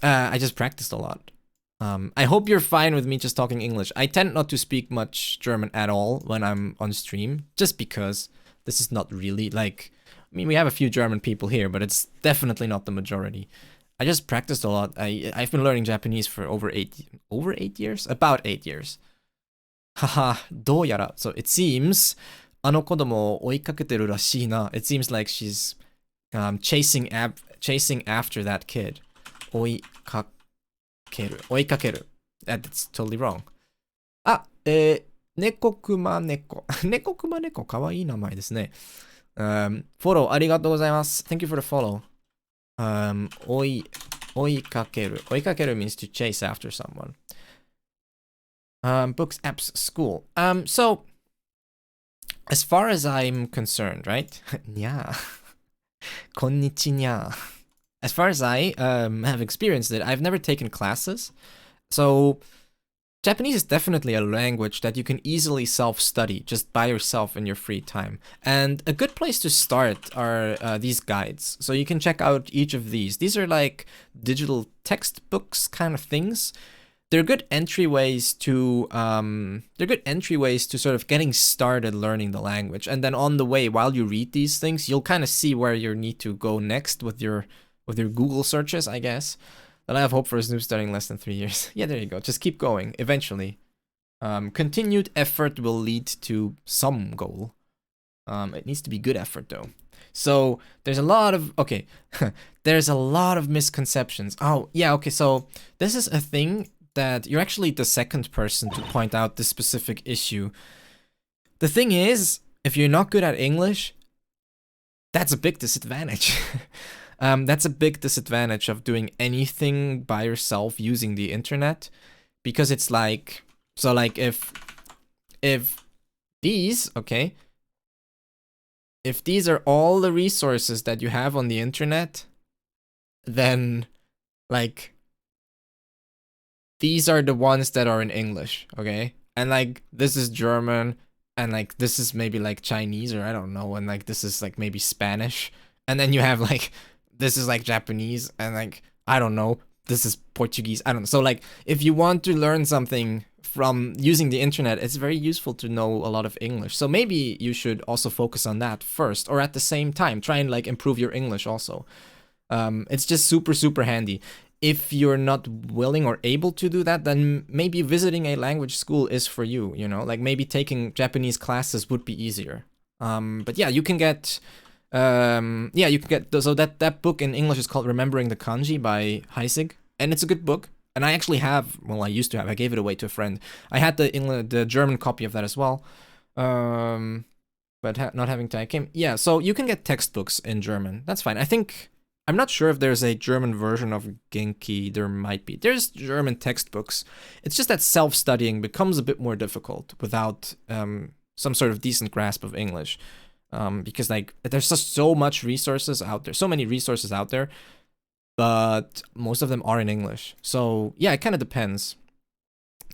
I just practiced a lot. I hope you're fine with me just talking English. I tend not to speak much German at all when I'm on stream. Just because this is not really like... I mean, we have a few German people here, but it's definitely not the majority. I just practiced a lot. I've been learning Japanese for over 8 years? About 8 years. Haha, どうやら. So it seems, あの子供を追いかけてるらしいな. It seems like she's chasing after that kid. 追いかける. 追いかける. That's totally wrong. あ、猫熊猫。猫熊猫、かわいい名前ですね。フォローありがとうございます。Thank you for the follow. 追いかける. 追いかける means to chase after someone. Books, apps, school. So, as far as I'm concerned, right? にゃこんにちにゃ As far as I have experienced it, I've never taken classes. So, Japanese is definitely a language that you can easily self-study just by yourself in your free time. And a good place to start are these guides. So you can check out each of these. These are like digital textbooks kind of things. They're good entryways to sort of getting started learning the language. And then on the way, while you read these things, you'll kind of see where you need to go next with your Google searches, I guess. But I have hope for a noob starting less than 3 years. Yeah, there you go. Just keep going. Eventually. Continued effort will lead to some goal. It needs to be good effort, though. So, there's a lot of... Okay. There's a lot of misconceptions. Oh, yeah, okay. So, this is a thing that... You're actually the second person to point out this specific issue. The thing is, if you're not good at English, that's a big disadvantage. That's a big disadvantage of doing anything by yourself using the internet, because it's like, so like if these, okay, if these are all the resources that you have on the internet, then like these are the ones that are in English, okay? And like this is German, and like this is maybe like Chinese, or I don't know, and like this is like maybe Spanish, and then you have like this is like Japanese, and like, I don't know, this is Portuguese, I don't know. So like, if you want to learn something from using the internet, it's very useful to know a lot of English. So maybe you should also focus on that first, or at the same time, try and like improve your English also. It's just super, super handy. If you're not willing or able to do that, then maybe visiting a language school is for you, you know? Like maybe taking Japanese classes would be easier. But yeah, you can get... so that book in English is called Remembering the Kanji by Heisig, and it's a good book. And I actually have, well, I used to have, I gave it away to a friend. I had the German copy of that as well, but not having time. Yeah, so you can get textbooks in German. That's fine. I'm not sure if there's a German version of Genki. There might be. There's German textbooks. It's just that self-studying becomes a bit more difficult without some sort of decent grasp of English. Because like there's just so much resources out there, so many resources out there, but most of them are in English. So yeah, it kind of depends.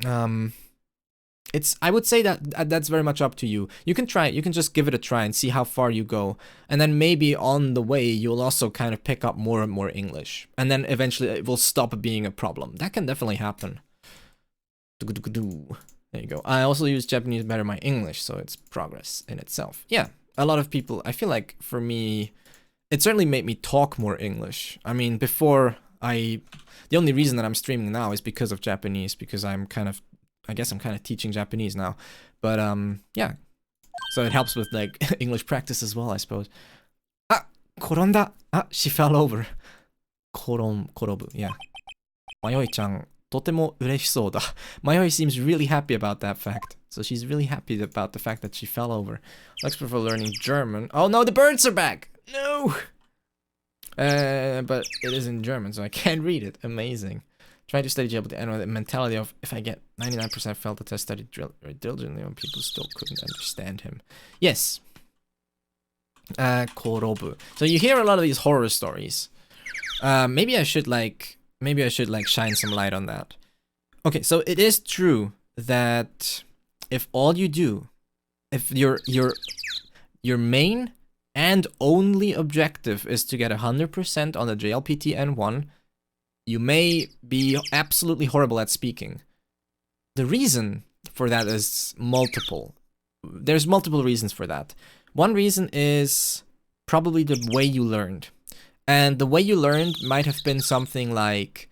I would say that that's very much up to you. You can try it. You can just give it a try and see how far you go, and then maybe on the way you'll also kind of pick up more and more English, and then eventually it will stop being a problem. That can definitely happen. There you go. I also use Japanese better than my English, so it's progress in itself. Yeah. A lot of people, I feel like for me, it certainly made me talk more English. I mean, the only reason that I'm streaming now is because of Japanese, because I guess I'm kind of teaching Japanese now. But yeah, so it helps with like English practice as well, I suppose. Ah, koronda. Ah, she fell over. Korobu, yeah. Mayoi-chan, とても嬉しそうだ. Mayoi seems really happy about that fact. So she's really happy about the fact that she fell over. Let's prefer learning German. Oh no, the birds are back! No! But it is in German, so I can't read it. Amazing. Trying to study JLPT and with the mentality of if I get 99% failed the test, studied diligently when people still couldn't understand him. Yes. Korobu. So you hear a lot of these horror stories. Maybe I should shine some light on that. Okay, so it is true that if all you do, if your main and only objective is to get 100% on the JLPT N1, you may be absolutely horrible at speaking. The reason for that is multiple. There's multiple reasons for that. One reason is probably the way you learned. And the way you learned might have been something like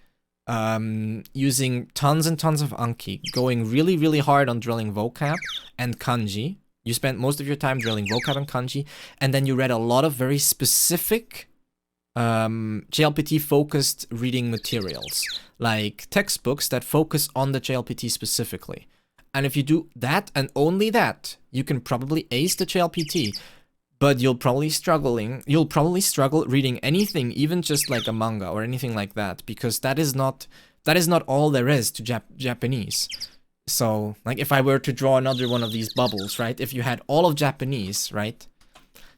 using tons and tons of Anki, going really, really hard on drilling vocab and kanji. You spent most of your time drilling vocab and kanji, and then you read a lot of very specific JLPT-focused reading materials, like textbooks that focus on the JLPT specifically. And if you do that and only that, you can probably ace the JLPT, but you'll probably struggle reading anything, even just like a manga or anything like that, because that is not all there is to Japanese. So, like, if I were to draw another one of these bubbles, right? If you had all of Japanese, right?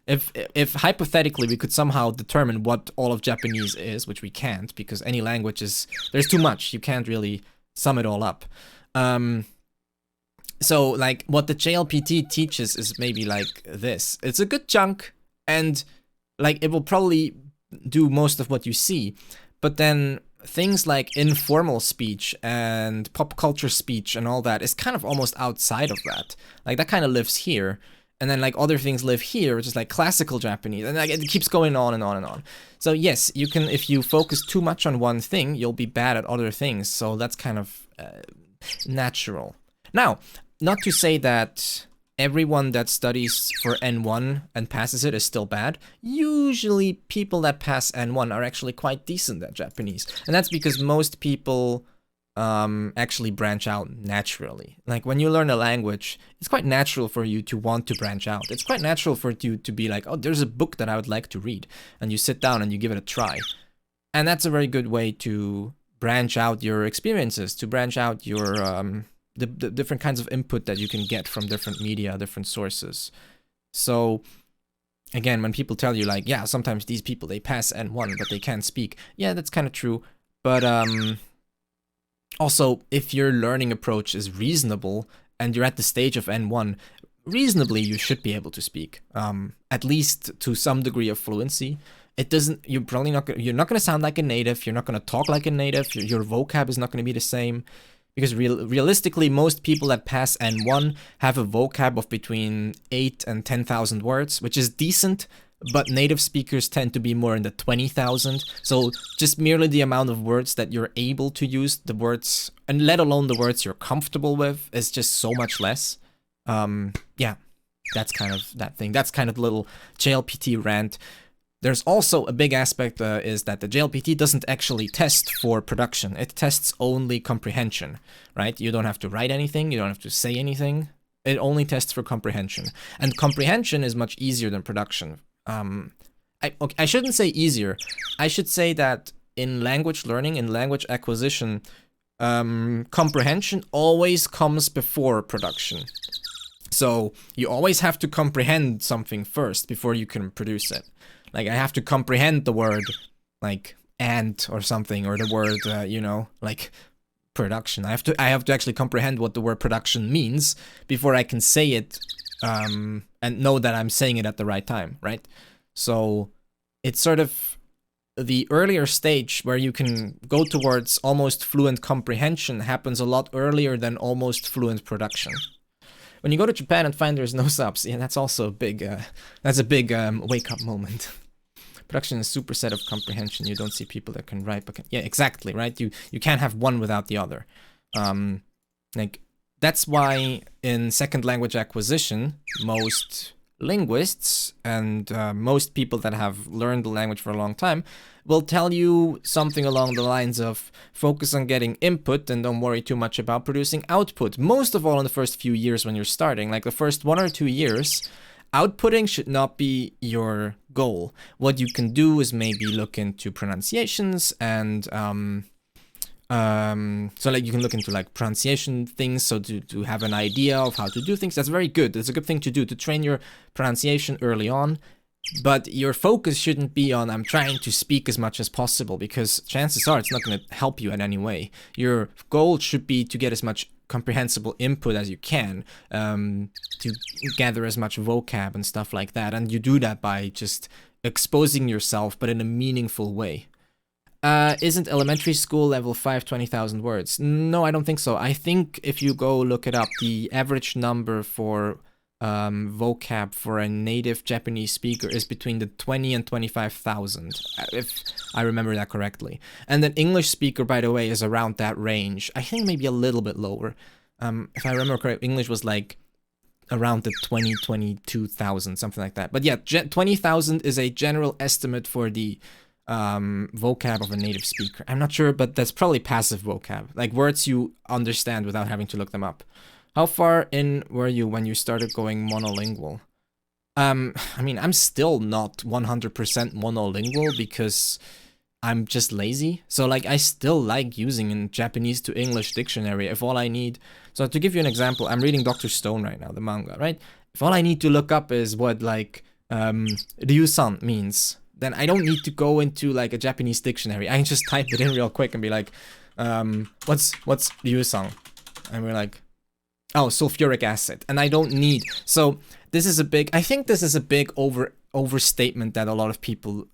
If hypothetically we could somehow determine what all of Japanese is, which we can't, because any language there's too much. You can't really sum it all up. So, like, what the JLPT teaches is maybe like this. It's a good chunk, and, like, it will probably do most of what you see. But then things like informal speech and pop culture speech and all that is kind of almost outside of that. Like, that kind of lives here. And then, like, other things live here, which is, like, classical Japanese. And, like, it keeps going on and on and on. So, yes, you can, if you focus too much on one thing, you'll be bad at other things. So that's kind of natural. Now, not to say that everyone that studies for N1 and passes it is still bad. Usually, people that pass N1 are actually quite decent at Japanese. And that's because most people actually branch out naturally. Like, when you learn a language, it's quite natural for you to want to branch out. It's quite natural for you to be like, oh, there's a book that I would like to read. And you sit down and you give it a try. And that's a very good way to branch out your experiences, to branch out your the different kinds of input that you can get from different media, different sources. So, again, when people tell you, like, yeah, sometimes these people, they pass N1, but they can't speak. Yeah, that's kind of true. But, also, if your learning approach is reasonable and you're at the stage of N1, reasonably you should be able to speak, at least to some degree of fluency. You're probably not going to sound like a native. You're not going to talk like a native. Your vocab is not going to be the same, because realistically, most people that pass N1 have a vocab of between 8 and 10,000 words, which is decent. But native speakers tend to be more in the 20,000. So just merely the amount of words that you're able to use, the words, and let alone the words you're comfortable with, is just so much less. Yeah, that's kind of that thing. That's kind of the little JLPT rant. There's also a big aspect is that the JLPT doesn't actually test for production. It tests only comprehension, right? You don't have to write anything. You don't have to say anything. It only tests for comprehension. And comprehension is much easier than production. I shouldn't say easier. I should say that in language learning, in language acquisition, comprehension always comes before production. So you always have to comprehend something first before you can produce it. Like, I have to comprehend the word, like, ant or something, or the word, like, production. I have to actually comprehend what the word production means before I can say it, and know that I'm saying it at the right time, right? So it's sort of the earlier stage where you can go towards almost fluent comprehension happens a lot earlier than almost fluent production. When you go to Japan and find there's no subs, yeah, that's also a big, wake-up moment. Production is a superset of comprehension. You don't see people that can write, but can, yeah, exactly, right? You can't have one without the other. Like, that's why in second language acquisition, most linguists and most people that have learned the language for a long time will tell you something along the lines of focus on getting input and don't worry too much about producing output. Most of all in the first few years when you're starting, like the first 1 or 2 years, outputting should not be your goal. What you can do is maybe look into pronunciations and so like you can look into like pronunciation things, so to have an idea of how to do things. That's very good. It's a good thing to do, to train your pronunciation early on. But your focus shouldn't be on I'm trying to speak as much as possible, because chances are it's not going to help you in any way. Your goal should be to get as much comprehensible input as you can, to gather as much vocab and stuff like that. And you do that by just exposing yourself, but in a meaningful way. Isn't elementary school level 5 20,000 words? No, I don't think so. I think if you go look it up, the average number for vocab for a native Japanese speaker is between the 20 and 25,000, if I remember that correctly. And an English speaker, by the way, is around that range. I think maybe a little bit lower. If I remember correctly, English was like around the 22,000, something like that. But yeah, 20,000 is a general estimate for the vocab of a native speaker. I'm not sure, but that's probably passive vocab, like words you understand without having to look them up. How far in were you when you started going monolingual? I mean, I'm still not 100% monolingual because I'm just lazy. So like, I still like using a Japanese to English dictionary if all I need. So to give you an example, I'm reading Dr. Stone right now, the manga, right? If all I need to look up is what like Ryu-san means, then I don't need to go into like a Japanese dictionary. I can just type it in real quick and be like, what's Ryu-san? And we're like, oh, sulfuric acid. And I don't need. So this is a big, I think this is a big overstatement that a lot of people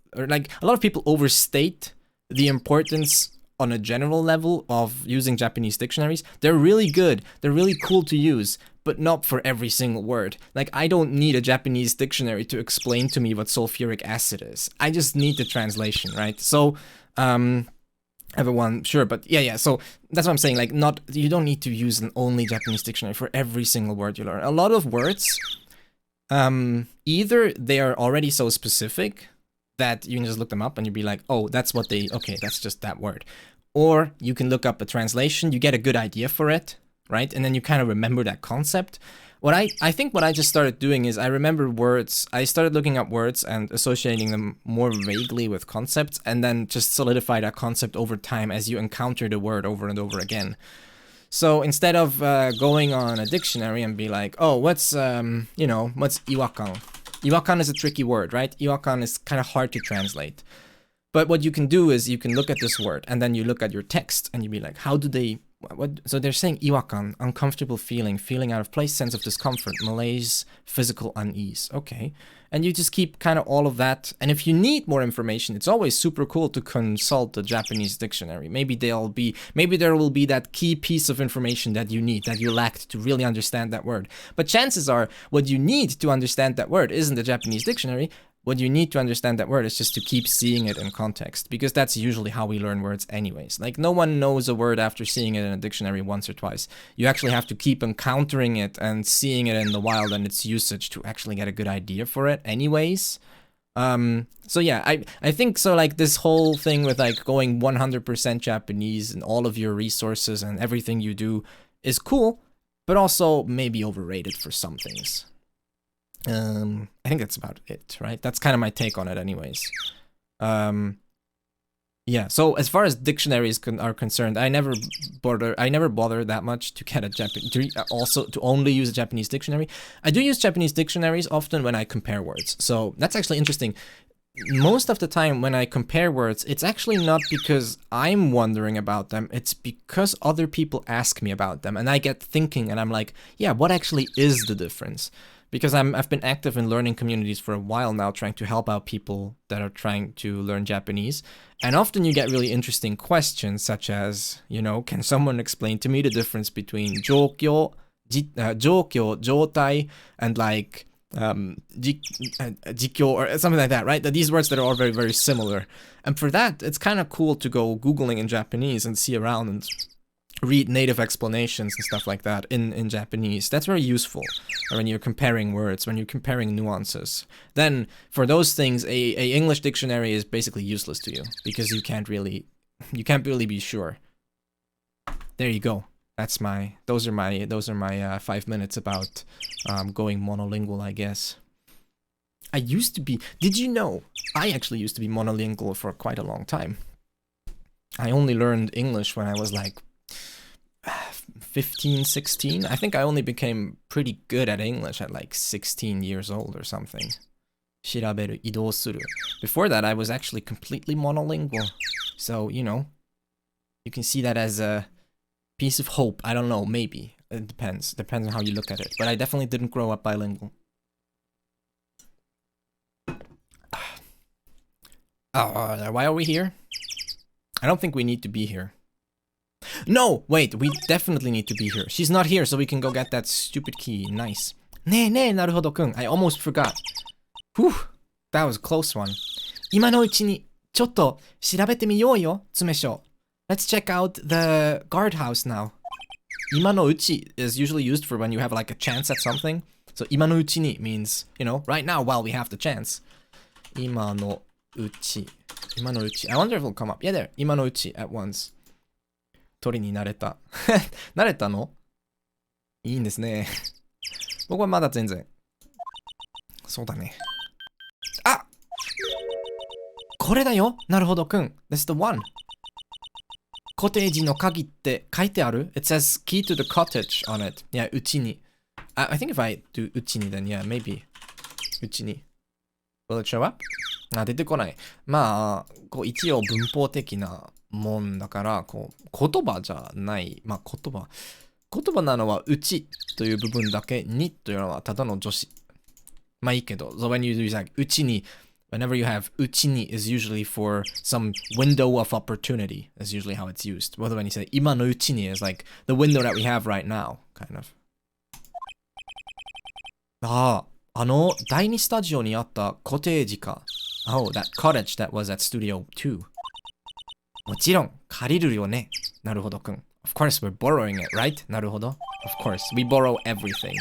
overstate the importance on a general level of using Japanese dictionaries. They're really good. They're really cool to use, but not for every single word. Like, I don't need a Japanese dictionary to explain to me what sulfuric acid is. I just need the translation, right? So, everyone, sure, but yeah, so that's what I'm saying, like, you don't need to use an only Japanese dictionary for every single word you learn. A lot of words, either they are already so specific that you can just look them up and you'd be like, oh, that's just that word. Or you can look up a translation, you get a good idea for it, right? And then you kind of remember that concept. I think what I just started doing is I remember words. I started looking up words and associating them more vaguely with concepts, and then just solidify that concept over time as you encounter the word over and over again. So instead of going on a dictionary and be like, oh, what's iwakan? Iwakan is a tricky word, right? Iwakan is kind of hard to translate. But what you can do is you can look at this word and then you look at your text and you be like, so they're saying iwakan, uncomfortable feeling, feeling out of place, sense of discomfort, malaise, physical unease. Okay. And you just keep kind of all of that. And if you need more information, it's always super cool to consult the Japanese dictionary. Maybe there will be that key piece of information that you need, that you lacked to really understand that word. But chances are what you need to understand that word isn't the Japanese dictionary. What you need to understand that word is just to keep seeing it in context, because that's usually how we learn words anyways. Like, no one knows a word after seeing it in a dictionary once or twice. You actually have to keep encountering it and seeing it in the wild and its usage to actually get a good idea for it anyways. So yeah, I think so, like, this whole thing with like going 100% Japanese and all of your resources and everything you do is cool, but also maybe overrated for some things. I think that's about it, right? That's kind of my take on it anyways. Yeah, so as far as dictionaries are concerned, I never bother that much to get to only use a Japanese dictionary. I do use Japanese dictionaries often when I compare words. So that's actually interesting. Most of the time when I compare words, it's actually not because I'm wondering about them, it's because other people ask me about them and I get thinking and I'm like, yeah, what actually is the difference? Because I've been active in learning communities for a while now, trying to help out people that are trying to learn Japanese. And often you get really interesting questions, such as, can someone explain to me the difference between jōkyō, jōtai, and like jikyo, or something like that, right? These words that are all very, very similar. And for that, it's kind of cool to go Googling in Japanese and see around and read native explanations and stuff like that in Japanese. That's very useful when you're comparing words, when you're comparing nuances. Then for those things, a English dictionary is basically useless to you because you can't really be sure. There you go. Those are my 5 minutes about going monolingual, I guess. I used to be, did you know? I actually used to be monolingual for quite a long time. I only learned English when I was like 15, 16. I think I only became pretty good at English at like 16 years old or something. 調べる、移動する. Before that, I was actually completely monolingual. So, you know, you can see that as a piece of hope. I don't know, maybe. It depends. Depends on how you look at it. But I definitely didn't grow up bilingual. Why are we here? I don't think we need to be here. No! Wait, we definitely need to be here. She's not here, so we can go get that stupid key. Nice. ねえねえ、なるほどくん. I almost forgot. Whew, that was a close one. 今のうちに、ちょっと調べてみようよ、詰所. Let's check out the guardhouse now. 今のうち is usually used for when you have like a chance at something. So 今のうちに means, you know, right now while we have the chance. 今のうち. 今のうち. I wonder if it'll come up. Yeah, there. 今のうち at once. 鳥になれた。なれたの？いいんですね。僕はまだ全然。そうだね。あ！これだよ。なるほどくん。That's the one. コテージの鍵って書いてある？ It says key to the cottage on it. Yeah, うちに。I think if I do うちに then yeah, maybe. うちに。Will it show up? 出てこない。まあ、こう一応文法的なもんだから、こう言葉じゃない。まあ言葉なのはうちという部分だけにというのはただの助詞。まあいいけど、so when you do like うちに、whenever you have うちに is usually for some window of opportunity. That's usually how it's used. Whether when you say 今のうちに is like the window that we have right now, kind of. 第2スタジオにあったコテージか。Oh, that cottage that was at Studio 2. もちろん、借りるよね。なるほどくん。Of course, we're borrowing it, right? なるほど。Of course, we borrow everything.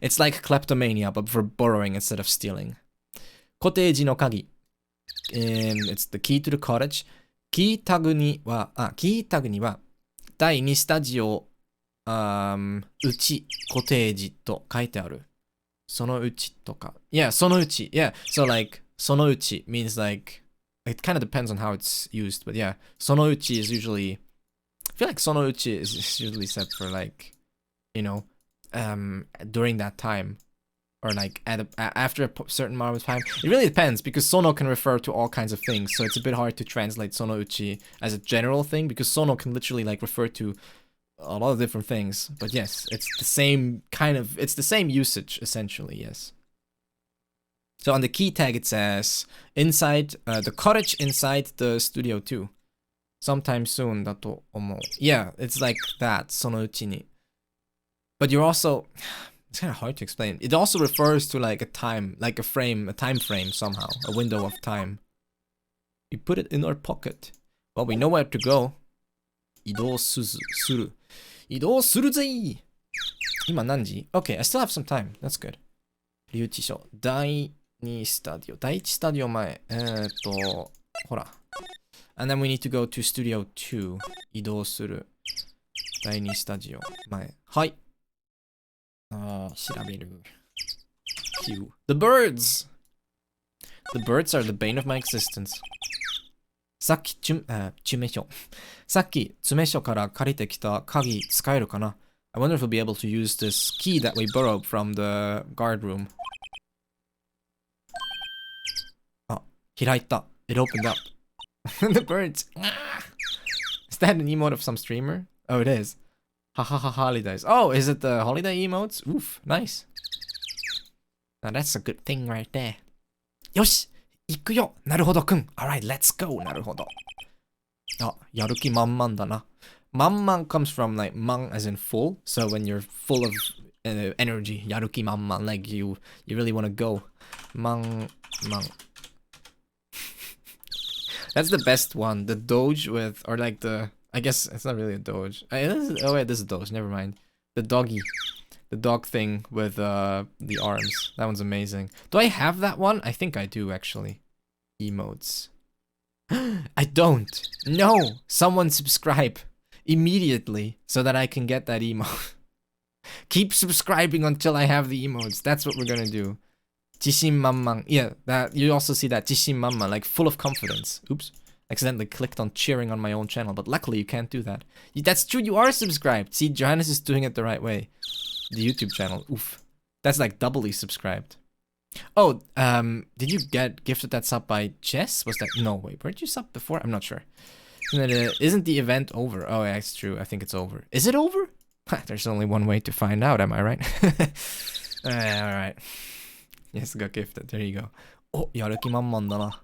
It's like kleptomania, but for borrowing instead of stealing. コテージの鍵。It's the key to the cottage. キータグには、第2スタジオ、うち、コテージと書いてある。そのうちとか。Yeah, そのうち。Yeah, so like, そのうち means like, it kind of depends on how it's used, but yeah, そのうち is usually, I feel like そのうち is usually said for like, you know, during that time, or like after a certain amount of time. It really depends, because sono can refer to all kinds of things, so it's a bit hard to translate sono uchi as a general thing, because sono can literally like refer to a lot of different things. But yes, it's the same kind of, it's the same usage essentially, yes. So on the key tag it says inside the cottage inside the Studio 2. Sometime soon だと思う. Yeah, it's like that, そのうちに. But you're also, it's kind of hard to explain. It also refers to like a time, like a frame, a time frame somehow, a window of time. We put it in our pocket. Well, we know where to go. 移動する. 移動するぜ! 今何時? Okay, I still have some time. That's good. 留置所。第2スタディオ。第1スタディオ前。ほら。And then we need to go to Studio 2. 移動する。第2スタジオ前。はい。調べる。Q. The birds! The birds are the bane of my existence. さっき詰所から借りてきた鍵使えるかな? I wonder if we'll be able to use this key that we borrowed from the guard room. 開いた. It opened up. The birds. Is that an emote of some streamer? Oh, it is. Hahaha holidays. Oh, is it the holiday emotes? Oof, nice. Now that's a good thing right there. よし行くよなるほどくん Alright, let's go なるほどやる気満々だな満々 comes from like 満 as in full so when you're full of energy やる気満々 like you really want to go 満 That's the best one the doge with or like the I guess it's not really a Doge. Oh wait, this is a Doge. Never mind. The doggy. The dog thing with the arms. That one's amazing. Do I have that one? I think I do, actually. Emotes. I don't. No! Someone subscribe immediately so that I can get that emote. Keep subscribing until I have the emotes. That's what we're gonna do. Jishinmanman. Yeah, that you also see that Jishinmanman, like full of confidence. Oops. Accidentally clicked on cheering on my own channel, but luckily you can't do that. That's true, you are subscribed. See, Johannes is doing it the right way. The YouTube channel. Oof. That's like doubly subscribed. Oh, did you get gifted that sub by Jess? Was that? No, wait, weren't you sub before? I'm not sure. Isn't the event over? Oh, yeah, it's true. I think it's over. Is it over? There's only one way to find out, am I right? Alright. Yes, got gifted. There you go. Oh, やる気満々だな。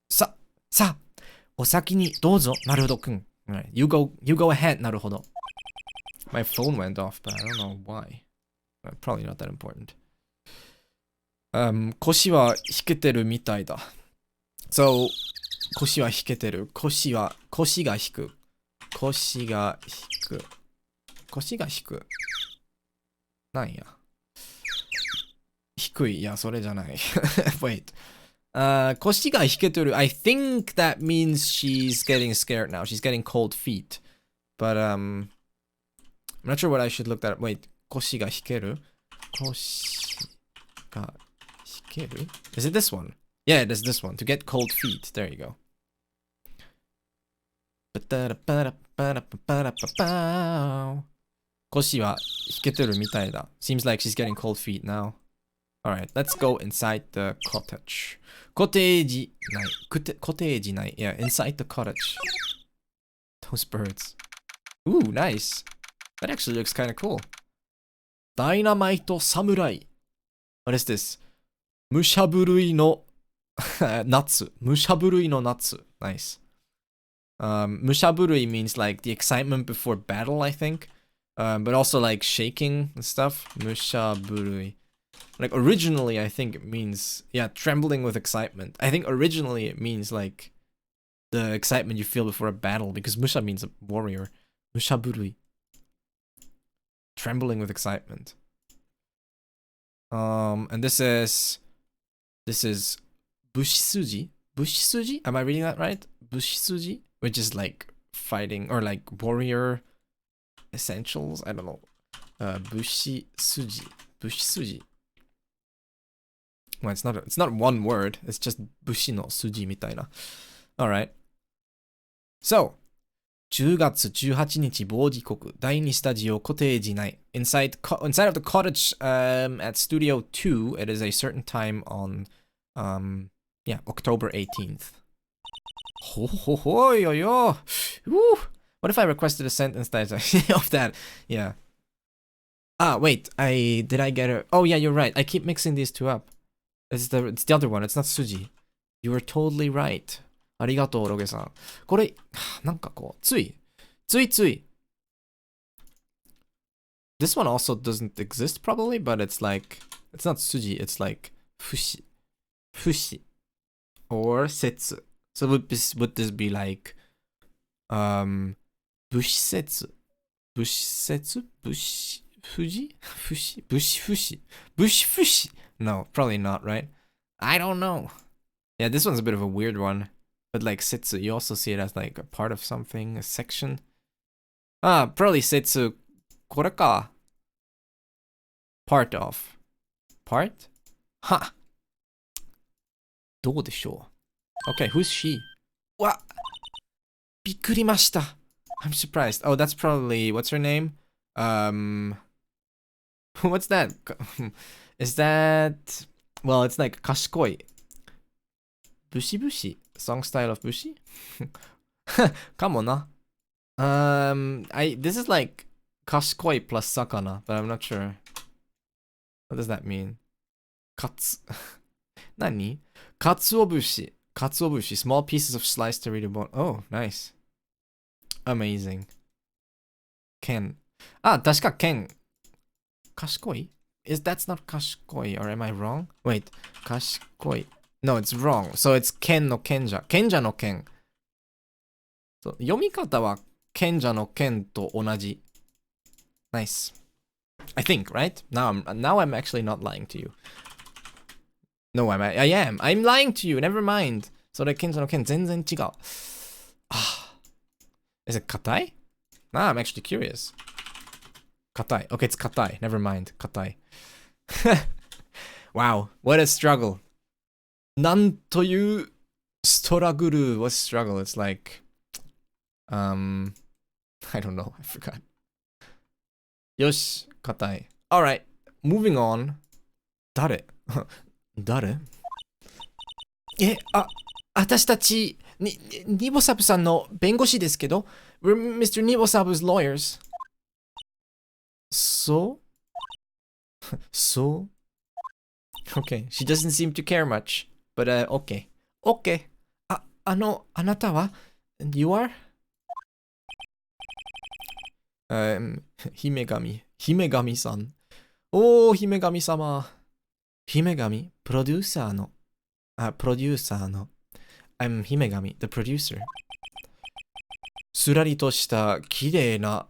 さ、お先にどうぞ、なるほどくん。Alright, you go ahead, なるほど。My phone went off, but I don't know why. Probably not that important. 腰は引けてるみたいだ。So, 腰は引けてる。腰が引く。腰が引く。なんや。低い。いや、それじゃない。Wait. 腰が引けてる。I think that means she's getting scared now. She's getting cold feet. But, I'm not sure what I should look that up. Wait. 腰が引ける？腰が引ける？ Is it this one? Yeah, it is this one. To get cold feet. There you go. 腰は引けてるみたいだ。Seems like she's getting cold feet now. Alright, let's go inside the cottage. コテージない。コテージない。Yeah, inside the cottage. Those birds. Ooh, nice. That actually looks kind of cool. Dynamite Samurai. What is this? 武者震いの夏。武者震いの夏。Nice. 武者震い means like the excitement before battle, I think. But also like shaking and stuff. 武者震い. Like originally, I think it means, yeah, trembling with excitement. I think originally it means like the excitement you feel before a battle, because musha means a warrior. Musha burui. Trembling with excitement. And this is bushisuji. Bushisuji? Am I reading that right? Bushisuji? Which is like fighting or like warrior essentials. I don't know. Bushisuji. Bushisuji. Well, it's not one word. It's just bushi no suji mitaina. All right. So, 10月18日某時刻第2スタジオコテージ内 inside of the cottage at Studio 2. It is a certain time on October 18th. Ho ho ho yo yo. Woo. What if I requested a sentence that of that? Yeah. Ah, wait. Did I get it? Oh yeah, you're right. I keep mixing these two up. It's the other one. It's not Suji. You were totally right. ありがとう、ロゲさん。これ、なんかこう、つい。This one also doesn't exist probably, but it's like, it's not Suji, it's like Fushi. Or Setsu. So would this be like, Bushisetsu? Bushi? No, probably not, right? I don't know. Yeah, this one's a bit of a weird one. But like Setsu, you also see it as like a part of something, a section. Ah, probably Setsu, これか. Part of. Part? Ha! どうでしょう? Okay, who's she? わ! びっくりました. I'm surprised. Oh, that's probably, what's her name? What's that? Is that... Well, it's like Kashikoi. Bushi? Song style of Bushi? Come on, na. This is like Kashikoi plus Sakana, but I'm not sure. What does that mean? Nani? Katsuobushi. Katsuobushi. Small pieces of sliced to read a bone. Oh, nice. Amazing. Ken. Ah, 確か Ken. Kashikoi? That's not Kashikoi, or am I wrong? Wait, Kashikoi. No, it's wrong. So it's Ken no Kenja. Kenja no Ken. So, 読み方は賢者の剣と同じ。Nice. I think, right? Now I'm actually not lying to you. No, I am. I'm lying to you. Never mind. それ賢者の剣全然違う。Is it 硬い? Nah, I'm actually curious. 硬い. Okay, it's 硬い. Never mind. 硬い. Wow, what a struggle. なんというストラグル What struggle? It's like, I don't know. I forgot. よし、硬い。Alright, moving on. 誰私たち、ニボサブさんの弁護士ですけど、We're Mr. Nibosab's lawyers. So? Okay, she doesn't seem to care much, but okay. Okay. あなたは You are? 姫神さん。おー、姫神様。姫神、プロデューサーの。I'm 姫神、the producer. すらりとした綺麗な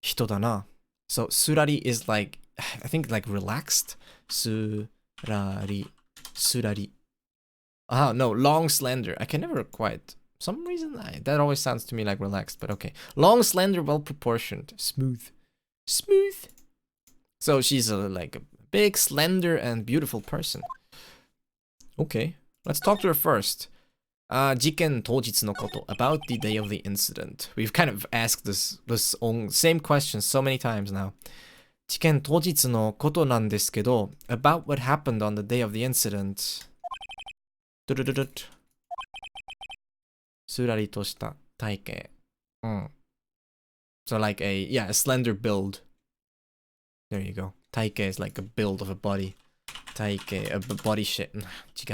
人だな。So, すらり is like, I think like relaxed. すらり。No, long, slender. I can never quite. Some reason that always sounds to me like relaxed, but okay. Long, slender, well proportioned, smooth. So she's like a big, slender, and beautiful person. Okay, let's talk to her first. 事件当日のこと about the day of the incident. We've kind of asked this same question so many times now. 事件当日のことなんですけど about what happened on the day of the incident. すらりとした体型。So like a slender build. There you go. 体型 is like a build of a body. 体型 a body shape. 違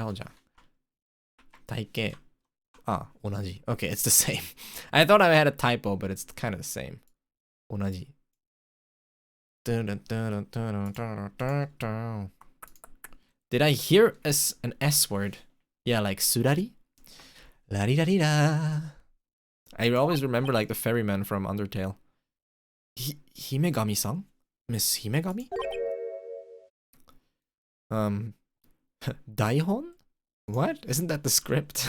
うじゃん。体型。同じ。Okay, it's the same. I thought I had a typo, but it's kind of the same. 同じ。Did I hear an S word? Yeah, like surari? La-di-da-di-da. I always remember like the ferryman from Undertale. Himegami-san? Miss Himegami? Daihon? What? Isn't that the script?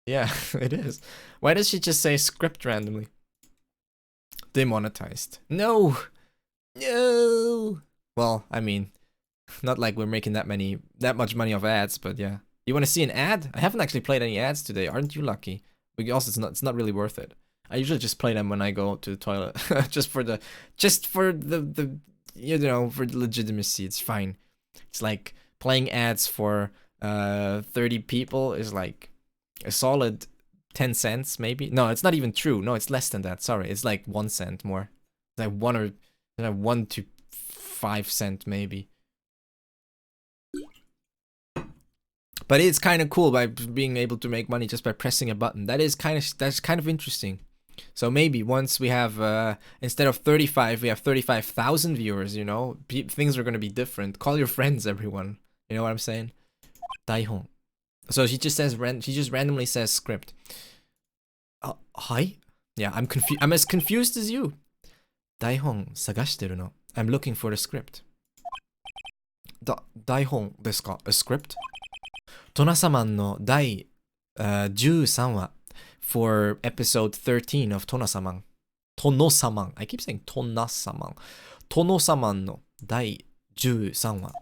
Yeah, it is. Why does she just say script randomly? Demonetized. No! Well, I mean, not like we're making that much money off ads, but yeah. You want to see an ad? I haven't actually played any ads today. Aren't you lucky? But also, it's not really worth it. I usually just play them when I go to the toilet, just for the for the legitimacy. It's fine. It's like playing ads for 30 people is like a solid 10 cents maybe. No, it's not even true. No, it's less than that. Sorry, it's like 1 cent more. It's like 1 to 5 cent maybe. But it's kind of cool by being able to make money just by pressing a button. That's kind of interesting. So maybe once we have instead of 35, we have 35,000 viewers. You know, things are gonna be different. Call your friends, everyone. You know what I'm saying? Daihon. So she just says she just randomly says script. Hi? Yeah, I'm confused. I'm as confused as you. Daihon 探してるの. I'm looking for the script. Daihon ですか? A script? トナサマンの第13話 for episode 13 of トナサマン。トノサマン。I keep saying トナサマン。トノサマンの第13話。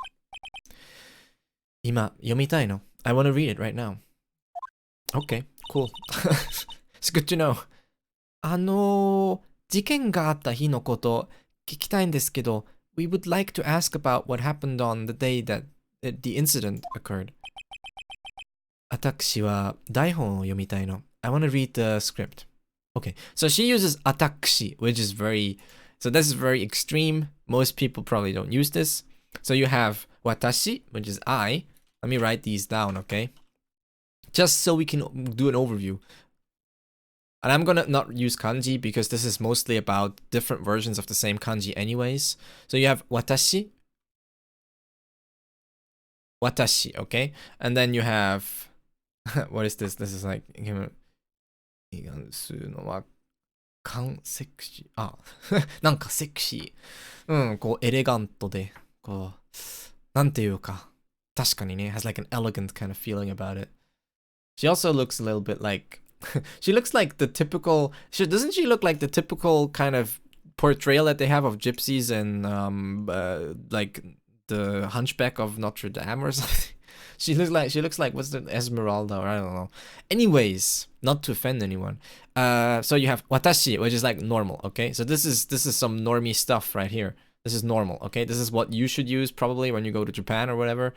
今読みたいの。I want to read it right now. Okay, cool. It's good to know. 事件があった日のこと聞きたいんですけど We would like to ask about what happened on the day that the incident occurred. 私は台本を読みたいの。I want to read the script. Okay, so she uses 私, which is so this is very extreme. Most people probably don't use this. So you have 私, which is I. Let me write these down, okay? Just so we can do an overview. And I'm gonna not use kanji because this is mostly about different versions of the same kanji anyways. So you have 私, okay? And then you have what is this? This is like するのは、セクシー。あ、なんかセクシー。うん、こう、エレガントで、こう、なんていうか、確かにね、has like an elegant kind of feeling about it. She also looks a little bit like, she looks like the typical, doesn't she look like the typical kind of portrayal that they have of gypsies in, like, the Hunchback of Notre Dame or something? She looks like what's the Esmeralda or I don't know. Anyways, not to offend anyone. So you have watashi, which is like normal, okay? So this is some normie stuff right here. This is normal, okay? This is what you should use probably when you go to Japan or whatever.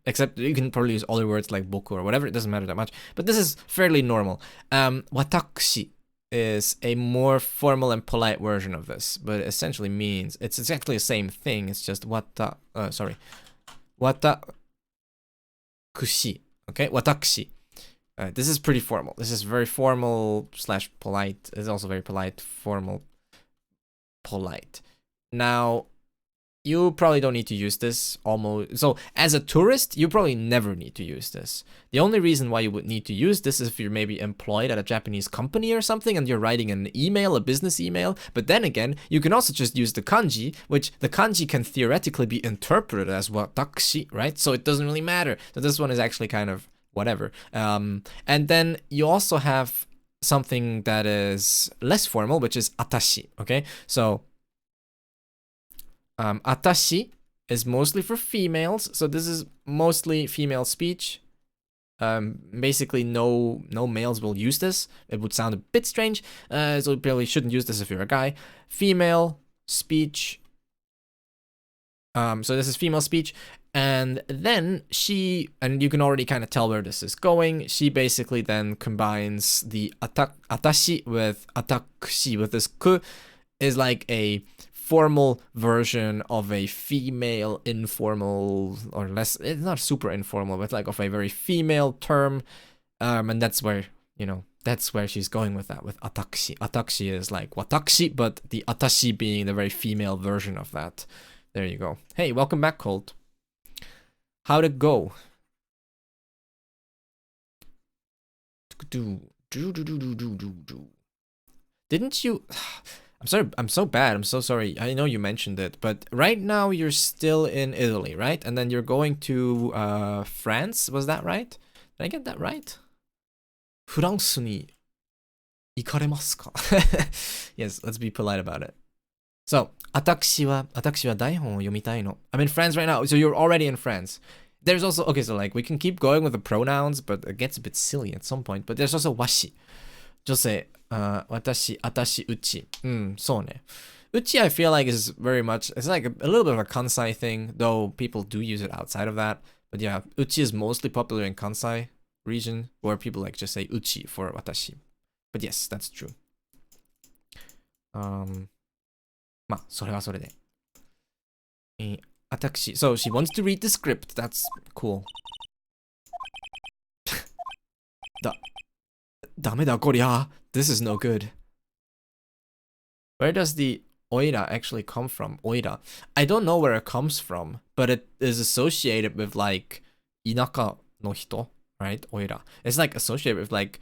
Except you can probably use other words like boku or whatever, it doesn't matter that much. But this is fairly normal. Watakushi is a more formal and polite version of this, but it essentially means it's exactly the same thing. It's just watakushi, okay? Watakushi. This is pretty formal. This is very formal / polite. It's also very polite, formal, polite. Now, you probably don't need to use this almost. So as a tourist, you probably never need to use this. The only reason why you would need to use this is if you're maybe employed at a Japanese company or something and you're writing an email, a business email. But then again, you can also just use the kanji, which the kanji can theoretically be interpreted as watakushi, right? So it doesn't really matter. So this one is actually kind of whatever. And then you also have something that is less formal, which is atashi, okay? So atashi is mostly for females, so this is mostly female speech. Basically, no males will use this. It would sound a bit strange, so you probably shouldn't use this if you're a guy. Female speech. So this is female speech, and then and you can already kind of tell where this is going. She basically then combines the atashi with atakushi with this ku, is like a formal version of a female informal, or less, it's not super informal, but like of a very female term. And that's where, that's where she's going with that, with atakushi. Atakushi is like watakushi, but the atashi being the very female version of that. There you go. Hey, welcome back, Colt. How'd it go? Didn't you... I'm so bad. I'm so sorry. I know you mentioned it, but right now you're still in Italy, right? And then you're going to France. Was that right? Did I get that right? フランスに行かれますか? Yes, let's be polite about it. So, 私は台本を読みたいの. I'm in France right now, so you're already in France. There's also, okay, so like we can keep going with the pronouns, but it gets a bit silly at some point. But there's also わし. 女性. 私、うち。そうね。うち I feel like is very much, it's like a little bit of a Kansai thing, though people do use it outside of that. But yeah, uchi is mostly popular in Kansai region, where people like just say uchi for watashi. But yes, that's true. まあ、それはそれで。私、so she wants to read the script. That's cool. ダメだこりゃ. This is no good. Where does the oira actually come from? Oira. I don't know where it comes from, but it is associated with like inaka no hito, right? Oira. It's like associated with like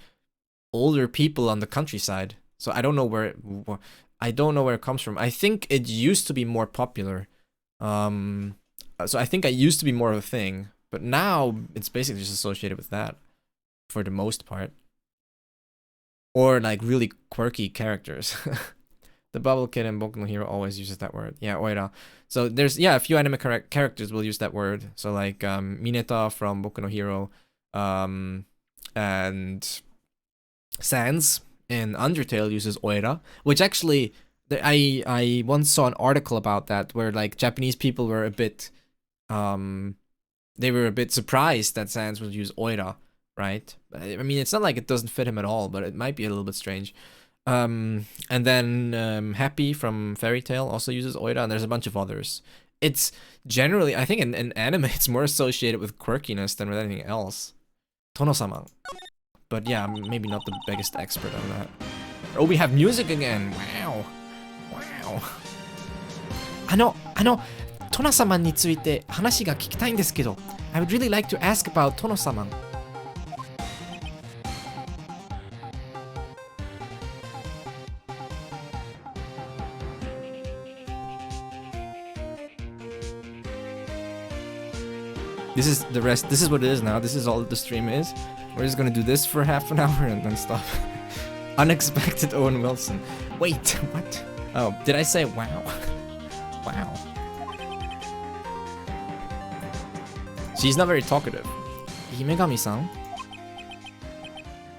older people on the countryside. So I don't know where it comes from. I think it used to be more popular. So I think it used to be more of a thing, but now it's basically just associated with that for the most part. Or like really quirky characters. The Bubble Kid in Boku no Hero always uses that word. Yeah, oira. So there's, a few anime characters will use that word. So like Mineta from Boku no Hero, and Sans in Undertale uses oira, which actually I once saw an article about that where like Japanese people were a bit surprised that Sans would use oira, right? I mean, it's not like it doesn't fit him at all, but it might be a little bit strange. And then Happy from Fairy Tail also uses oira, and there's a bunch of others. It's generally, I think in anime, it's more associated with quirkiness than with anything else. Tono-sama. But yeah, maybe not the biggest expert on that. Oh, we have music again. Wow. Wow. トノ様について話が聞きたいんですけど I would really like to ask about トノ様 This is the rest. This is what it is now. This is all the stream is. We're just gonna do this for half an hour and then stop. Unexpected Owen Wilson. Wait, what? Oh, did I say wow? Wow. She's not very talkative. Himegami-san?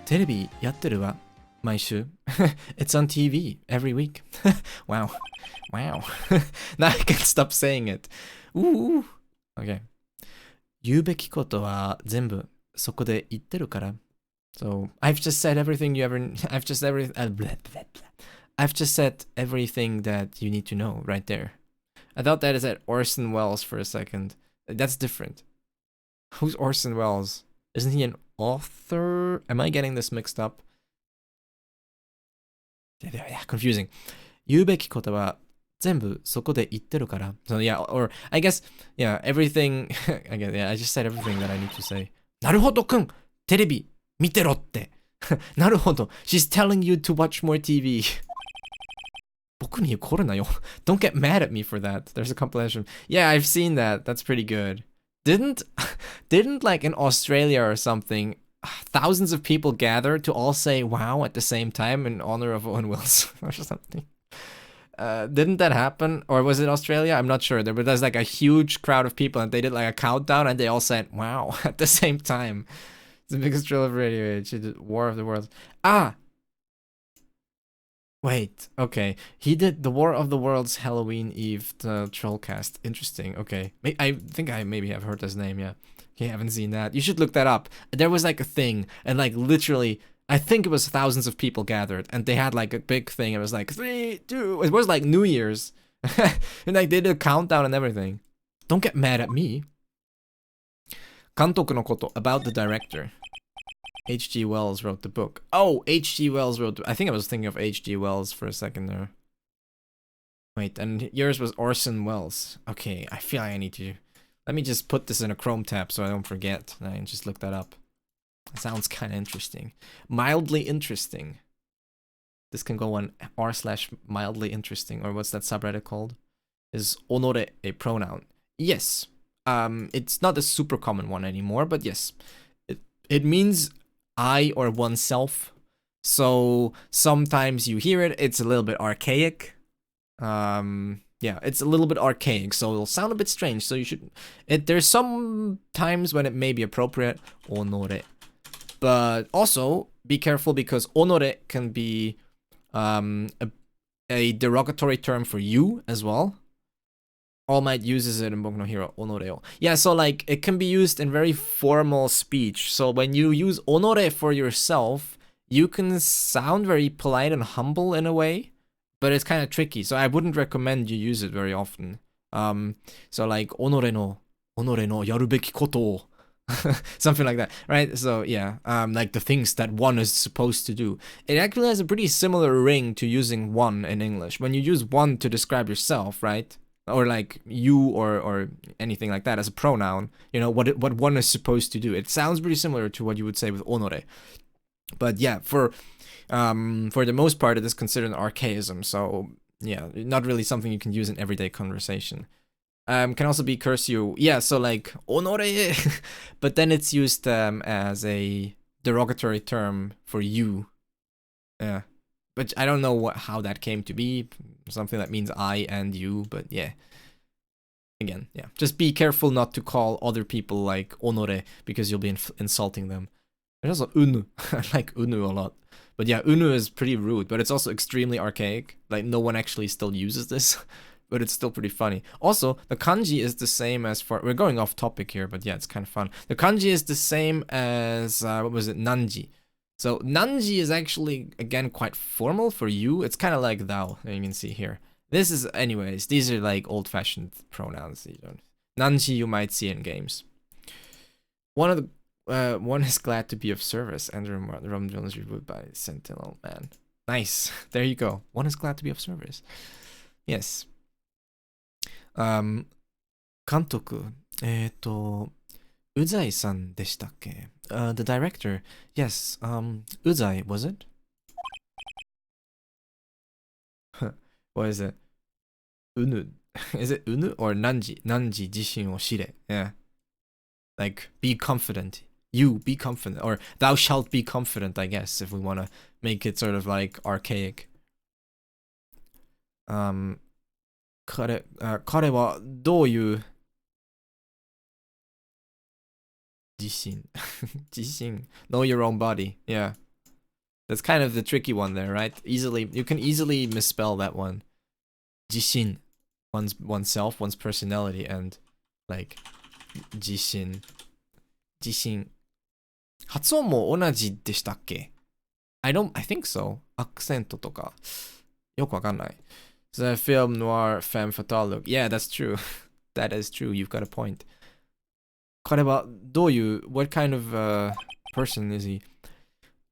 テレビやってるわ。毎週。It's on TV every week. Wow. Wow. Now I can stop saying it. Ooh. Okay. 言うべきことは全部そこで言ってるから。So I've just said everything you ever. I've just said everything that you need to know right there. I thought that is at Orson Welles for a second. That's different. Who's Orson Welles? Isn't he an author? Am I getting this mixed up? Yeah, confusing. 言うべきことは全部そこで言ってるから。So yeah, or I guess, yeah, everything. Again, yeah, I just said everything that I need to say. なるほどくん、テレビ見てろって。なるほど。She's telling you to watch more TV. 僕に怒るなよ。Don't get mad at me for that. There's a compilation. Yeah, I've seen that. That's pretty good. Didn't like in Australia or something, thousands of people gather to all say wow at the same time in honor of Owen Wilson or something? Didn't that happen? Or was it Australia? I'm not sure. There's like a huge crowd of people and they did like a countdown and they all said wow at the same time. It's the biggest thrill of radio age. War of the Worlds. Ah! Wait, okay. He did the War of the Worlds Halloween Eve Trollcast. Interesting, okay. I think I maybe have heard his name, yeah. You haven't seen that. You should look that up. There was like a thing, and like literally, I think it was thousands of people gathered, and they had like a big thing. It was like 3, 2. It was like New Year's, and like they did a countdown and everything. Don't get mad at me. 監督のこと about the director. H.G. Wells wrote the book. Oh, H.G. Wells wrote. I think I was thinking of H.G. Wells for a second there. Wait, and yours was Orson Welles. Okay, I feel like I need to. Let me just put this in a Chrome tab so I don't forget. I can just look that up. It sounds kind of interesting. Mildly interesting. This can go on r/mildly interesting, or what's that subreddit called? Is onore a pronoun? Yes. It's not a super common one anymore, but yes. It means I or oneself. So sometimes you hear it, it's a little bit archaic. Yeah, it's a little bit archaic, so it'll sound a bit strange. So you should. There's some times when it may be appropriate, onore, but also be careful because onore can be a derogatory term for you as well. All Might uses it in Boku no Hero, onore. Yeah, so like it can be used in very formal speech. So when you use onore for yourself, you can sound very polite and humble in a way, but it's kind of tricky. So I wouldn't recommend you use it very often. So like onore no yarubeki koto, something like that, right? So yeah, like the things that one is supposed to do. It actually has a pretty similar ring to using one in English. When you use one to describe yourself, right? Or like you or anything like that as a pronoun, you know, what one is supposed to do. It sounds pretty similar to what you would say with onore. But yeah, for the most part, it is considered an archaism. So yeah, not really something you can use in everyday conversation. Can also be curse you. Yeah, so like onore, but then it's used as a derogatory term for you. Yeah. But I don't know how that came to be. Something that means I and you, but yeah. Again, yeah. Just be careful not to call other people like onore because you'll be insulting them. There's also unu. I like unu a lot. But yeah, unu is pretty rude, but it's also extremely archaic. Like no one actually still uses this, but it's still pretty funny. Also, the kanji is the same as for... We're going off topic here, but yeah, it's kind of fun. The kanji is the same as, what was it, nanji. So nanji is actually, again, quite formal for you. It's kind of like thou, you can see here. This is, anyways, these are like old-fashioned pronouns. Nanji you might see in games. One is glad to be of service. Andrew Rum Jones reviewed by Sentinel Man. Nice. There you go. One is glad to be of service. Yes. 監督、うざいさんでしたっけ? The director. Yes. Uzai, was it? What is it? Unu. Is it Unu or Nanji? Nanji 自身を知れ. Yeah. Like, be confident. You, be confident. Or, thou shalt be confident, I guess, if we want to make it sort of like archaic. 彼はどういう自信自信 Know your own body. Yeah. That's kind of the tricky one there, right? You can easily misspell that one. 自信 oneself, one's personality, and like 自信発音も同じでしたっけ? I think so. アクセントとかよくわかんない。The film noir femme fatale look. Yeah, that's true. That is true. You've got a point. 彼はどういう What kind of person is he?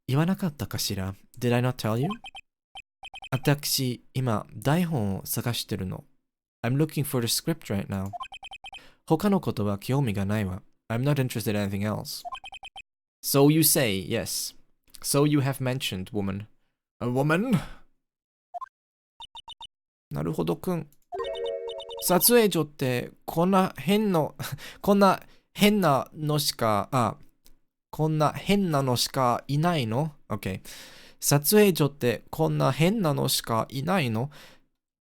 言わなかったかしら? Did I not tell you? 私、今、台本を探してるの。I'm looking for the script right now. 他のことは興味がないわ。I'm not interested in anything else. So you say, yes. So you have mentioned, woman. A woman? なるほどくん。撮影所ってこんな変なのしかいないの? Okay. 撮影所ってこんな変なのしかいないの?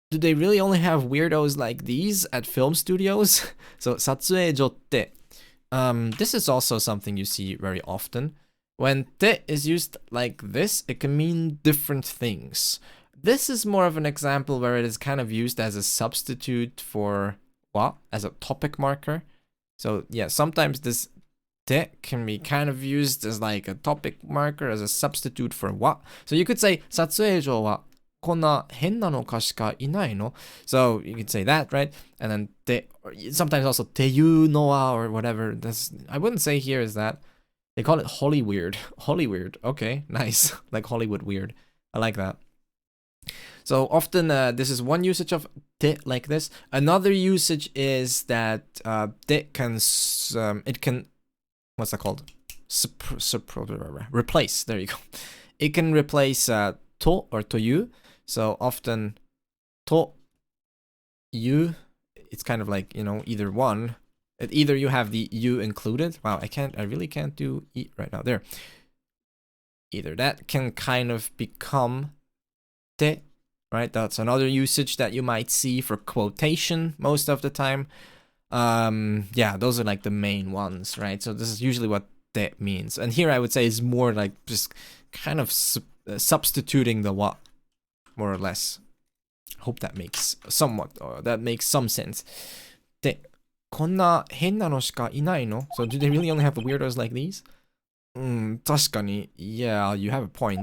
Do they really only have weirdos like these at film studios? So 撮影所って this is also something you see very often. When て is used like this, it can mean different things. This is more of an example where it is kind of used as a substitute for what? As a topic marker. So yeah, sometimes this て can be kind of used as like a topic marker, as a substitute for what? So you could say 撮影所はこんな変なのかしかいないの? So you could say that, right? And then て sometimes also ていうのは or whatever. I wouldn't say here is that. They call it Hollyweird. Hollyweird. Okay, nice. Like Hollywood weird. I like that. So often this is one usage of て like this. Another usage is that て can it can what's that called? Replace. There you go. It can replace と or という. So often という it's kind of like, you know, either one. Either you have the you included. Wow, I really can't do e right now. There. Either that can kind of become て, right? That's another usage that you might see for quotation most of the time. Yeah, those are like the main ones, right? So this is usually what て means. And here I would say is more like just kind of substituting the what, more or less. I hope that makes that makes some sense. てこんな変なのしかいないの? So do they really only have the weirdos like these? 確かに Yeah, you have a point.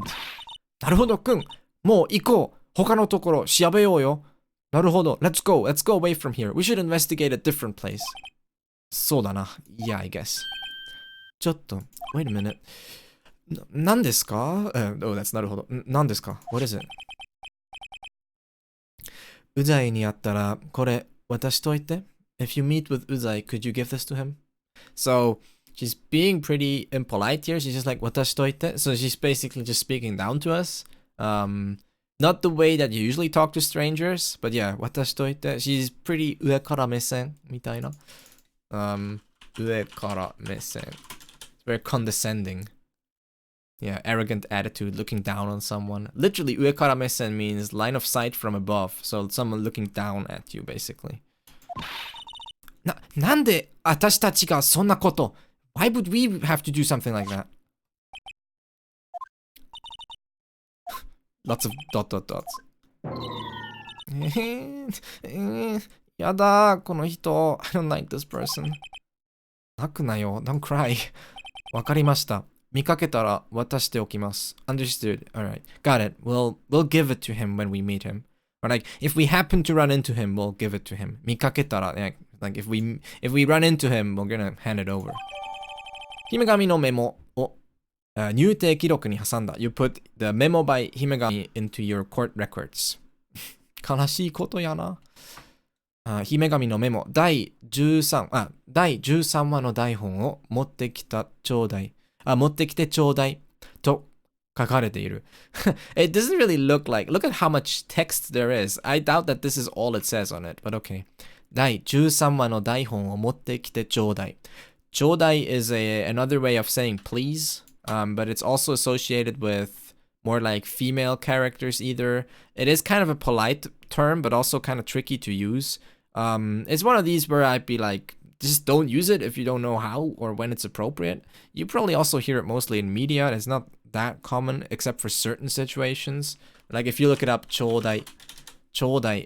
なるほどくんもう行こう他のところ調べようよなるほど Let's go away from here. We should investigate a different place. そうだな Yeah, I guess. ちょっと Wait a minute. 何ですか? Oh, that's なるほど何ですか? What is it? うざいにあったらこれ渡しといて If you meet with Uzai, could you give this to him? So she's being pretty impolite here. She's just like 渡しといて So she's basically just speaking down to us. Not the way that you usually talk to strangers, but yeah, 渡しといて She's pretty 上から目線みたいな。上から目線 It's very condescending. Yeah, arrogant attitude, looking down on someone. Literally, 上から目線 means line of sight from above. So someone looking down at you, basically. なんで私たちがそんなこと Why would we have to do something like that? Lots of ... やだこの人 I don't like this person. 泣くなよ Don't cry. わかりました。見かけたら渡しておきます。Understood. Alright. Got it. We'll give it to him when we meet him. Or like, if we happen to run into him, we'll give it to him. 見かけたら like if we run into him, we're gonna hand it over. 姫神のメモを入廷記録に挟んだ。You put the memo by 姫神 into your court records. 悲しいことやな。姫神のメモ第13話の台本を持ってきてちょうだいと書かれている。It doesn't really look at how much text there is. I doubt that this is all it says on it, but okay. 第13話の台本を持ってきてちょうだい Chodai is another way of saying please, but it's also associated with more like female characters either. It is kind of a polite term, but also kind of tricky to use. It's one of these where I'd be like, just don't use it if you don't know how or when it's appropriate. You probably also hear it mostly in media. It's not that common except for certain situations. Like if you look it up, chodai,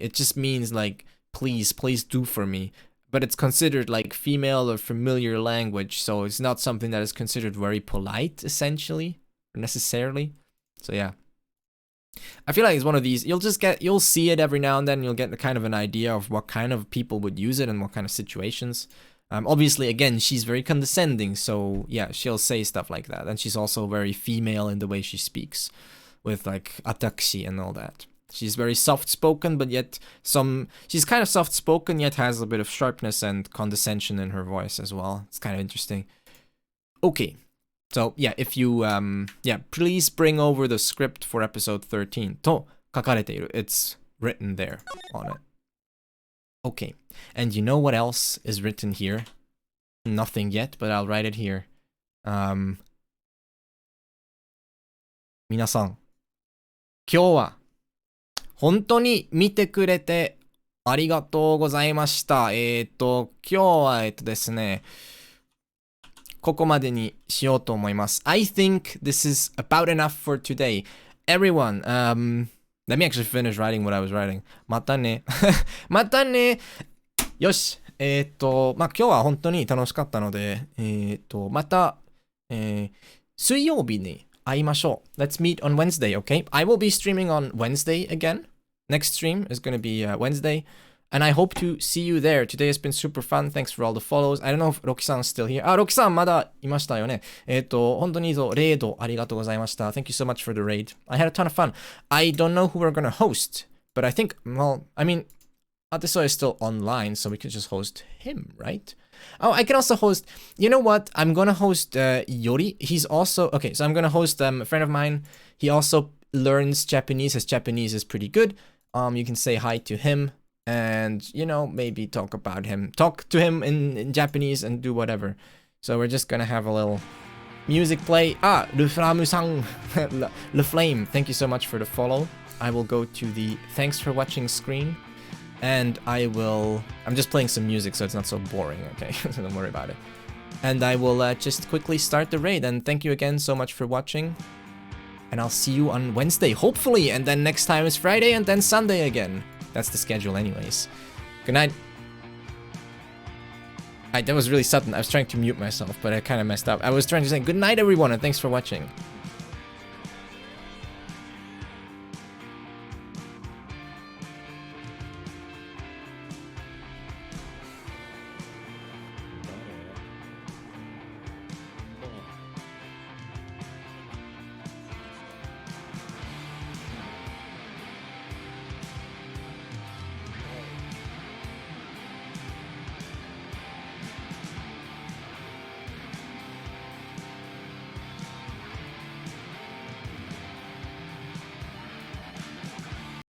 it just means like, please do for me. But it's considered like female or familiar language, so it's not something that is considered very polite, essentially, or necessarily. So yeah. I feel like it's one of these, you'll see it every now and then, you'll get kind of an idea of what kind of people would use it and what kind of situations. Obviously, again, she's very condescending, so yeah, she'll say stuff like that. And she's also very female in the way she speaks, with like atakushi and all that. She's very soft-spoken, but yet she's kind of soft-spoken, yet has a bit of sharpness and condescension in her voice as well. It's kind of interesting. Okay. So, yeah, if you, please bring over the script for episode 13. と書かれている. It's written there on it. Okay. And you know what else is written here? Nothing yet, but I'll write it here. 皆さん、今日は本当に見てくれてありがとうございました。今日はですね、ここまでにしようと思います。I think this is about enough for today. Everyone, let me actually finish writing what I was writing. またね。またね。よし。今日は本当に楽しかったので、また、水曜日に会いましょう。Let's meet on Wednesday, okay? I will be streaming on Wednesday again. Next stream is going to be Wednesday. And I hope to see you there. Today has been super fun. Thanks for all the follows. I don't know if Roki-san's still here. ロキさんまだいましたよね。本当にレイドありがとうございました。Thank you so much for the raid. I had a ton of fun. I don't know who we're gonna host, but I think, well, I mean, Ateso is still online, so we can just host him, right? Oh, I can also host, you know what? I'm gonna host Yori. He's also, okay, so I'm gonna host a friend of mine. He also learns Japanese. His Japanese is pretty good. You can say hi to him. And, you know, maybe talk to him in Japanese and do whatever. So we're just gonna have a little music play. Luframu-san, Le Flame, thank you so much for the follow. I will go to the thanks for watching screen. And I'm just playing some music so it's not so boring, okay? So don't worry about it. And I will just quickly start the raid. And thank you again so much for watching. And I'll see you on Wednesday, hopefully. And then next time is Friday and then Sunday again. That's the schedule anyways. Good night. That was really sudden. I was trying to mute myself, but I kind of messed up. I was trying to say good night everyone and thanks for watching.